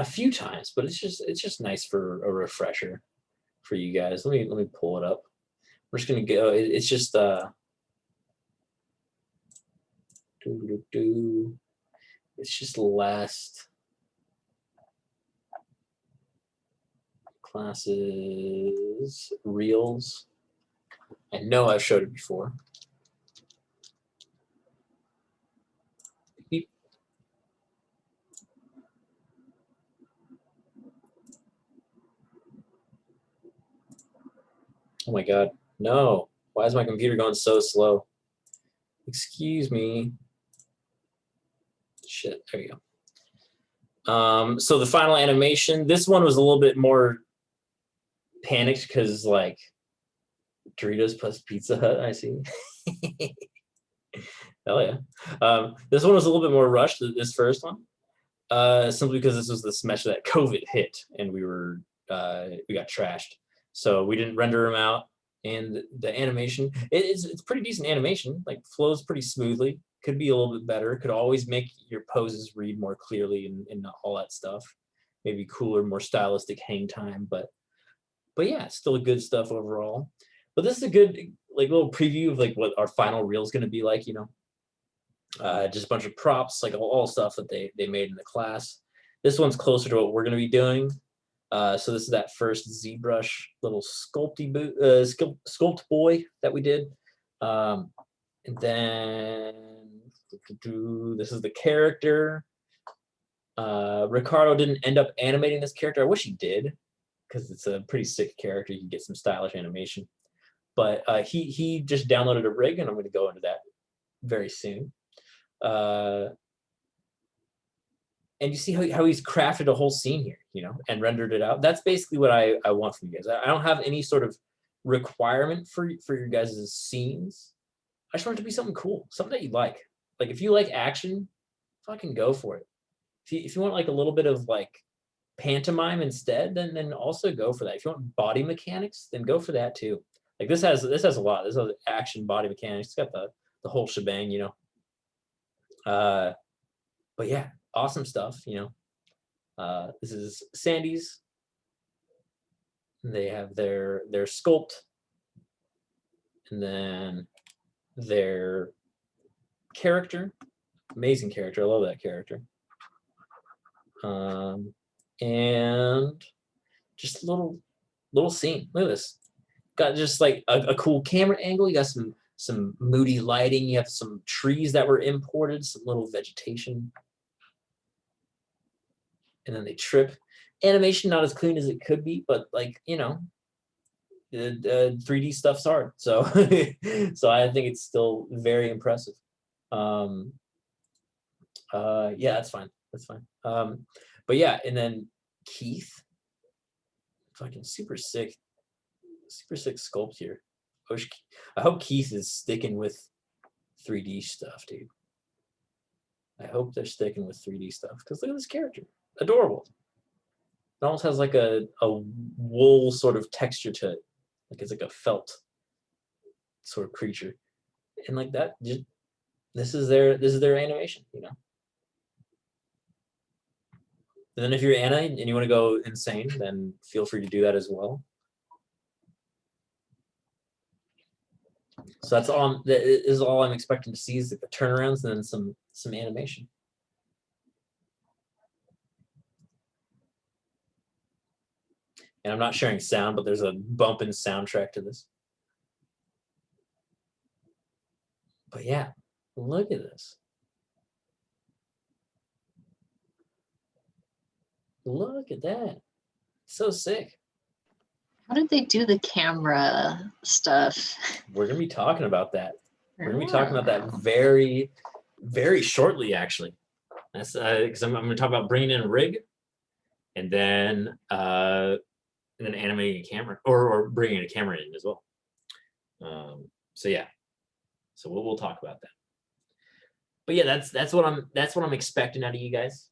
few times, but it's just nice for a refresher for you guys. Let me pull it up. We're just gonna go. It's just It's just last classes, reels. I know I've showed it before. Beep. Oh my God, no. Why is my computer going so slow? Excuse me. Shit, there you go. So the final animation, this one was a little bit more panicked because like Doritos plus Pizza Hut, I see. Hell yeah. This one was a little bit more rushed than this first one. Simply because this was the semester that COVID hit and we got trashed. So we didn't render them out. And the animation, it's pretty decent animation, like flows pretty smoothly. Could be a little bit better. Could always make your poses read more clearly and all that stuff. Maybe cooler, more stylistic hang time, but yeah, still good stuff overall. But this is a good like little preview of like what our final reel is going to be like, you know. Just a bunch of props, like all stuff that they made in the class. This one's closer to what we're going to be doing. So this is that first ZBrush little sculpt boy that we did. And then this is the character. Ricardo didn't end up animating this character. I wish he did, because it's a pretty sick character. You can get some stylish animation. But he just downloaded a rig, and I'm going to go into that very soon. And you see how he's crafted a whole scene here, you know, and rendered it out. That's basically what I want from you guys. I don't have any sort of requirement for your guys' scenes. I just want it to be something cool, something that you like. Like if you like action, fucking go for it. If you want like a little bit of like pantomime instead, then also go for that. If you want body mechanics, then go for that too. Like this has a lot. This has action, body mechanics. It's got the whole shebang, you know. But yeah, awesome stuff, you know. This is Sandy's. They have their sculpt, and then their character. Amazing character. I love that character. And just a little scene. Look at this. Got just like a cool camera angle. You got some moody lighting. You have some trees that were imported, some little vegetation. And then they trip. Animation not as clean as it could be, but like, you know, 3D stuff's hard. So so I think it's still very impressive. Yeah, that's fine. That's fine. But yeah, and then Keith, fucking super sick sculpt here. I hope Keith is sticking with 3D stuff, dude. I hope they're sticking with 3D stuff because look at this character, adorable. It almost has like a wool sort of texture to it, like it's like a felt sort of creature, and like that. Just, this is their animation, you know. And then if you're Anna and you want to go insane, then feel free to do that as well. So that's all. That is all I'm expecting to see is the turnarounds and then some animation. And I'm not sharing sound, but there's a bumping soundtrack to this. But yeah, look at this. Look at that. So sick. How did they do the camera stuff? We're going to be talking about that. We're going to be talking about that very, very shortly, actually. That's because I'm going to talk about bringing in a rig and then animating a camera or bringing a camera in as well. So yeah, so we'll talk about that. But yeah, that's what I'm expecting out of you guys.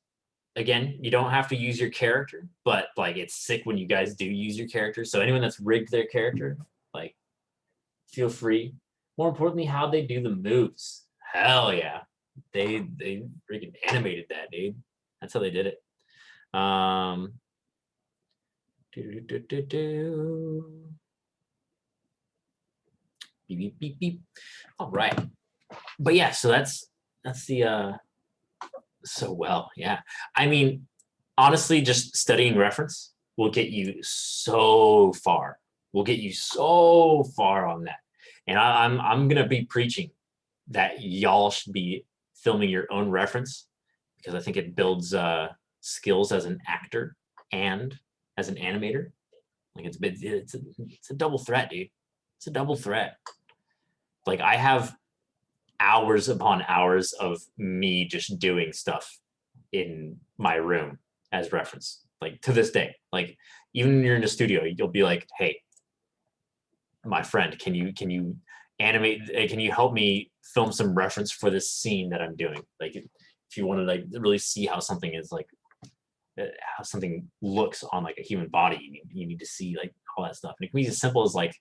Again, you don't have to use your character, but like it's sick when you guys do use your character. So anyone that's rigged their character, like feel free. More importantly, how they do the moves. Hell yeah. They freaking animated that, dude. That's how they did it. Beep, beep, beep, beep. All right. But yeah, so that's so well, yeah. I mean, honestly, just studying reference will get you so far. Will get you so far on that. And I'm gonna be preaching that y'all should be filming your own reference because I think it builds skills as an actor and as an animator. Like it's a double threat, dude. It's a double threat. Like I have hours upon hours of me just doing stuff in my room as reference, like to this day. Like even when you're in the studio, you'll be like, hey, my friend, can you animate, can you help me film some reference for this scene that I'm doing? Like if you want to like really see how something is like, how something looks on like a human body, you need to see like all that stuff. And it can be as simple as like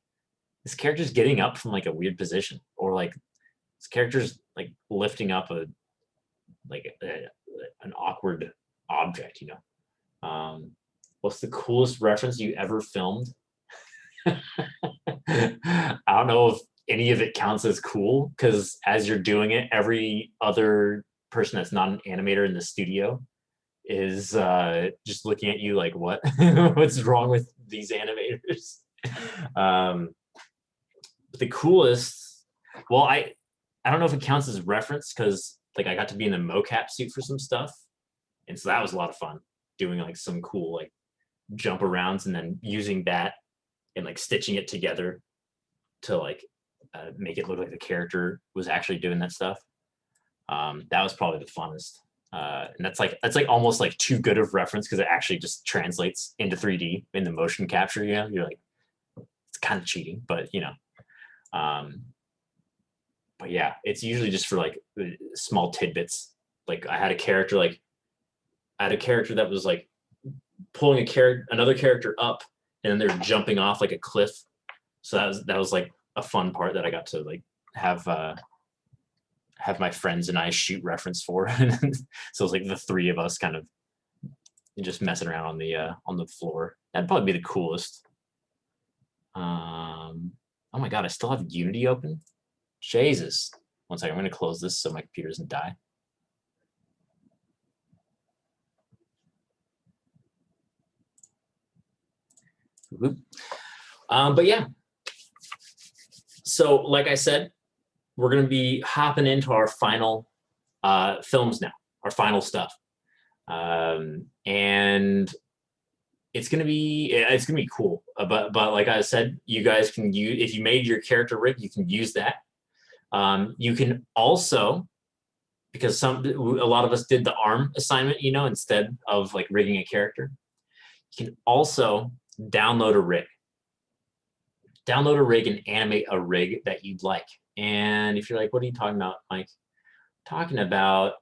this character's getting up from like a weird position, or like this character's like lifting up an awkward object, you know. What's the coolest reference you ever filmed? I don't know if any of it counts as cool, because as you're doing it, every other person that's not an animator in the studio is just looking at you like, what? What's wrong with these animators? But the coolest, well, I don't know if it counts as reference, because like I got to be in a mocap suit for some stuff, and so that was a lot of fun, doing like some cool like jump arounds and then using that and like stitching it together to like make it look like the character was actually doing that stuff. That was probably the funnest. And that's like almost like too good of reference, because it actually just translates into 3D in the motion capture. You know, you're like, it's kind of cheating, but you know. But yeah, it's usually just for like small tidbits. Like I had a character that was like pulling another character up, and then they're jumping off like a cliff. So that was like a fun part that I got to like have my friends and I shoot reference for. So it was like the three of us kind of just messing around on the floor. That'd probably be the coolest. Oh my god, I still have Unity open? Jesus. One second, I'm gonna close this so my computer doesn't die. But yeah. So like I said, we're gonna be hopping into our final films now, our final stuff. And it's gonna be cool. But like I said, you guys can use, if you made your character rig, you can use that. You can also, because a lot of us did the ARM assignment, you know, instead of like rigging a character, you can also download a rig. Download a rig and animate a rig that you'd like. And if you're like, what are you talking about, Mike? I'm talking about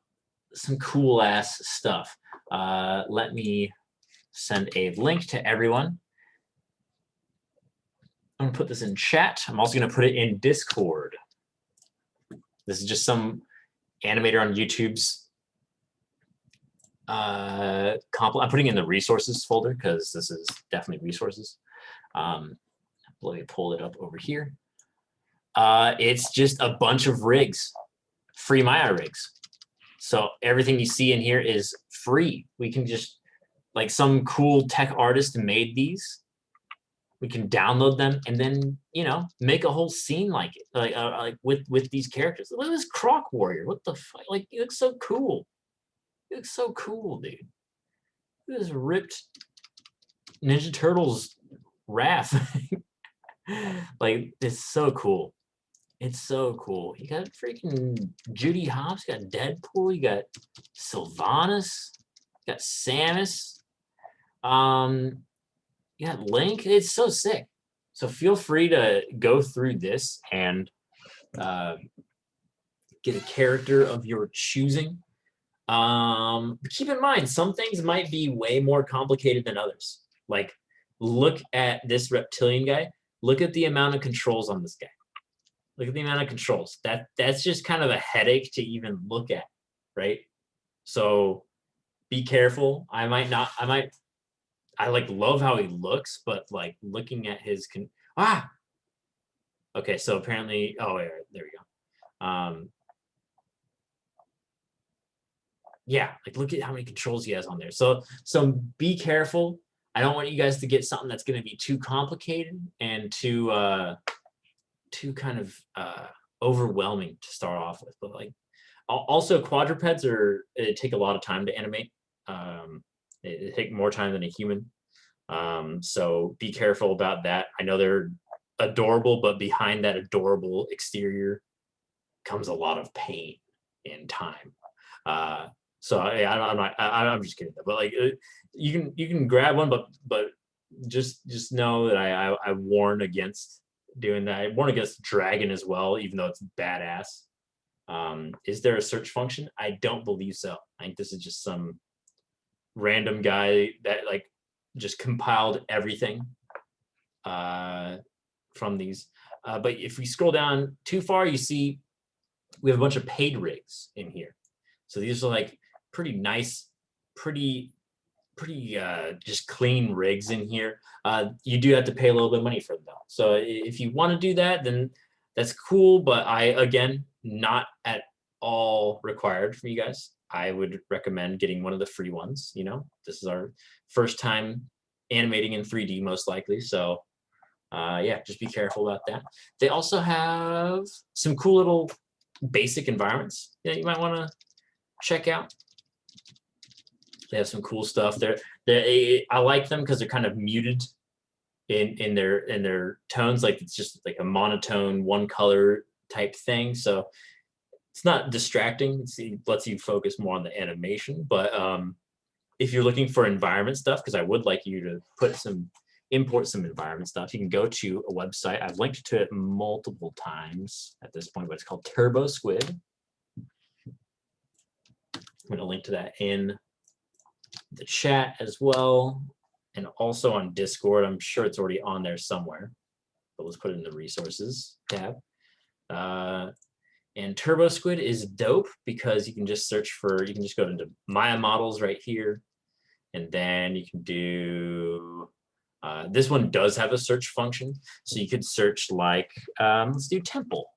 some cool ass stuff. Let me send a link to everyone. I'm gonna put this in chat. I'm also gonna put it in Discord. This is just some animator on YouTube's I'm putting in the resources folder, because this is definitely resources. Let me pull it up over here. It's just a bunch of rigs, free Maya rigs. So everything you see in here is free. We can just, like some cool tech artist made these. We can download them and then, you know, make a whole scene like it, like with these characters. Look at this Croc Warrior. What the fuck? Like, he looks so cool. He looks so cool, dude. Look at this ripped Ninja Turtles Raph. Like, it's so cool. It's so cool. You got freaking Judy Hopps, you got Deadpool, you got Sylvanas, you got Samus. You got Link. It's so sick. So feel free to go through this and get a character of your choosing. Keep in mind, some things might be way more complicated than others. Like, look at this reptilian guy. Look at the amount of controls on this guy. Look at the amount of controls. That's just kind of a headache to even look at, right? So be careful. I like love how he looks, but like looking at his okay, so apparently, oh, there we go. yeah, like look at how many controls he has on there. So be careful. I don't want you guys to get something that's going to be too complicated and too kind of overwhelming to start off with. But like also quadrupeds take a lot of time to animate. They take more time than a human. So be careful about that. I know they're adorable, but behind that adorable exterior comes a lot of pain and time. So I'm just kidding. But like you can grab one, but just know that I warn against doing that. I warn against dragon as well, even though it's badass. Is there a search function? I don't believe so. I think this is just some random guy that like just compiled everything from these. But if we scroll down too far, you see we have a bunch of paid rigs in here. So these are like pretty nice, pretty just clean rigs in here. You do have to pay a little bit of money for them though. So if you want to do that, then that's cool. But again, not at all required from you guys. I would recommend getting one of the free ones. You know, this is our first time animating in 3D most likely. So yeah, just be careful about that. They also have some cool little basic environments that you might want to check out. They have some cool stuff there. I like them because they're kind of muted in their tones. Like it's just like a monotone, one color type thing. So it's not distracting. It lets you focus more on the animation. But if you're looking for environment stuff, because I would like you to import some environment stuff, you can go to a website. I've linked to it multiple times at this point, but it's called Turbo Squid. I'm going to link to that in the chat as well, and also on Discord. I'm sure it's already on there somewhere, but let's put it in the resources tab. And Turbo Squid is dope because you can just you can just go into Maya models right here, and then you can do, this one does have a search function. So you could search like, let's do temple.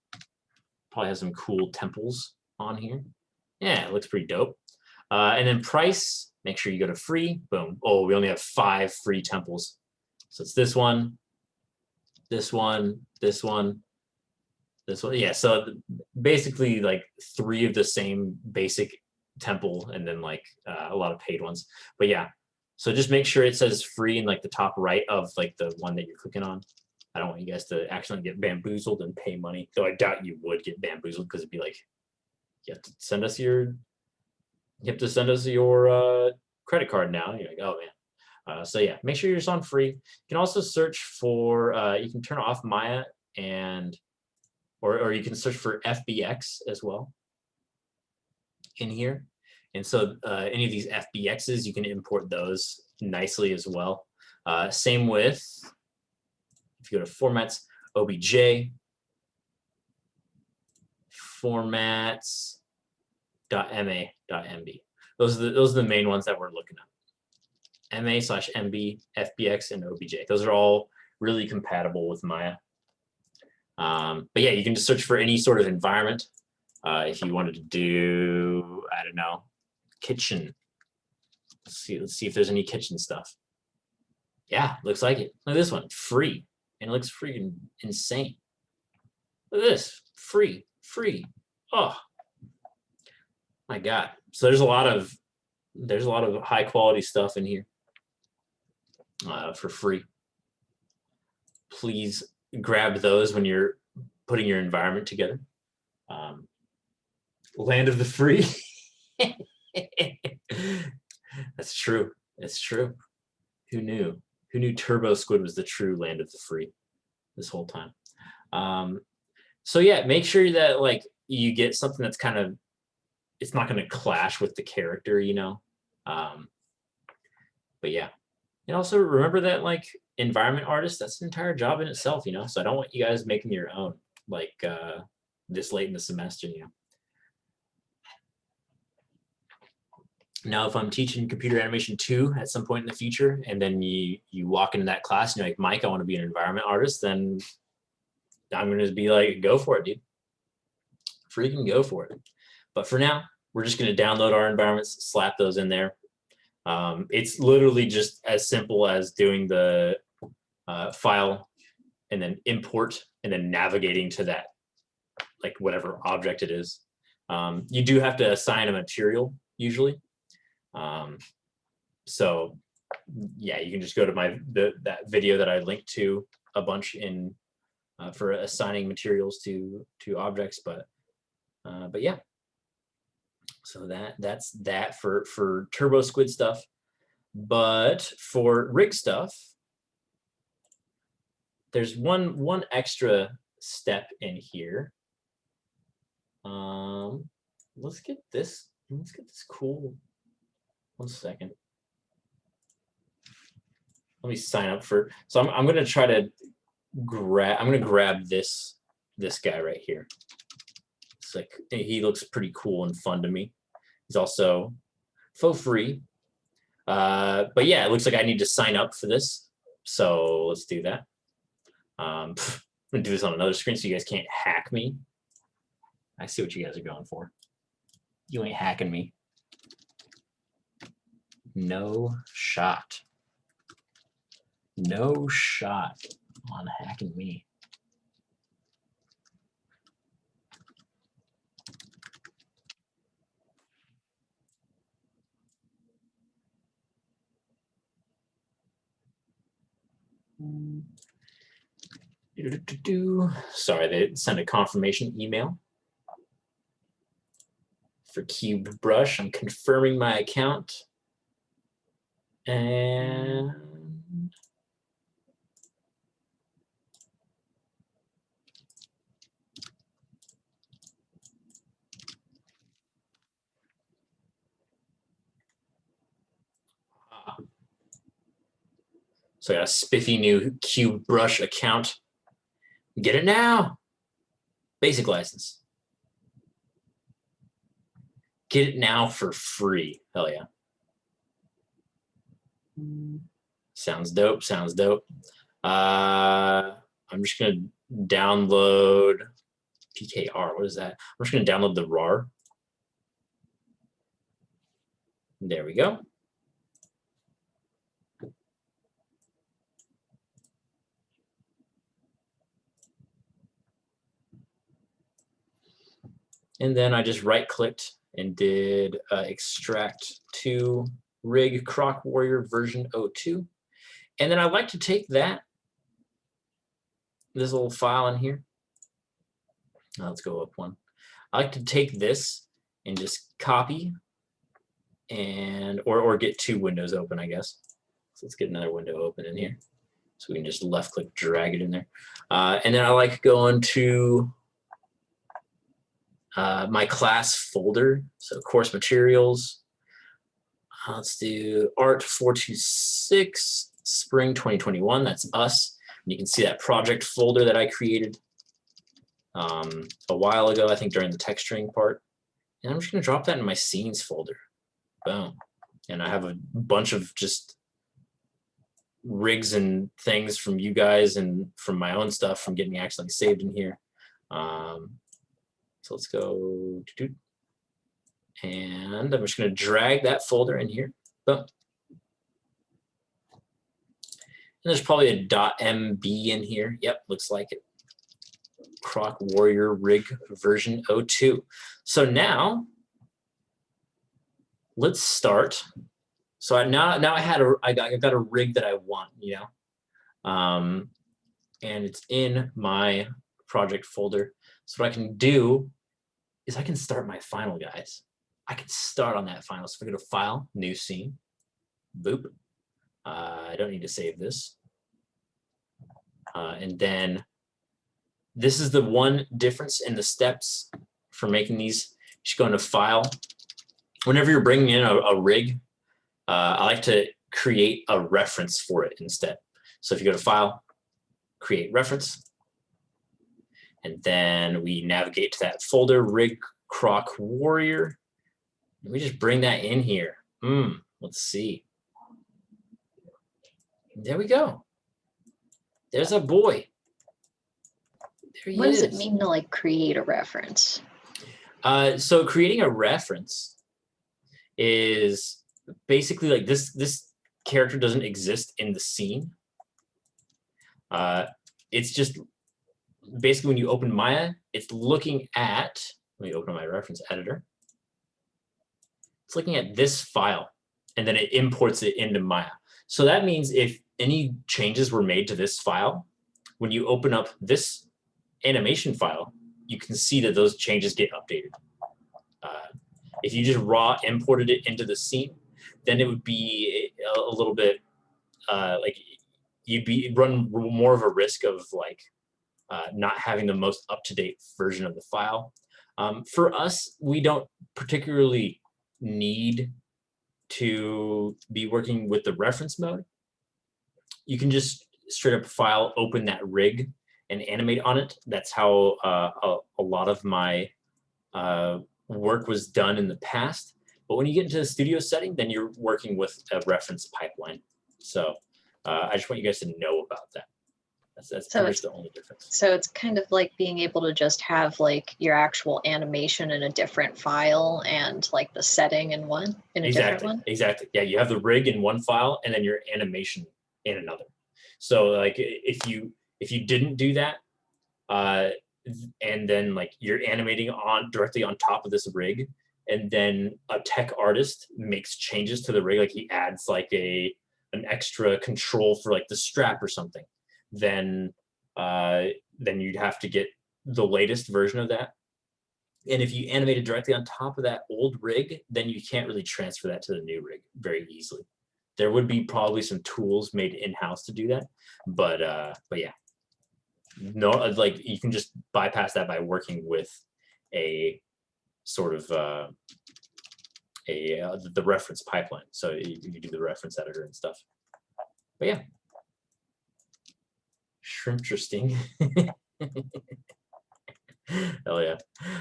Probably has some cool temples on here. Yeah, it looks pretty dope. And then price, make sure you go to free, boom. Oh, we only have 5 free temples. So it's this one, this one, this one, this one. Yeah, so basically like 3 of the same basic temple and then like a lot of paid ones. But yeah, so just make sure it says free in like the top right of like the one that you're clicking on. I don't want you guys to accidentally get bamboozled and pay money, though I doubt you would get bamboozled because it'd be like, you have to send us your credit card now. You're like, oh man. So yeah, make sure you're just on free. You can also search for, you can turn off Maya or you can search for FBX as well in here. And so any of these FBXs, you can import those nicely as well. Same with, if you go to formats, OBJ, formats, .ma.mb. Those are the main ones that we're looking at. MA/MB, FBX, and OBJ. Those are all really compatible with Maya. But yeah, you can just search for any sort of environment. If you wanted to do, I don't know, kitchen. Let's see if there's any kitchen stuff. Yeah, looks like it. Look at this one, free. And it looks freaking insane. Look at this, free. Oh my God. So there's a lot of high quality stuff in here for free. Please grab those when you're putting your environment together. Land of the free. That's true. It's true. Who knew? Who knew Turbo Squid was the true land of the free this whole time? So yeah, make sure that like you get something that's kind of, it's not going to clash with the character, you know. But yeah, and also remember that like environment artist, that's an entire job in itself, you know. So I don't want you guys making your own like this late in the semester, you know. Now, if I'm teaching computer animation 2 at some point in the future, and then you walk into that class and you're like, Mike, I want to be an environment artist, then I'm going to be like, go for it, dude. Freaking go for it. But for now, we're just going to download our environments, slap those in there. It's literally just as simple as doing the file and then import and then navigating to that, like whatever object it is. You do have to assign a material usually. So yeah, you can just go to that video that I linked to a bunch in for assigning materials to objects, but yeah. So that's that for Turbo Squid stuff. But for rig stuff, there's one extra step in here. Let's get this cool. 1 second. Let me sign up for. So I'm gonna try to grab this guy right here. It's like he looks pretty cool and fun to me. He's also for free. But yeah, it looks like I need to sign up for this. So let's do that. I'm gonna do this on another screen so you guys can't hack me. I see what you guys are going for. You ain't hacking me. No shot. No shot on hacking me. Sorry, they sent a confirmation email for Cube Brush. I'm confirming my account. And so I got a spiffy new Cube Brush account. Get it now. Basic license. Get it now for free. Hell yeah. Sounds dope. Sounds dope. I'm just gonna download PKR. What is that? I'm just gonna download the RAR. There we go. And then I just right-clicked and did extract to rig Croc Warrior version 02. And then I like to take this little file in here. Let's go up one. I like to take this and just copy and or get 2 windows open, I guess. So let's get another window open in here. So we can just left-click, drag it in there. And then I like going to my class folder, so course materials. Let's do Art 426 Spring 2021. That's us. And you can see that project folder that I created a while ago, I think during the texturing part. And I'm just gonna drop that in my scenes folder. Boom. And I have a bunch of just rigs and things from you guys and from my own stuff from getting actually saved in here. So let's go, and I'm just going to drag that folder in here. Boom. And there's probably a .mb in here. Yep, looks like it. Croc Warrior rig version 02. So now let's start. So I got a rig that I want, you know, and it's in my project folder. So what I can do is I can start my final, guys. I can start on that final. So if I go to File, New Scene, boop. I don't need to save this. And then this is the one difference in the steps for making these. Just go into File. Whenever you're bringing in a rig, I like to create a reference for it instead. So if you go to File, Create Reference, and then we navigate to that folder, Rig Croc Warrior. And we just bring that in here. Let's see. There we go. There's a boy. There he What does is. it mean to like create a reference? So creating a reference is basically like this character doesn't exist in the scene. It's just basically when you open Maya, it's looking at, let me open my reference editor. It's looking at this file and then it imports it into Maya. So that means if any changes were made to this file, when you open up this animation file, you can see that those changes get updated. If you just raw imported it into the scene, then it would be a little bit like you'd run more of a risk of like not having the most up-to-date version of the file. For us, we don't particularly need to be working with the reference mode. You can just straight up file, open that rig and animate on it. That's how a lot of my work was done in the past. But when you get into the studio setting, then you're working with a reference pipeline. So I just want you guys to know about that. That's pretty much the only difference. So it's kind of like being able to just have like your actual animation in a different file and like the setting in a different one. Exactly. Yeah, you have the rig in one file and then your animation in another. So like if you didn't do that, and then like you're animating on directly on top of this rig, and then a tech artist makes changes to the rig, like he adds like an extra control for like the strap or something, then you'd have to get the latest version of that. And if you animate it directly on top of that old rig, then you can't really transfer that to the new rig very easily. There would be probably some tools made in-house to do that, but yeah, no, like you can just bypass that by working with a sort of the reference pipeline. So you do the reference editor and stuff. But yeah, interesting. Hell yeah.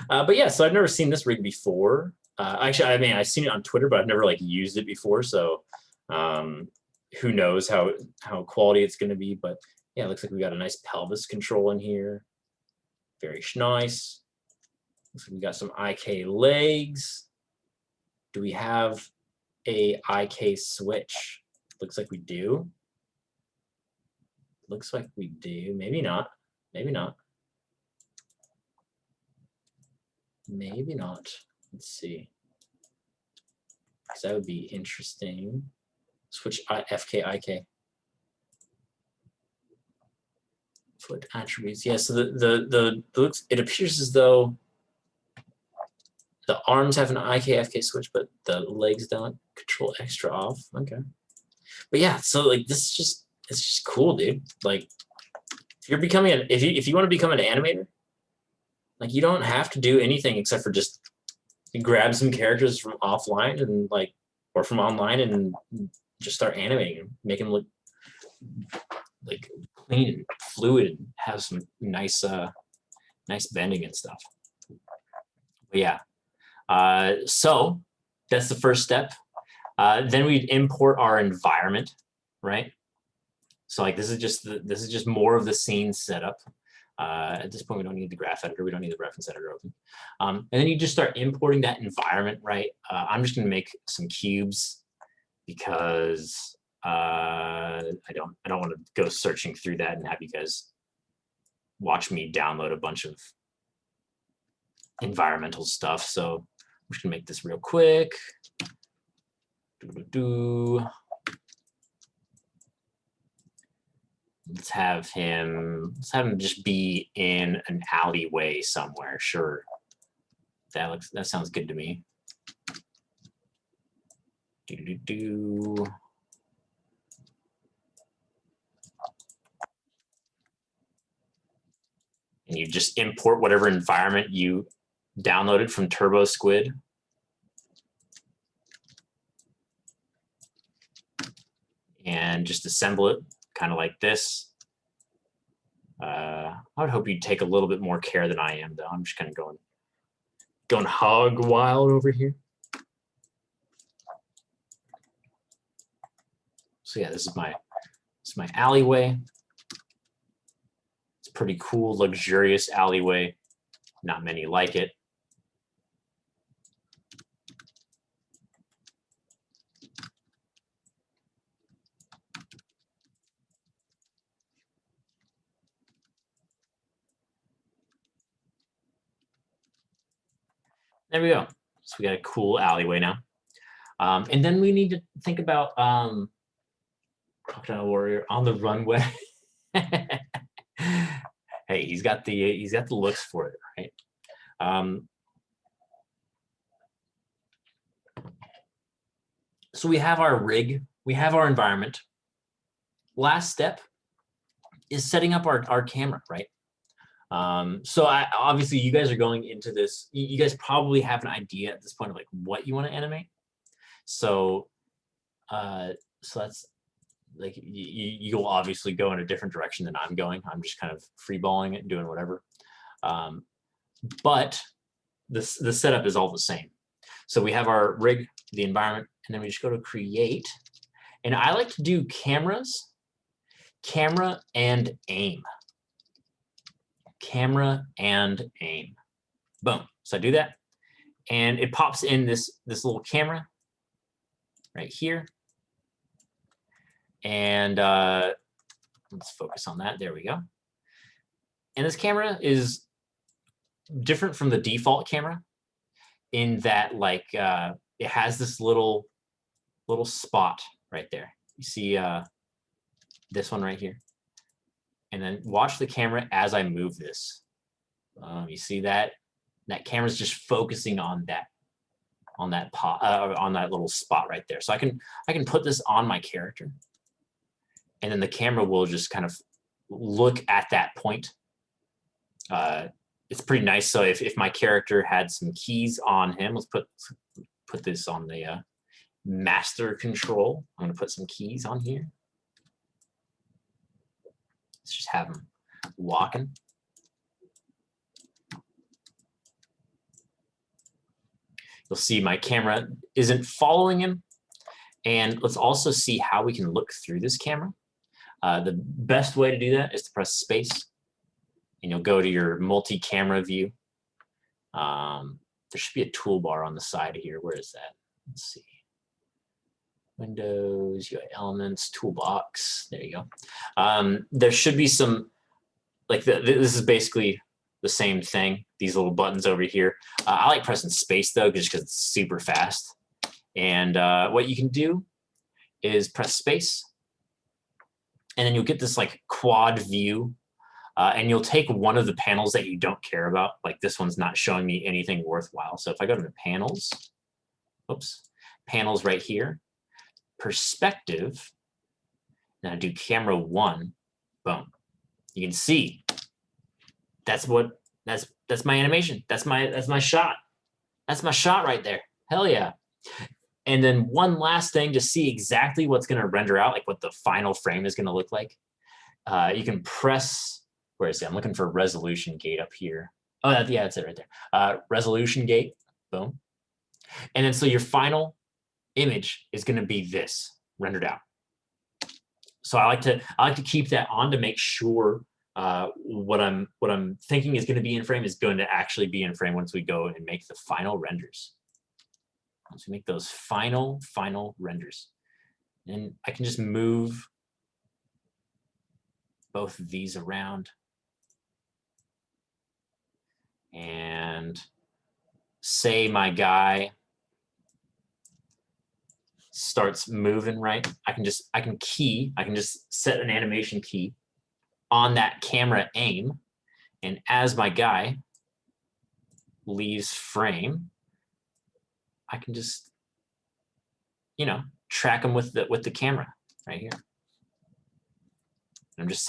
But yeah, so I've never seen this rig before. Actually, I mean, I've seen it on Twitter, but I've never like used it before. So who knows how quality it's going to be. But yeah, it looks like we got a nice pelvis control in here. Very nice. Looks like we got some IK legs. Do we have a IK switch? Looks like we do. Looks like we do. Maybe not. Maybe not. Maybe not. Let's see. Because that would be interesting. Switch FK IK. Foot attributes. Yeah, so the looks, it appears as though the arms have an IK FK switch, but the legs don't. Control extra off. Okay. But yeah, so like this is just, it's just cool, dude. Like if you're becoming an, if you want to become an animator, like you don't have to do anything except for just grab some characters from offline and like, or from online and just start animating them, make them look like clean and fluid and have some nice nice bending and stuff. But yeah, so that's the first step. Then we'd import our environment, right? So like this is just more of the scene setup. At this point, we don't need the graph editor. We don't need the reference editor open. And then you just start importing that environment, right? I'm just going to make some cubes because I don't want to go searching through that and have you guys watch me download a bunch of environmental stuff. So I'm just going to make this real quick. Let's have him just be in an alleyway somewhere. Sure. That sounds good to me. And you just import whatever environment you downloaded from Turbo Squid. And just assemble it kind of like this. I would hope you'd take a little bit more care than I am, though. I'm just kind of going hog wild over here. So yeah, this is my alleyway. It's a pretty cool, luxurious alleyway. Not many like it. There we go. So we got a cool alleyway now. And then we need to think about Crocodile Warrior on the runway. Hey, he's got the looks for it, right? So we have our rig, we have our environment. Last step is setting up our camera, right? So obviously you guys are going into this, you guys probably have an idea at this point of like what you want to animate. So that's like, you'll obviously go in a different direction than I'm going. I'm just kind of freeballing it, doing whatever. But the setup is all the same. So we have our rig, the environment, and then we just go to create. And I like to do cameras, camera and aim. Camera and aim. Boom. So I do that. And it pops in this little camera right here. And let's focus on that. There we go. And this camera is different from the default camera in that, like, it has this little spot right there. You see this one right here. And then watch the camera as I move this. You see that? That camera's just focusing on that little spot right there. So I can put this on my character, and then the camera will just kind of look at that point. It's pretty nice. So if my character had some keys on him, let's put this on the master control. I'm gonna put some keys on here. Let's just have him walking. You'll see my camera isn't following him. And let's also see how we can look through this camera. The best way to do that is to press space, and you'll go to your multi-camera view. There should be a toolbar on the side here. Where is that? Let's see. Windows, UI elements, toolbox. There you go. There should be some, like this is basically the same thing. These little buttons over here. I like pressing space though, just because it's super fast. And what you can do is press space, and then you'll get this like quad view. And you'll take one of the panels that you don't care about. Like this one's not showing me anything worthwhile. So if I go to the panels, oops, panels right here, perspective, then I do camera 1, boom. You can see that's my animation. That's my shot. That's my shot right there. Hell yeah. And then one last thing to see exactly what's going to render out, like what the final frame is going to look like. You can press, where is it? I'm looking for resolution gate up here. Oh, yeah, that's it right there. Resolution gate, boom. And then so your final image is going to be this rendered out. So I like to keep that on to make sure what I'm thinking is going to be in frame is going to actually be in frame once we go and make the final renders. Once we make those final renders, and I can just move both of these around and say my guy starts moving, right? I can just set an animation key on that camera aim, and as my guy leaves frame, I can just, track him with the camera right here. I'm just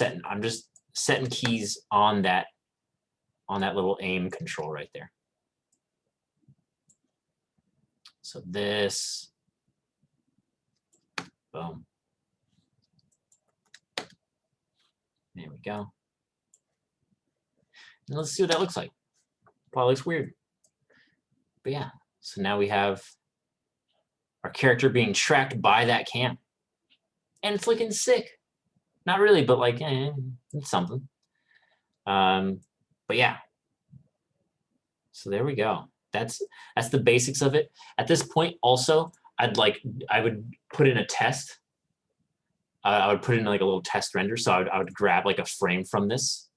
setting keys on that little aim control right there. So this, boom. There we go. And let's see what that looks like. Probably looks weird. But yeah, so now we have our character being tracked by that cam. And it's looking sick. Not really, but like, it's something. But yeah. So there we go. That's the basics of it. At this point, also, I would put in a test. I would put in like a little test render. So I would grab like a frame from this,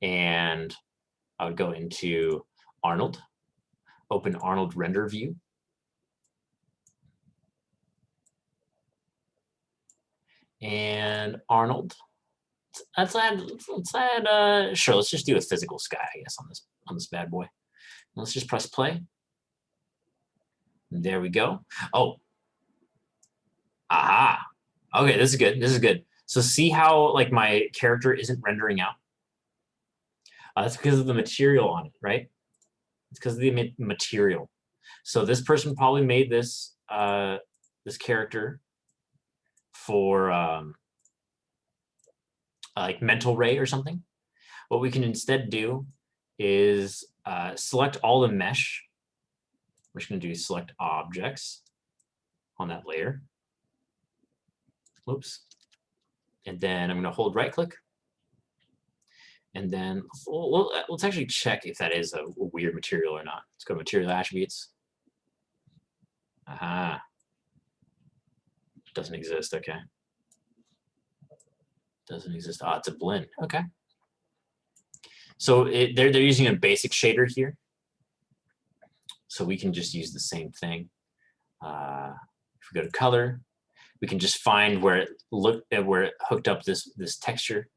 and I would go into Arnold, open Arnold render view. And Arnold, let's add sure, let's just do a physical sky, I guess, on this bad boy. Let's just press play. There we go. Oh, aha. Okay, this is good. This is good. So see how like my character isn't rendering out? That's because of the material on it, right? It's because of the material. So this person probably made this this character for like mental ray or something. What we can instead do is select all the mesh. We're just going to do select objects on that layer. Whoops. And then I'm going to hold right click. And then let's actually check if that is a weird material or not. Let's go to material attributes. Aha. Doesn't exist. Okay. Doesn't exist. Ah, it's a blend. Okay. So they're using a basic shader here. So we can just use the same thing. If we go to color, we can just find where it hooked up this texture.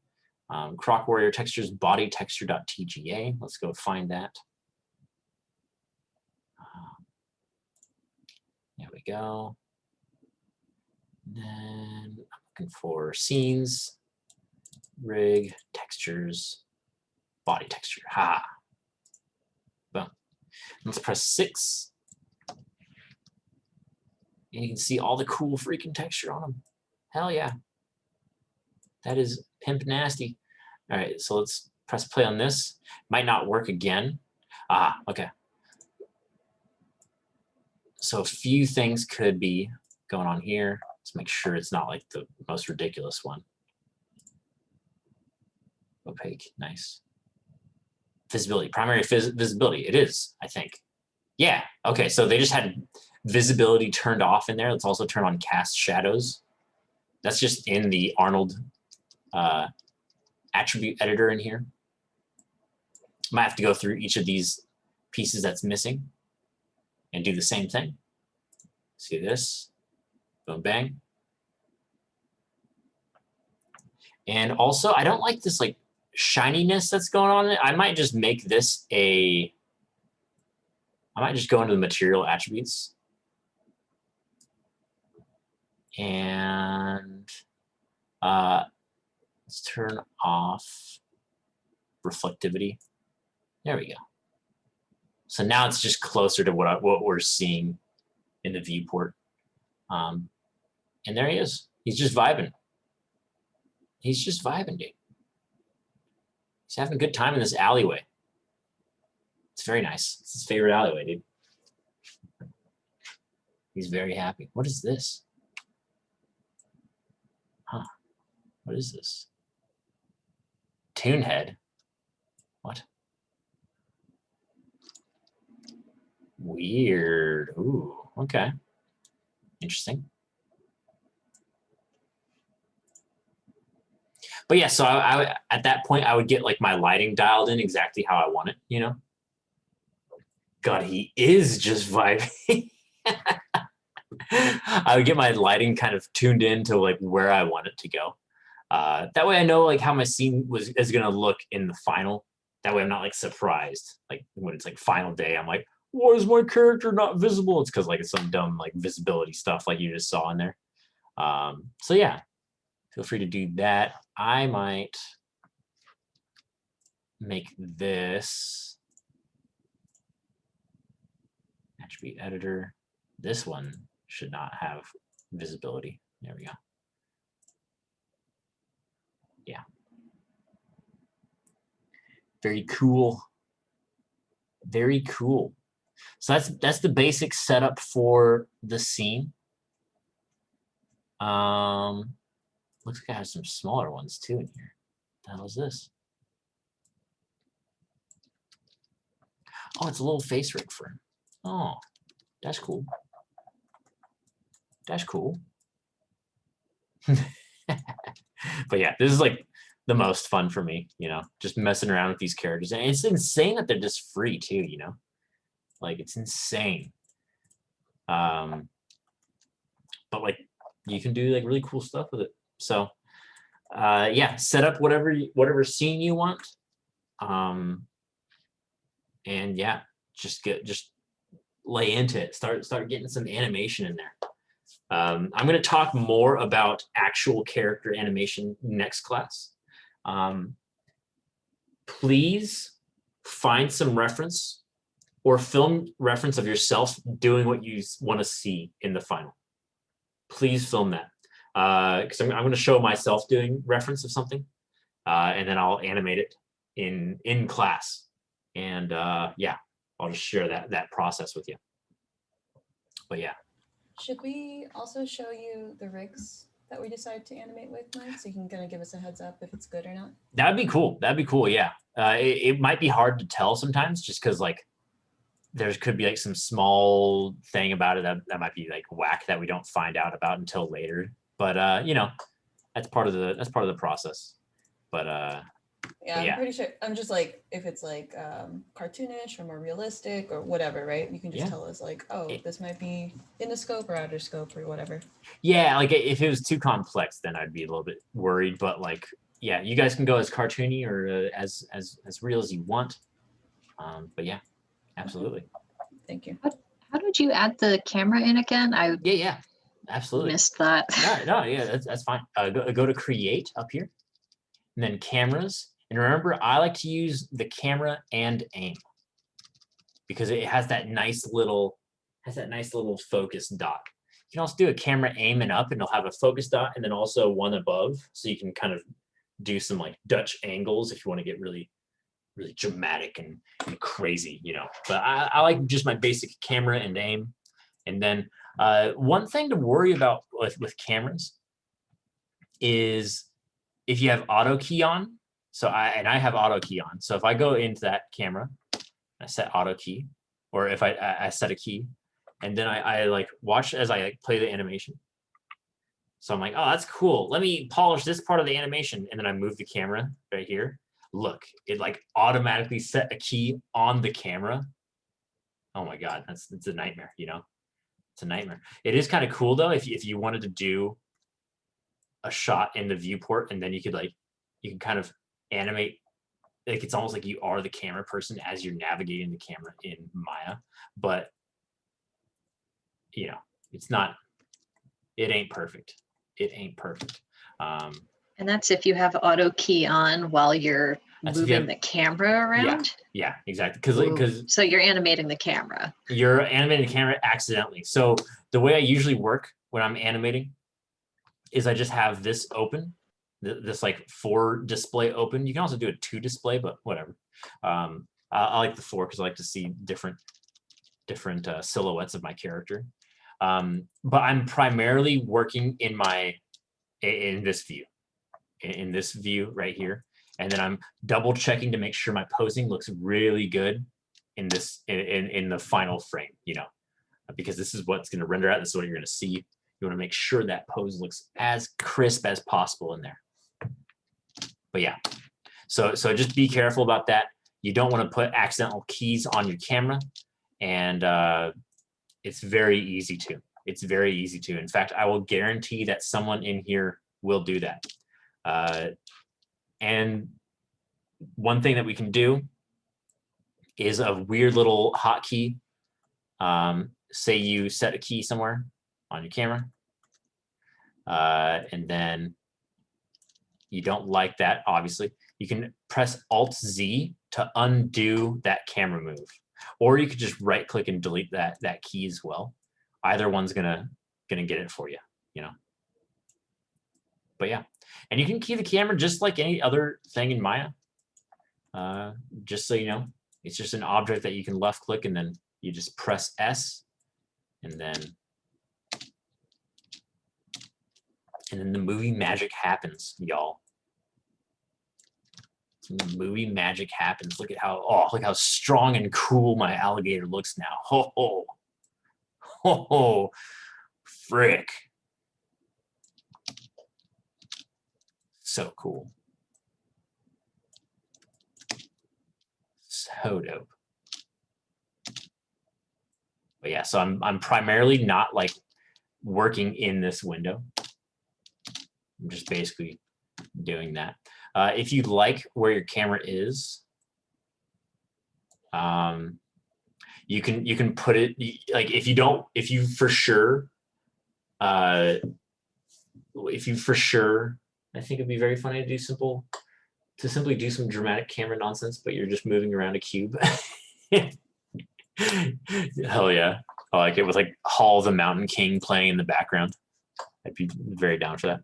Croc Warrior textures body texture.tga. Let's go find that. There we go. And then I'm looking for scenes, rig, textures, body texture. Ha. Boom. Let's press 6. And you can see all the cool freaking texture on them. Hell yeah. That is pimp nasty. All right, so let's press play on this. Might not work again. Ah, okay. So a few things could be going on here. Let's make sure it's not like the most ridiculous one. Opaque, nice. Visibility, primary visibility. It is, I think. Yeah, okay, so they just had visibility turned off in there. Let's also turn on cast shadows. That's just in the Arnold attribute editor in here. Might have to go through each of these pieces that's missing and do the same thing. See this? Boom, bang. And also, I don't like this like shininess that's going on. I might just make this I might just go into the material attributes and let's turn off reflectivity. There we go. So now it's just closer to what we're seeing in the viewport. And there he is. He's just vibing. He's just vibing, dude. He's having a good time in this alleyway. It's very nice. It's his favorite alleyway, dude. He's very happy. What is this? Huh. What is this? Toonhead? What? Weird. Ooh, okay. Interesting. But yeah, so I at that point, I would get like my lighting dialed in exactly how I want it, you know? God, he is just vibing. I would get my lighting kind of tuned in to like where I want it to go. That way I know like how my scene is gonna look in the final. That way I'm not like surprised. Like when it's like final day, I'm like, why is my character not visible? It's because like it's some dumb like visibility stuff like you just saw in there. So yeah, feel free to do that. I might make this attribute editor. This one should not have visibility. There we go. Yeah. Very cool. Very cool. So that's the basic setup for the scene. Looks like I have some smaller ones too in here. What the hell is this? Oh, it's a little face rig for him. Oh, that's cool. That's cool. But yeah, this is like the most fun for me, you know, just messing around with these characters. And it's insane that they're just free too, you know. Like it's insane. But like you can do like really cool stuff with it. So yeah, set up whatever scene you want. And yeah, just lay into it. Start getting some animation in there. I'm going to talk more about actual character animation next class. Please find some reference or film reference of yourself doing what you want to see in the final. Please film that. Because I'm going to show myself doing reference of something, and then I'll animate it in class. And yeah, I'll just share that process with you. But yeah. Should we also show you the rigs that we decide to animate with, Mike? So you can kind of give us a heads up if it's good or not? That'd be cool. That'd be cool, yeah. It might be hard to tell sometimes just because like there could be like some small thing about it that might be like whack that we don't find out about until later. But you know, that's part of the process. But Yeah, yeah. I'm pretty sure. I'm just like, if it's like cartoonish or more realistic or whatever, right? You can just tell us like, oh, this might be in the scope or out of scope or whatever. Yeah, like if it was too complex, then I'd be a little bit worried. But like, yeah, you guys can go as cartoony or as real as you want. But yeah, absolutely. Thank you. How did you add the camera in again? I Yeah, absolutely. missed that. No, yeah, that's fine. Go to create up here, and then cameras. And remember, I like to use the camera and aim because it has that nice little focus dot. You can also do a camera aim and up, and it'll have a focus dot, and then also one above, so you can kind of do some like Dutch angles if you want to get really dramatic and crazy, you know. But I like just my basic camera and aim. And then one thing to worry about with cameras is if you have auto key on. So I have auto key on. So if I go into that camera, I set auto key, or if I set a key, and then I like watch as I like, play the animation. So I'm like, oh, that's cool. Let me polish this part of the animation, and then I move the camera right here. Look, it like automatically set a key on the camera. Oh my God, it's a nightmare, you know? It's a nightmare. It is kind of cool though, if you wanted to do a shot in the viewport and then you can kind of animate, like it's almost like you are the camera person as you're navigating the camera in Maya. But you know, it ain't perfect. It ain't perfect. And that's if you have auto key on while you're That's moving the camera around. Yeah, exactly. Ooh, Because so you're animating the camera. you're animating the camera accidentally. So the way I usually work when I'm animating is I just have this open, this like 4 display open. You can also do a 2 display, but whatever. I like the 4 because I like to see different silhouettes of my character. But I'm primarily working in this view, in this view right here. And then I'm double checking to make sure my posing looks really good in the final frame, you know, because this is what's going to render out. This is what you're going to see. You want to make sure that pose looks as crisp as possible in there. But yeah, so just be careful about that. You don't want to put accidental keys on your camera, and it's very easy to. It's very easy to. In fact, I will guarantee that someone in here will do that. And one thing that we can do is a weird little hotkey. Say you set a key somewhere on your camera, and then you don't like that, obviously. You can press Alt-Z to undo that camera move. Or you could just right-click and delete that key as well. Either one's gonna get it for you, you know. But yeah, and you can key the camera just like any other thing in Maya. Just so you know, it's just an object that you can left click and then you just press S, and then the movie magic happens, y'all. The movie magic happens. Look how strong and cool my alligator looks now. Ho ho, ho ho, frick. So cool. So dope. But yeah, so I'm primarily not like working in this window. I'm just basically doing that. If you like where your camera is, you can put it like if you for sure, I think it'd be very funny to simply do some dramatic camera nonsense, but you're just moving around a cube. Hell yeah. I like it with like Hall of the Mountain King playing in the background. I'd be very down for that.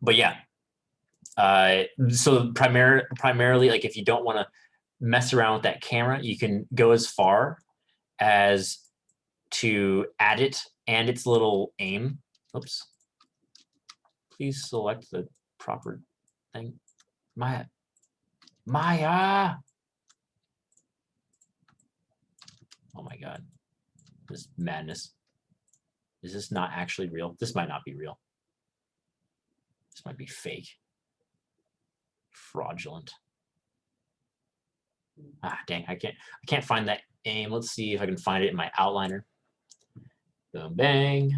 But yeah. So primarily, like if you don't want to mess around with that camera, you can go as far as to add it and its little aim. Oops. Please select the proper thing. Maya. Oh my God. This madness. Is this not actually real? This might not be real. This might be fake. Fraudulent. Ah, dang, I can't find that aim. Let's see if I can find it in my outliner. Boom, bang.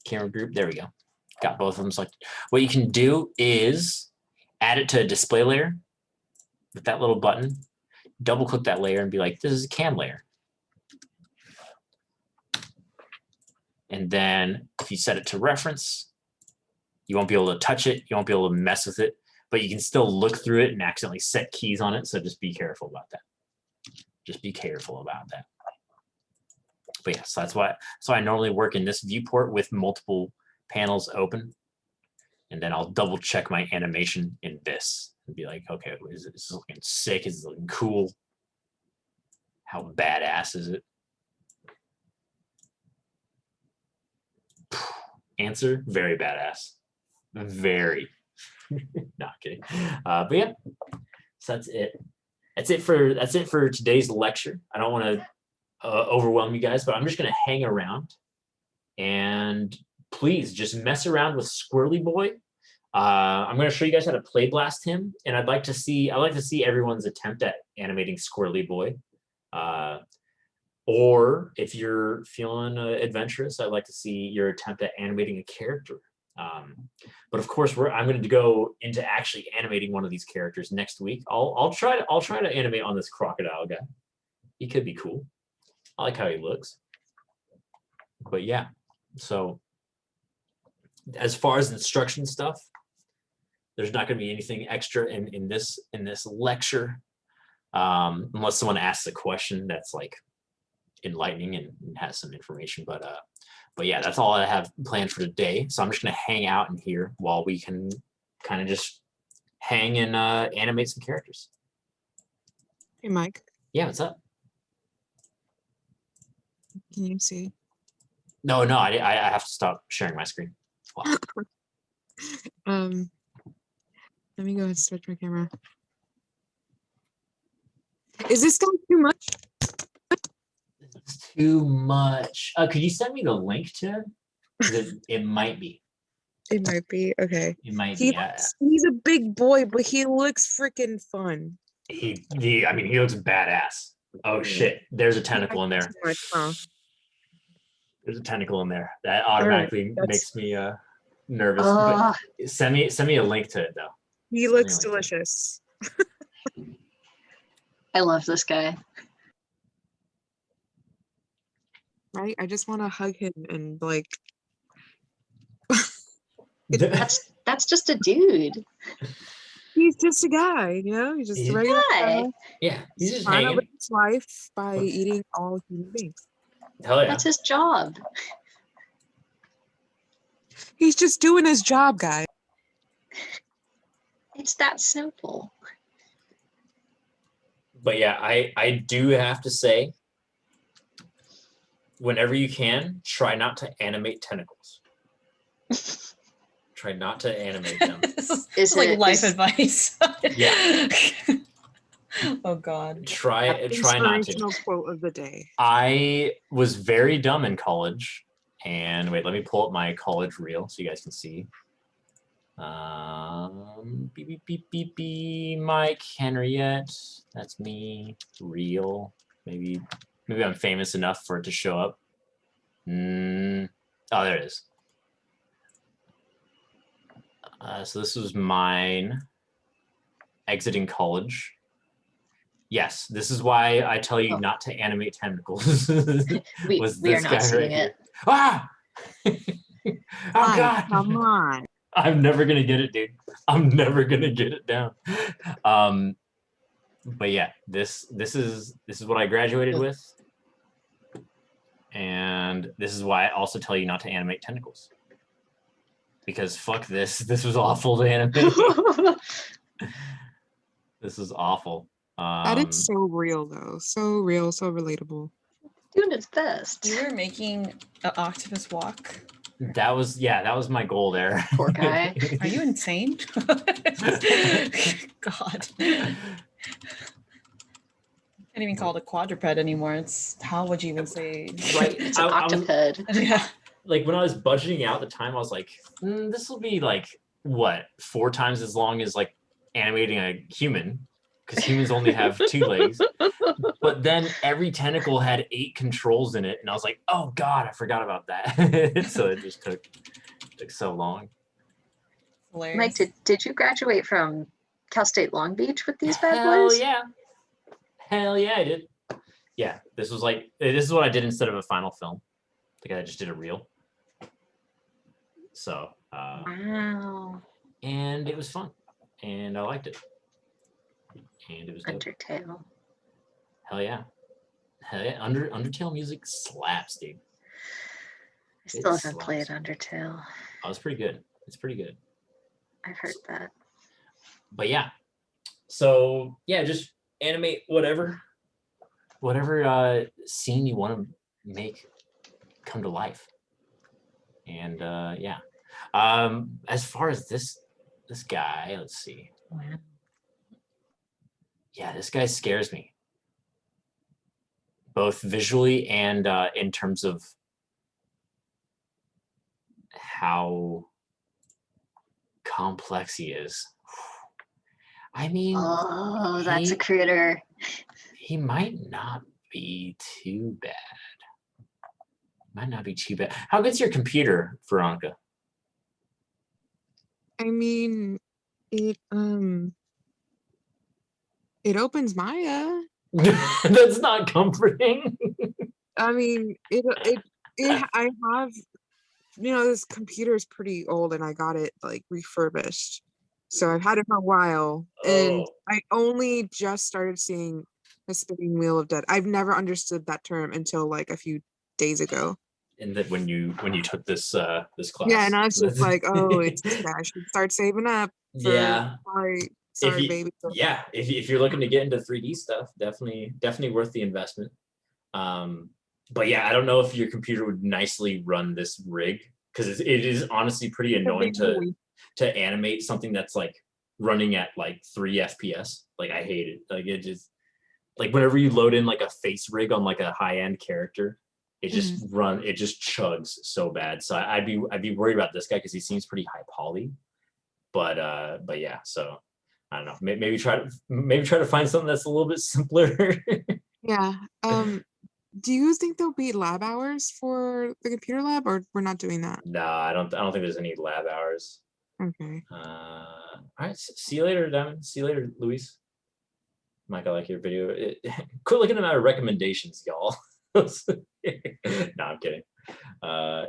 Camera group, there we go. Got both of them selected. What you can do is add it to a display layer with that little button. Double click that layer and be like, this is a cam layer. And then if you set it to reference, you won't be able to touch it. You won't be able to mess with it, but you can still look through it and accidentally set keys on it. So just be careful about that. Just be careful about that. But yeah, so that's why I normally work in this viewport with multiple panels open. And then I'll double check my animation in this and be like, okay, is this looking sick? Is it looking cool? How badass is it? Answer, very badass. Very. Not kidding. But yeah, so that's it. That's it for today's lecture. I don't want to overwhelm you guys, but I'm just going to hang around and please just mess around with Squirrely Boy. I'm going to show you guys how to play blast him, and I'd like to see everyone's attempt at animating Squirrely Boy. Or if you're feeling adventurous, I'd like to see your attempt at animating a character. But of course, I'm going to go into actually animating one of these characters next week. I'll try to animate on this crocodile guy. He could be cool. I like how he looks. But yeah, so as far as instruction stuff, there's not going to be anything extra in this lecture, unless someone asks a question that's like enlightening and has some information. But yeah, that's all I have planned for today. So I'm just going to hang out in here while we can kind of just hang and animate some characters. Hey, Mike, Yeah, what's up? can you see? No, I have to stop sharing my screen. Wow. Let me go ahead and switch my camera. Is this guy too much? It's too much. Could you send me the link to it? 'Cause it might be. It might be. Okay. It might be. He's a big boy, but he looks freaking fun. He looks badass. Oh shit! There's a tentacle in there. Too much, huh? There's a tentacle in there. That automatically makes me nervous. Ah. But send me a link to it though. He Send me a looks link to it. delicious. I love this guy. Right? I just want to hug him and like. That's just a dude. He's just a guy, you know. He's just He's a a regular guy. guy. Yeah, he's just Trying to hanging. live his life by eating all human beings. Hell yeah. That's his job. He's just doing his job, guys. It's that simple. But yeah, I do have to say, whenever you can, try not to animate tentacles. Try not to animate them. This Is is like it- life is- advice. Yeah. Oh God. Try not to. Inspirational quote of the day. I was very dumb in college, and wait, let me pull up my college reel so you guys can see. Beep, beep, beep, beep, beep, Mike, Henriette, that's me, reel. Maybe I'm famous enough for it to show up. Oh, there it is. So this was mine exiting college. Yes, this is why I tell you not to animate tentacles. We are not seeing it. Ah! Oh God! Come on. I'm never gonna get it, dude. I'm never gonna get it down. But yeah, this is what I graduated with, and this is why I also tell you not to animate tentacles. Because fuck this. This was awful to animate. This is awful. That is so real though. So real, so relatable. Doing its best. You were making an octopus walk. That was my goal there. Poor guy. Are you insane? God. Can't even call it a quadruped anymore. It's how would you even say? Right. It's an octoped. Yeah. Like when I was budgeting out the time, I was like, this will be like what 4 times as long as like animating a human, because humans only have 2 legs. But then every tentacle had 8 controls in it, and I was like, oh God, I forgot about that. So it just took so long. Hilarious. Mike, did you graduate from Cal State Long Beach with these bad Hell boys? yeah. Hell yeah, I did. Yeah, this is what I did instead of a final film. I think I just did a reel. So, Wow. and it was fun, and I liked it, and it was dope. Undertale. Hell yeah. Hell yeah. Undertale music slaps, dude. I still It haven't slaps. played Undertale. Oh, it's pretty good. It's pretty good. I've heard that. But yeah. So yeah, just animate whatever scene you want to make come to life. And yeah. As far as this guy, let's see. Wow. Yeah, this guy scares me. Both visually and in terms of how complex he is. I mean, Oh, that's a critter. he might not be too bad. Might not be too bad. How good's your computer, Veronica? I mean, it opens Maya. That's not comforting. I mean, I have, this computer is pretty old and I got it like refurbished. So I've had it for a while and Oh. I only just started seeing the spinning wheel of death. I've never understood that term until like a few days ago. And that when you took this class. Yeah, and I was just like, oh, I should start saving up for Yeah. sorry, baby. Yeah, if you're looking to get into 3D stuff, definitely worth the investment. But yeah, I don't know if your computer would nicely run this rig, because it is honestly pretty annoying to animate something that's like running at like 3 FPS. Like I hate it. Like it just, like whenever you load in like a face rig on like a high-end character, it just it just chugs so bad. So I'd be worried about this guy because he seems pretty high poly. But yeah, so I don't know. Maybe try to find something that's a little bit simpler. Yeah. Do you think there'll be lab hours for the computer lab, or we're not doing that? No, I don't think there's any lab hours. Okay. All right. See you later, Diamond. See you later, Luis. Mike, I like your video. Quit looking at my recommendations, y'all. No, I'm kidding.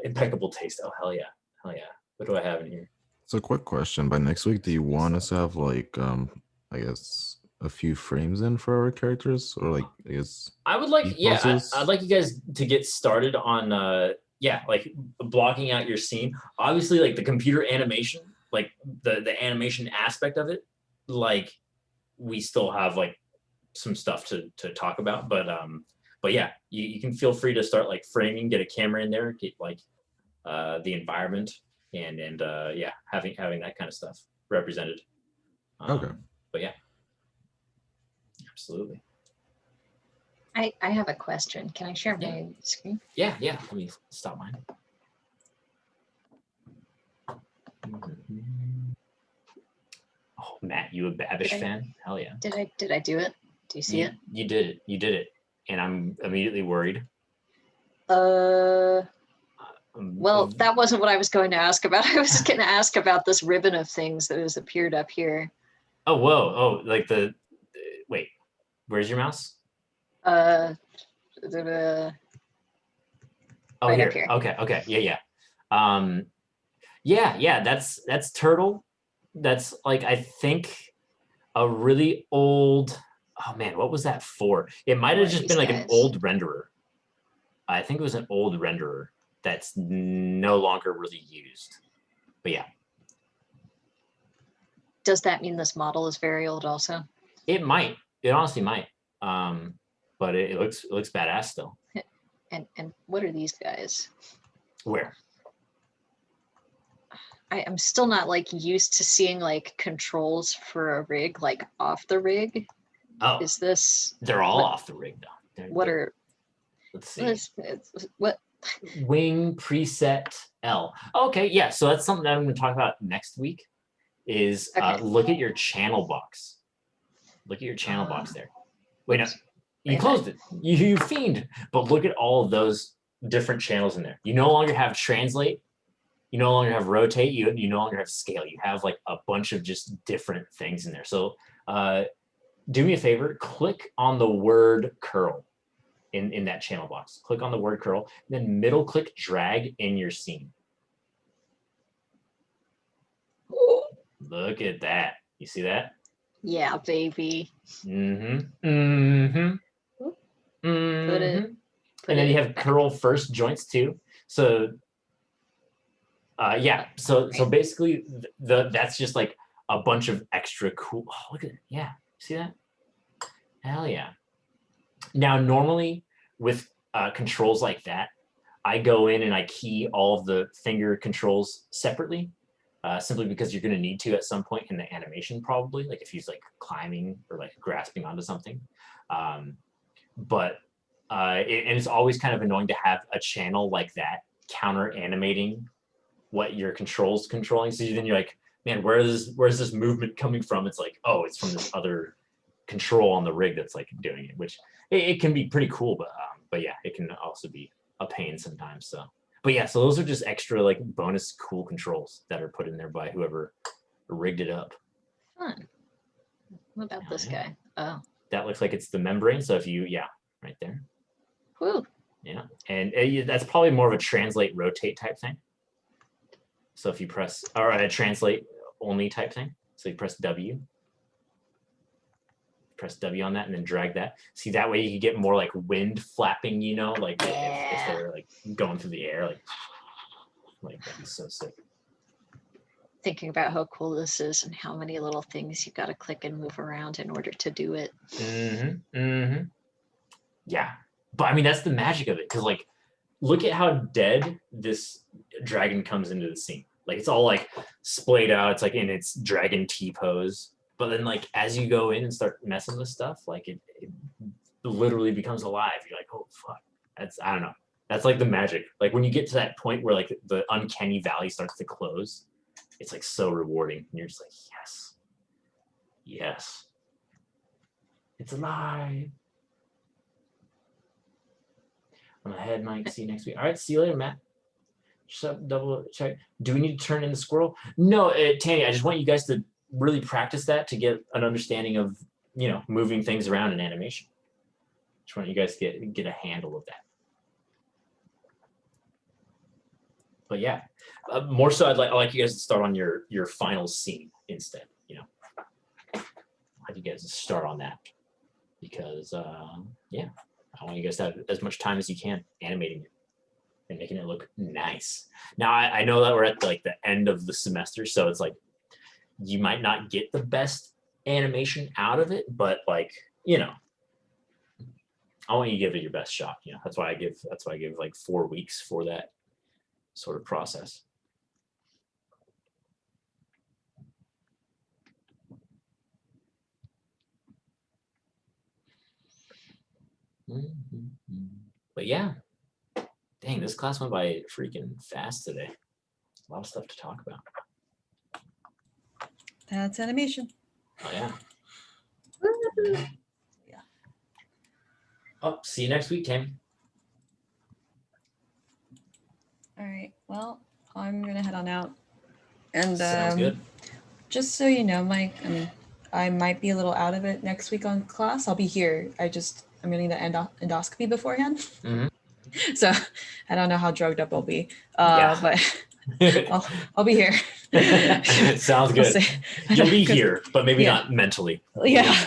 Impeccable taste. Oh, hell yeah. Hell yeah. What do I have in here? So, quick question. By next week, do you want us to have like, I guess, a few frames in for our characters, or like, I guess, I would like, yeah, puzzles? I'd like you guys to get started on, yeah, like blocking out your scene. Obviously, like the computer animation, like the animation aspect of it, like we still have like some stuff to talk about, but yeah, you can feel free to start like framing, get a camera in there, get like the environment and yeah, having that kind of stuff represented. Okay. But yeah, absolutely. I have a question. Can I share my screen? Yeah. Let me stop mine. Oh, Matt, you a Babish fan? Hell yeah. Did I do it? Do you see it? You did it. and I'm immediately worried. Well, that wasn't what I was going to ask about. I was going to ask about this ribbon of things that has appeared up here. Oh, whoa. Oh, like wait, where's your mouse? Oh, Oh, right here. up here. Okay. Yeah. Yeah, that's Turtle. That's like, I think a really old, oh man, what was that for? It might have What are just these been like an guys? old renderer. I think it was an old renderer that's no longer really used. But yeah, Does that mean this model is very old also? it might. It honestly might. But it looks badass still. And what are these guys? Where? I'm still not like used to seeing like controls for a rig like off the rig. Oh, Is this they're all what- off the rig though. what are Let's see. what Wing preset L. Okay, yeah. So that's something that I'm going to talk about next week. Is Okay. look at your channel box. Look at your channel box there. Wait, no, oops. you Right closed it. You fiend. But look at all of those different channels in there. You no longer have translate. You no longer have rotate. You no longer have scale. You have like a bunch of just different things in there. So do me a favor. Click on the word curl in that channel box. Click on the word curl. Then middle click drag in your scene. Look at that. You see that? Yeah, baby. Mm-hmm. Mm-hmm. Put Mm-hmm. it And then you have back. curl first joints too. So yeah. So basically that's just like a bunch of extra cool. Oh, look at it. Yeah. See that? Hell yeah. Now normally with controls like that, I go in and I key all of the finger controls separately. Simply because you're going to need to at some point in the animation, probably, like if he's like climbing or like grasping onto something. And it's always kind of annoying to have a channel like that counter animating what your control's controlling. So then you're like, man, where's this movement coming from? It's like, oh, it's from this other control on the rig that's like doing it, which it can be pretty cool, but yeah, it can also be a pain sometimes. So. But yeah, so those are just extra like bonus cool controls that are put in there by whoever rigged it up. Fun. What about this guy? Oh, That looks like it's the membrane. So if you, yeah, right there. whoo. Yeah, and that's probably more of a translate rotate type thing. So if you press, or a translate only type thing. So you press W. Press W on that and then drag that. See, that way you can get more like wind flapping, you know, like if they're like going through the air, like that'd be so sick. Thinking about how cool this is and how many little things you got to click and move around in order to do it. Mm-hmm. Mm-hmm. Yeah, but I mean that's the magic of it, because like, look at how dead this dragon comes into the scene. Like it's all like splayed out. It's like in its dragon T pose. But then like as you go in and start messing with stuff, like it literally becomes alive. You're like, oh fuck. I don't know. That's like the magic. Like when you get to that point where like the uncanny valley starts to close, it's like so rewarding. And you're just like, yes. Yes. It's alive. I'm ahead, Mike. See you next week. All right, see you later, Matt. Just double check. Do we need to turn in the squirrel? No, Tanya, I just want you guys to really practice that to get an understanding of, you know, moving things around in animation. Just want you guys to get a handle of that. But yeah, more so, I'd like you guys to start on your final scene instead. You know, I'd like you guys to start on that because yeah, I want you guys to have as much time as you can animating it and making it look nice. Now I know that we're at like the end of the semester, so it's like you might not get the best animation out of it, but like, you know, I want you to give it your best shot. You know, that's why I give like 4 weeks for that sort of process. But yeah, dang, this class went by freaking fast today. A lot of stuff to talk about. That's animation. Oh yeah. Yeah. Oh, see you next week, Tammy. All right. Well, I'm gonna head on out. And Sounds good. just so you know, Mike, I mean, I might be a little out of it next week on class. I'll be here. I'm gonna need an endoscopy beforehand. Mhm. So I don't know how drugged up I'll be. Yeah. But I'll be here. Sounds We'll good. see. You'll be 'Cause- here, but maybe yeah. not mentally. Yeah.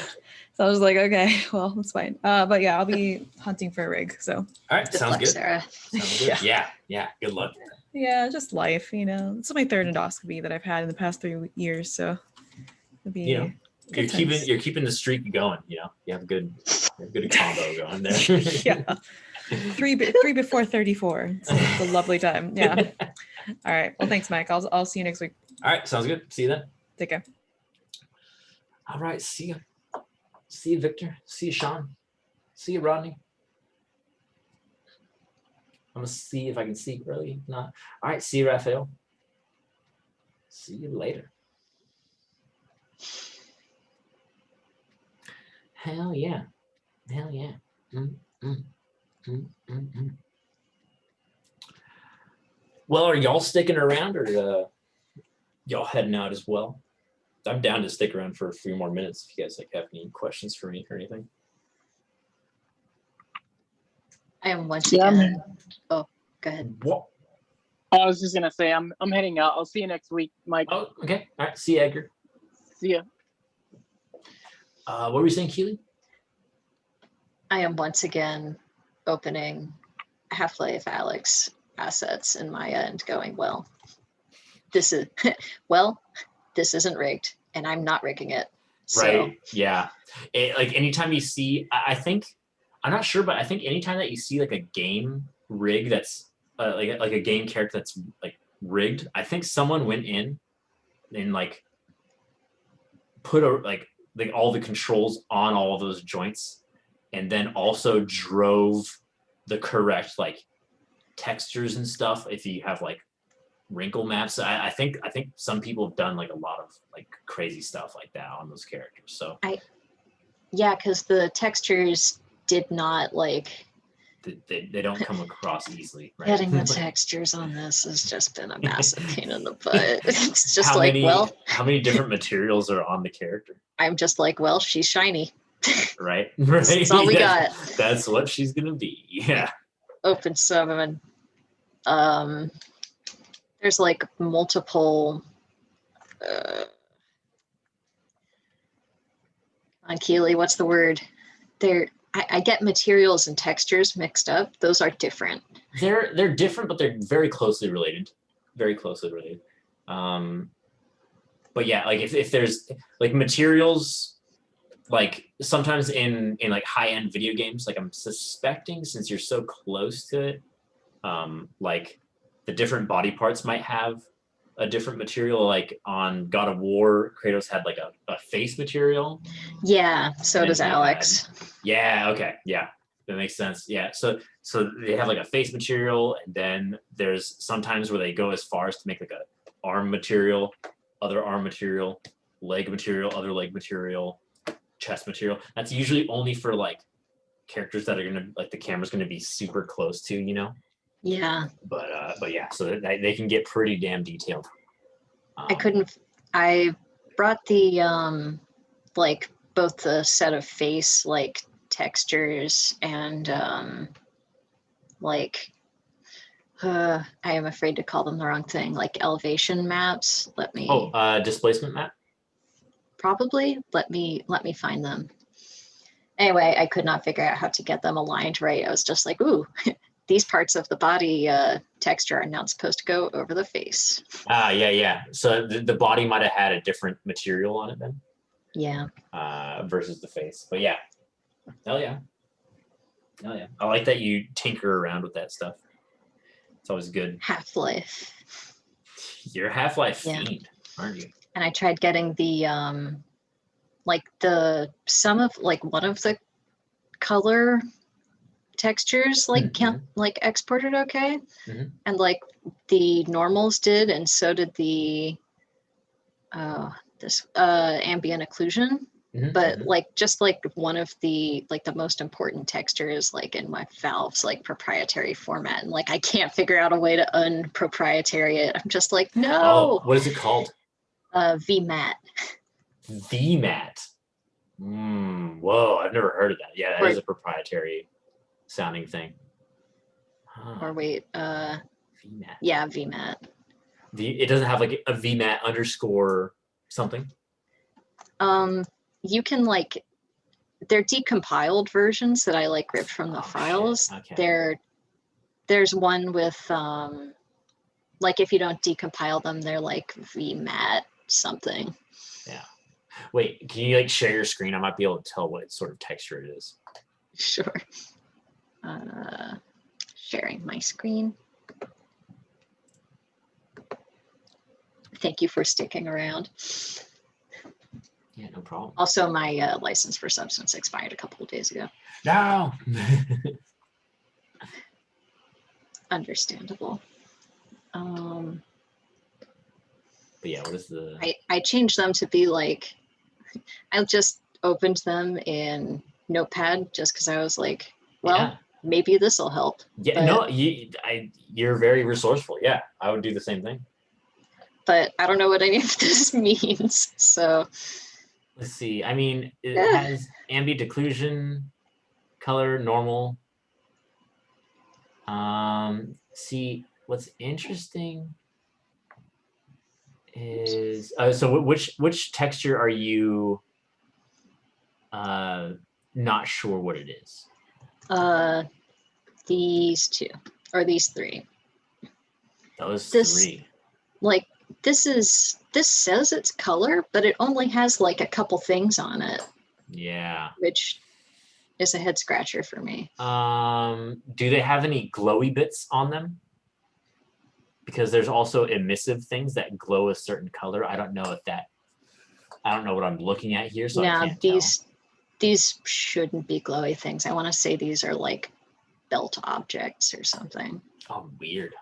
So I was like, okay, well, that's fine. But yeah, I'll be hunting for a rig. So All right. Good Sounds luck, good. Sarah. Sounds good. Yeah. Good luck. yeah, just life, you know. It's my third endoscopy that I've had in the past 3 years. So it'll be You know, good you're times. keeping the streak going. You know, you have a good combo going there. Yeah. Three before 34. It's a lovely time. Yeah. All right. Well, thanks, Mike. I'll see you next week. All right. Sounds good. See you then. Take care. All right. See you. See you, Victor. See you, Sean. See you, Rodney. I'm gonna see if I can see early. If not. All right. See you, Raphael. See you later. Hell yeah. Hell yeah. Well, are y'all sticking around or y'all heading out as well? I'm down to stick around for a few more minutes if you guys have any questions for me or anything. I am once Yeah, again. Oh, go ahead. What? I was just gonna say I'm heading out. I'll see you next week, Mike. Oh, okay. All right. See you, Edgar. See ya. What were you saying, Keely? I am once again opening Half-Life Alyx assets in my end, going, well, this is this isn't rigged, and I'm not rigging it. So, Right. Yeah. Like anytime you see, I think, I'm not sure, but I think anytime that you see like a game rig that's like a game character that's like rigged, I think someone went in and like put like all the controls on all of those joints, and then also drove the correct like textures and stuff. If you have like wrinkle maps, I think some people have done like a lot of like crazy stuff like that on those characters. So yeah, because the textures did not like they don't come across easily, right? getting the textures on this has just been a massive pain in the butt. It's just like, well, how many different materials are on the character? I'm just like, well, she's shiny. Right. That's all we got. That's what she's gonna be. Yeah. Open summon. There's like multiple on Keely, what's the word? I get materials and textures mixed up. Those are different. They're different, but they're very closely related. Very closely related. But yeah, like if there's like materials, like sometimes in like high-end video games, like I'm suspecting since you're so close to it, like the different body parts might have a different material. Like on God of War, Kratos had like a face material. Yeah, so And does he Alex. Yeah, okay. Yeah. That makes sense. Yeah. So they have like a face material, and then there's sometimes where they go as far as to make like a arm material, other arm material, leg material, other leg material, chest material. That's usually only for like characters that are gonna like the camera's gonna be super close to, you know. Yeah. But yeah, so they can get pretty damn detailed. I brought the like both the set of face like textures and like I am afraid to call them the wrong thing, like elevation maps. Let me Displacement map. probably let me find them. Anyway, I could not figure out how to get them aligned right. I was just like, ooh, these parts of the body texture are not supposed to go over the face. Yeah. So the body might have had a different material on it then. Yeah. Versus the face. But yeah. Hell yeah. I like that you tinker around with that stuff. It's always good. Half-Life. You're a Half-Life Yeah. fiend, aren't you? And I tried getting the like some of like one of the color textures like like exported okay. And like the normals did, and so did the this ambient occlusion. but like just like one of the most important textures like in my Valve's like proprietary format, and like I can't figure out a way to unproprietary it. I'm just like, Oh, no. what is it called? VMAT. VMAT. Whoa, I've never heard of that. Yeah, that is a proprietary sounding thing. Or wait, VMAT. yeah, VMAT. It doesn't have like a VMAT underscore something. You can like, they're decompiled versions that I like ripped from the files. Shit. Okay. There's one with like if you don't decompile them, they're like VMAT something. Yeah. Wait, can you like share your screen? I might be able to tell what sort of texture it is. Sure. Sharing my screen. Thank you for sticking around. Yeah, no problem. Also, my license for Substance expired a couple of days ago. No. Understandable. But yeah, what is the? I changed them to be like, I just opened them in Notepad just because I was like, well, maybe this will help. Yeah, no, you're very resourceful. Yeah, I would do the same thing. But I don't know what any of this means. So let's see. I mean, it has ambient occlusion, color, normal. See, what's interesting is so which texture are you not sure what it is? These two or these three. Those three. Like this says it's color, but it only has like a couple things on it. Yeah. Which is a head scratcher for me. Do they have any glowy bits on them? Because there's also emissive things that glow a certain color. I don't know what I'm looking at here, so I can't tell. These shouldn't be glowy things. I want to say these are like belt objects or something. Oh, weird.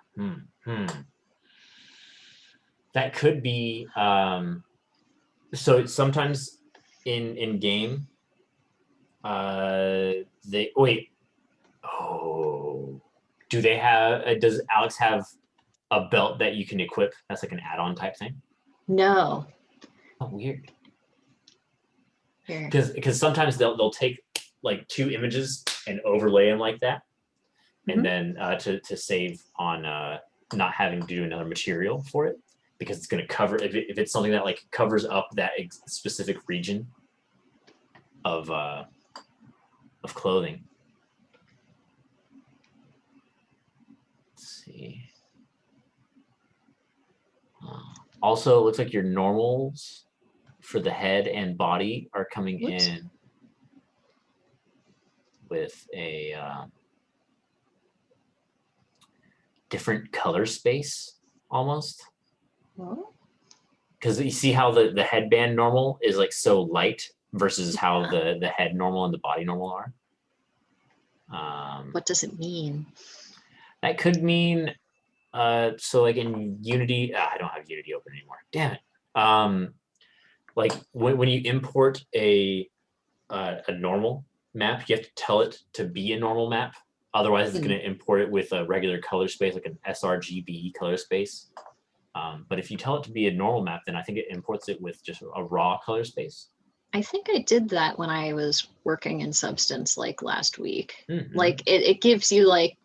That could be. So sometimes in game, they wait. Oh, do they have? Does Alex have a belt that you can equip? That's like an add-on type thing. No. Oh, weird. Because sometimes they'll take like two images and overlay them like that, and then to save on not having to do another material for it, because it's going to cover if it's something that like covers up that specific region of clothing. Let's see. Also, it looks like your normals for the head and body are coming in with a different color space almost. Because you see how the headband normal is like so light versus how the head normal and the body normal are. What does it mean? That could mean so like in Unity, I don't have Unity open anymore. Damn it. Like when you import a normal map, you have to tell it to be a normal map. Otherwise, it's going to import it with a regular color space, like an sRGB color space. But if you tell it to be a normal map, then I think it imports it with just a raw color space. I think I did that when I was working in Substance like last week. Like it gives you like,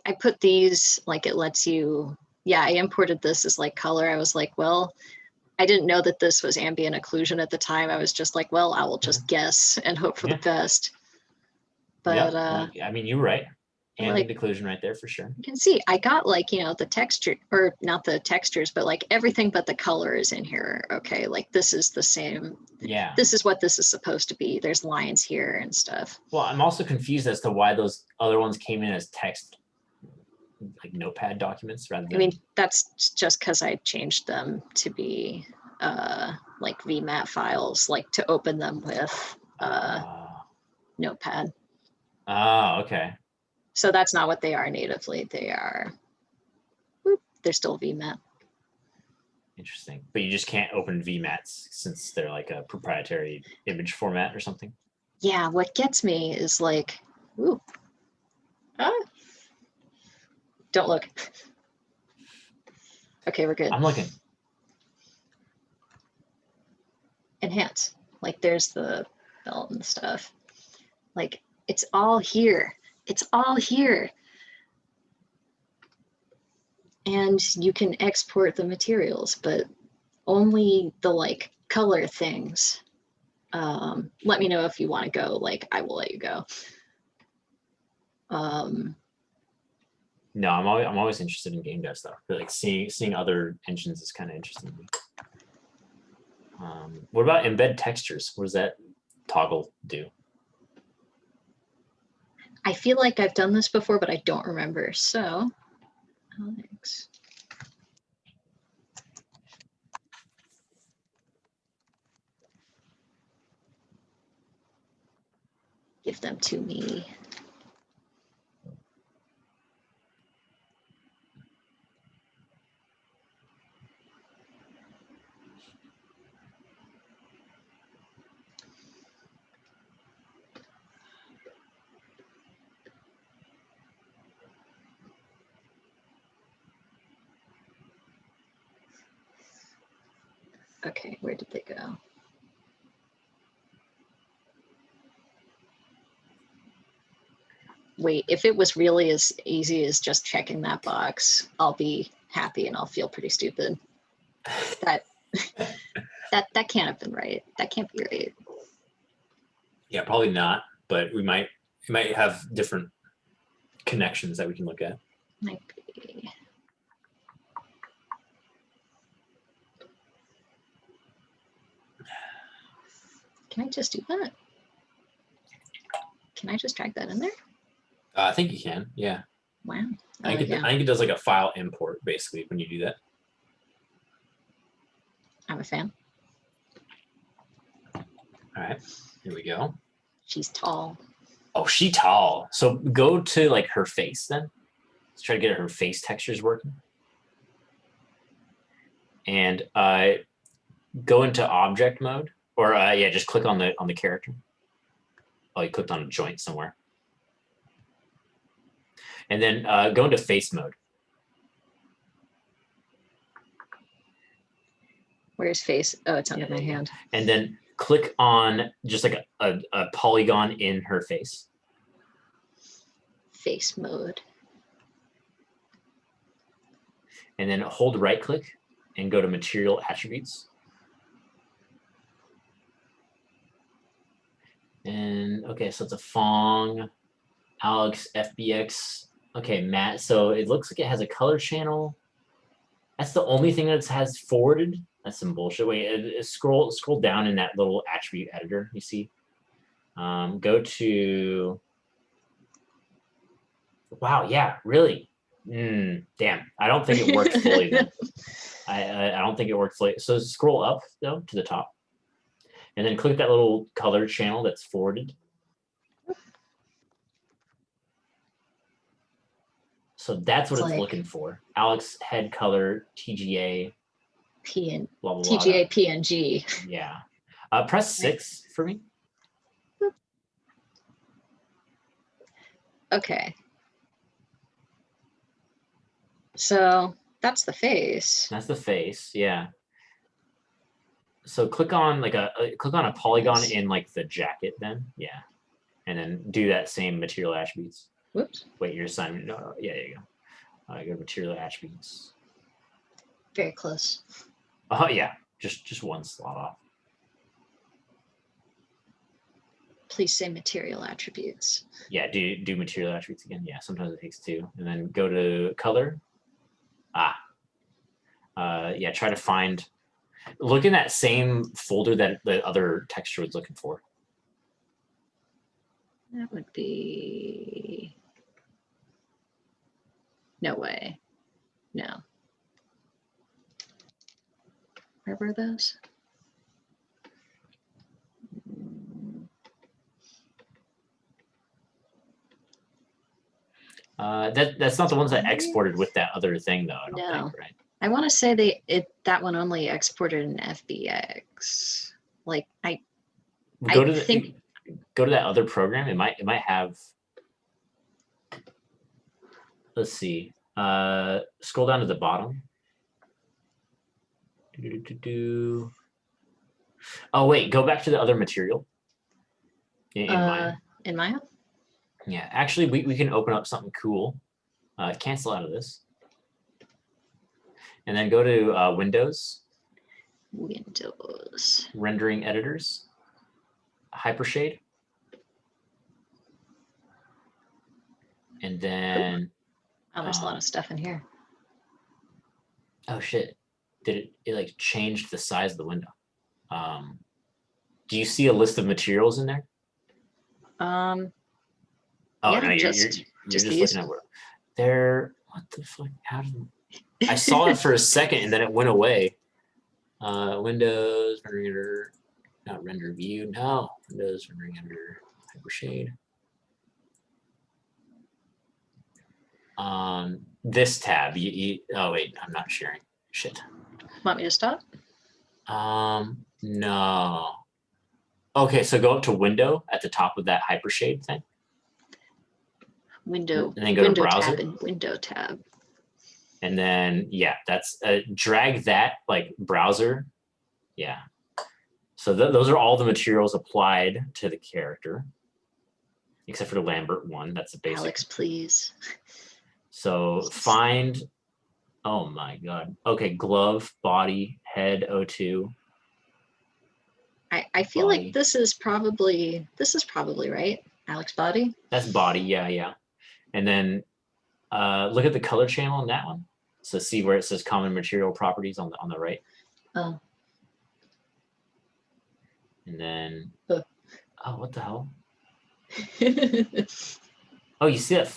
I put these, like it lets you, I imported this as like color. I was like, well, I didn't know that this was ambient occlusion at the time. I was just like, well, I will just guess and hope for the best. But I mean, you're right. Ambient occlusion right there for sure. You can see I got like, the texture, or not the textures, but like everything but the color is in here. Okay, like this is the same. Yeah. This is what this is supposed to be. There's lines here and stuff. Well, I'm also confused as to why those other ones came in as text, like Notepad documents rather than. I mean, that's just because I changed them to be like VMAT files, like to open them with Notepad. Oh, okay. So that's not what they are natively. They are, they're still VMAT. Interesting. But you just can't open VMATs since they're like a proprietary image format or something. Yeah, what gets me is like, ooh, ah, don't look. Okay, we're good. I'm looking. Enhance. Like there's the belt and stuff. Like it's all here. It's all here. And you can export the materials, but only the like color things. Let me know if you want to go. Like I will let you go. No, I'm always interested in game dev stuff. But like seeing other engines is kind of interesting to me. What about embed textures? What does that toggle do? I feel like I've done this before, but I don't remember. So, Alex. Give them to me. Okay, where did they go? Wait, if it was really as easy as just checking that box, I'll be happy and I'll feel pretty stupid. That that can't have been right. That can't be right. Yeah, probably not. But we might have different connections that we can look at. Might be. Can I just do that? Can I just drag that in there? I think you can. Yeah. Wow. I think it does like a file import basically when you do that. I'm a fan. All right. Here we go. She's tall. Oh, she tall. So go to like her face then. Let's try to get her face textures working. And go into object mode, or yeah, just click on the character. Oh, you clicked on a joint somewhere. And then go into face mode. Where's face? Oh, it's under my hand. And then click on just like a polygon in her face. Face mode. And then hold right click and go to material attributes. And okay, so it's a Fong, Alex, FBX. Okay, Matt. So it looks like it has a color channel. That's the only thing that has forwarded. That's some bullshit. Wait, scroll down in that little attribute editor. You see. Go to. Wow. Yeah. Really. Damn. I don't think it worked fully. Then. I don't think it worked fully. So scroll up though to the top, and then click that little color channel that's forwarded. So that's what it's looking for. Alex head color TGA. Blah, blah, blah. TGA PNG. Yeah. Press 6 for me. Okay. So that's the face. That's the face. Yeah. So click on like a polygon in like the jacket then. Yeah. And then do that same material attributes. Whoops. Wait, your assignment. No, yeah, there you go. Go to material attributes. Very close. Oh yeah, just one slot off. Please say material attributes. Yeah, do material attributes again. Yeah, sometimes it takes 2. And then go to color. Yeah, try to find. Look in that same folder that the other texture was looking for. That would be. No way. No. Where were those? That's not the ones that exported with that other thing though. I don't think, right? I want to say that one only exported in FBX. Like Go to think- go to that other program. It might have. Let's see. Scroll down to the bottom. Oh wait, go back to the other material. In Maya. In Maya? Yeah, actually, we can open up something cool. Cancel out of this. And then go to Windows. Windows. Rendering editors. Hypershade. And then. Oh, there's a lot of stuff in here. Oh shit! Did it like changed the size of the window? Do you see a list of materials in there? Oh yeah, no, you're just just these. looking at where they're. What the fuck? How did I saw it for a second and then it went away? Windows rendering editor, not render view. No, Windows rendering editor, Hypershade. This tab. Oh wait, I'm not sharing. Shit. Want me to stop? No. Okay, so go up to Window at the top of that Hypershade thing. Window. And then go to Window Browser. tab and Window tab. And then yeah, that's drag that like browser. Yeah. So those are all the materials applied to the character, except for the Lambert one. That's the basic. Alex, please. So find. Oh my god. Okay, glove, body, head, O2. I feel Body. like this is probably right. Alex body. That's body. Yeah. And then look at the color channel in that one. So see where it says common material properties on the right. Oh. And then Oh. what the hell? Oh, you see that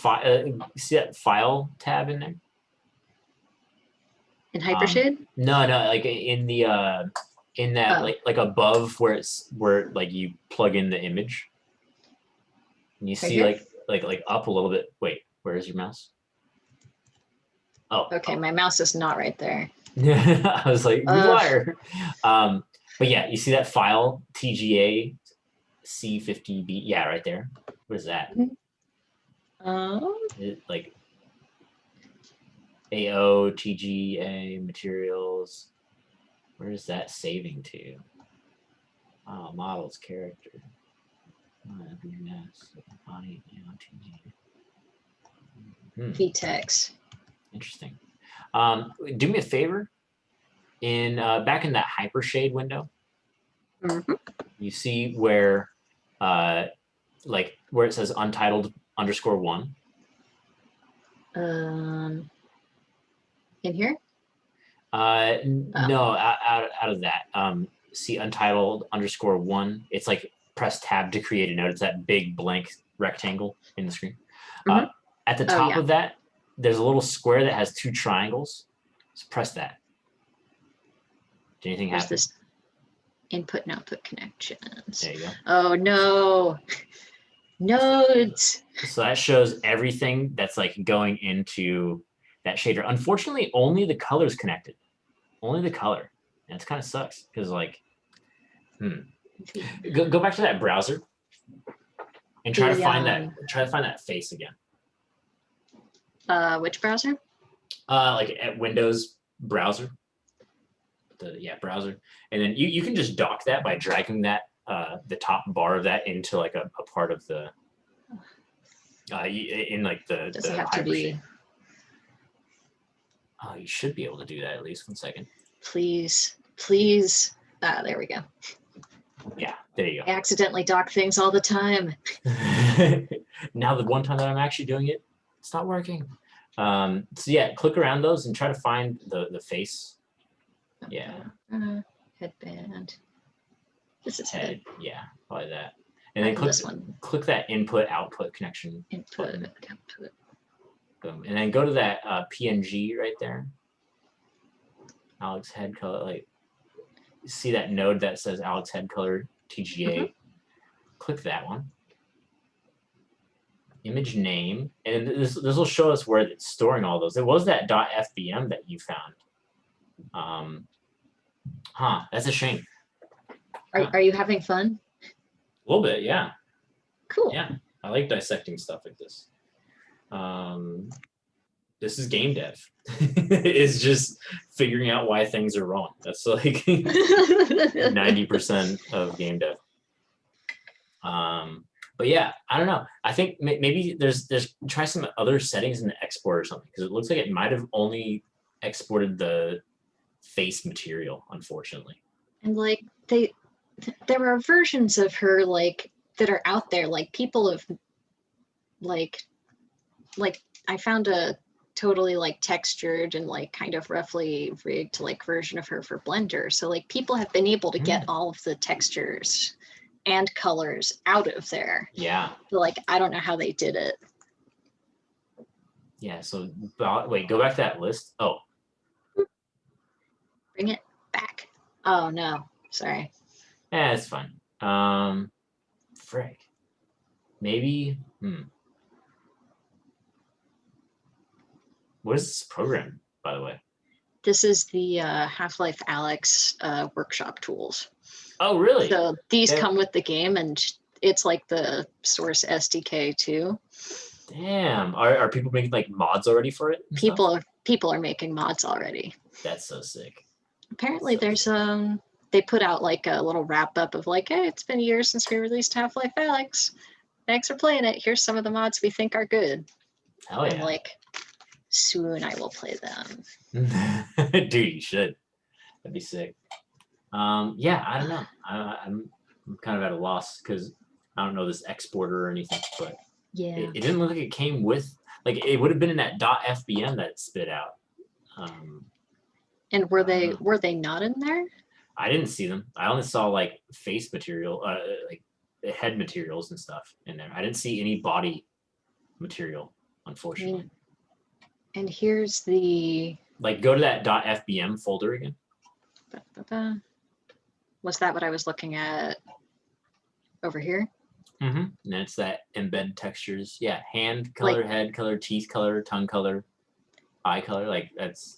file tab in there? In Hypershade? No, like in the in that like above where like you plug in the image. And you see here? like up a little bit. Wait, where is your mouse? Oh. Okay, my mouse is not right there. I was like, you liar. But yeah, you see that file TGA C50B? Yeah, right there. What is that? Like AO TGA materials. Where is that saving to? Oh, models character. Body TGA. VTEX. Interesting. Do me a favor. In back in that Hypershade window, you see where like where it says Untitled _1. In here? No, out of that. See Untitled _1. It's like press tab to create a node. It's that big blank rectangle in the screen. At the top of that, there's a little square that has 2 triangles. So press that. Did anything happen? This input and output connections. There you go. Oh no. Nodes. So that shows everything that's like going into that shader. Unfortunately, only the color's connected. Only the color. And it kind of sucks because like, Go back to that browser and try to find that face again. Which browser? Like at Windows browser. Browser. And then you can just dock that by dragging that the top bar of that into like a part of the in like the Does it have to be? Oh, you should be able to do that at least. 1 second. Please. There we go. Yeah, there you I accidentally dock things all the time. go. Now the one time that I'm actually doing it, it's not working. So yeah, click around those and try to find the face. Yeah. Headband. This is head. Yeah, probably that. And then this one. Click that input output connection. Input, button. output. Boom. And then go to that PNG right there. Alex head color, like see that node that says Alex head color TGA. Click that one. Image name, and this will show us where it's storing all those. It was that .fbm that you found. That's a shame. Are you having fun? A little bit, yeah. Cool. Yeah, I like dissecting stuff like this. This is game dev. It's just figuring out why things are wrong. That's like 90% of game dev. But yeah, I don't know. I think maybe there's try some other settings in the export or something, because it looks like it might have only exported the face material, unfortunately. And like there are versions of her like that are out there. Like people have like I found a totally like textured and like kind of roughly rigged like version of her for Blender. So like people have been able to get all of the textures and colors out of there. Yeah. But like I don't know how they did it. Yeah. So wait, go back to that list. Oh. Bring it back. Oh no, sorry. Yeah, it's fine. Frick. Maybe. What is this program, by the way? This is the Half-Life Alyx workshop tools. Oh, really? So these come with the game, and it's like the source SDK too. Damn. Are people making like mods already for it? People are making mods already. That's so sick. Apparently there's they put out like a little wrap up of like, hey, it's been years since we released Half-Life Alyx. Thanks for playing it. Here's some of the mods we think are good. Hell yeah. And like soon I will play them. Dude, you should. That'd be sick. Yeah, I don't know. I'm kind of at a loss because I don't know this exporter or anything, but yeah, it didn't look like it came with, like it would have been in that .fbm that it spit out. And were they not in there? I didn't see them. I only saw like face material, like head materials and stuff in there. I didn't see any body material, unfortunately. And here's the like go to that .fbm folder again. Was that what I was looking at over here? Mm-hmm. And it's that embed textures. Yeah, hand color, head color, teeth color, tongue color, eye color. Like that's.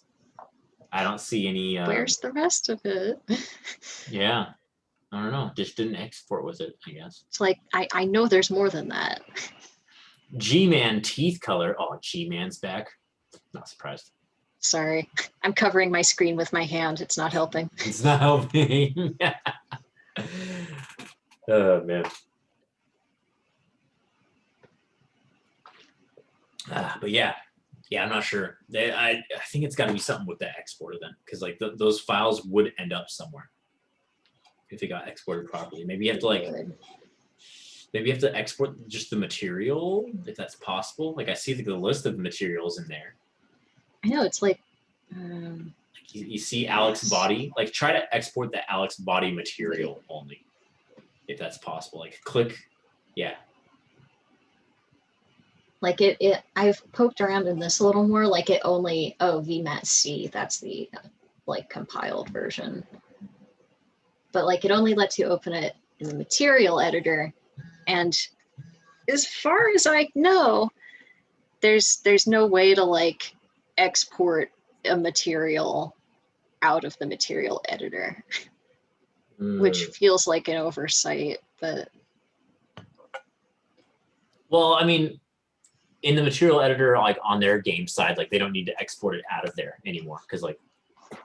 I don't see any. Where's the rest of it? Yeah, I don't know. Just didn't export with it, I guess. It's like I know there's more than that. G-Man teeth color. Oh, G-Man's back. Not surprised. Sorry, I'm covering my screen with my hand. It's not helping. It's not helping. Oh man. But yeah, I'm not sure. I think it's got to be something with that exporter then, because like those files would end up somewhere if it got exported properly. Maybe you have to like, maybe you have to export just the material if that's possible. Like I see the list of materials in there. I know it's like. You see Alyx body. Like try to export the Alyx body material only, if that's possible. Like click, yeah. Like I've poked around in this a little more. Like it only VMAT C. That's the like compiled version. But like it only lets you open it in the material editor, and as far as I know, there's no way to like export a material out of the material editor, which feels like an oversight. But well, I mean, in the material editor, like on their game side, like they don't need to export it out of there anymore because like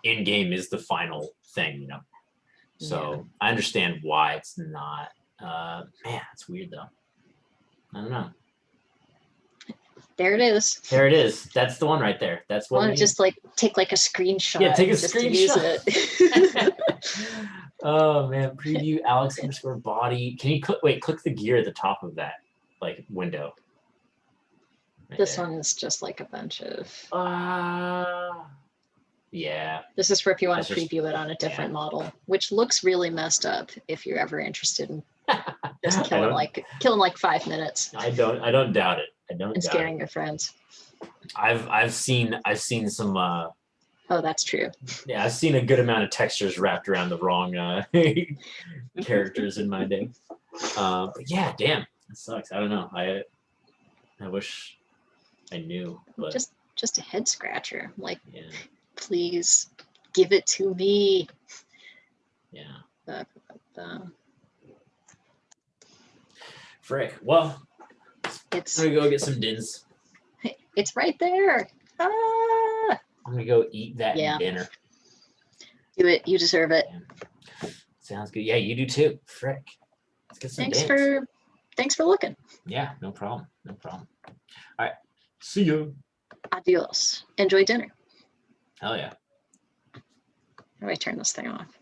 in game is the final thing, you know. So I understand why it's not. Man, it's weird though. I don't know. There it is. There it is. That's the one right there. That's what. I want to just like take like a screenshot. Yeah, take a just screenshot. To use it. Oh man, preview Alyx_body. Can you click the gear at the top of that like window? Right this there. one is just like a bunch of. Yeah. This is for if you want That's to just- preview it on a different model, which looks really messed up. If you're ever interested in just killing like 5 minutes I don't doubt it. I don't and doubt scaring it. your friends. I've seen some Oh, that's true. yeah, I've seen a good amount of textures wrapped around the wrong characters in my day. But yeah, damn, it sucks. I don't know. I wish I knew, but Just a head scratcher. Like, yeah. please give it to me. Yeah. The- Frick. Well, It's I'm gonna go get some dins. it's right there. Ah, I'm gonna go eat that Yeah. dinner. do it. You deserve it. Sounds good. Yeah, you do too. Frick. Let's get some dins. Thanks for looking. Yeah, no problem. No problem. All right. See you. Adios. Enjoy dinner. Hell yeah. How do I turn this thing off?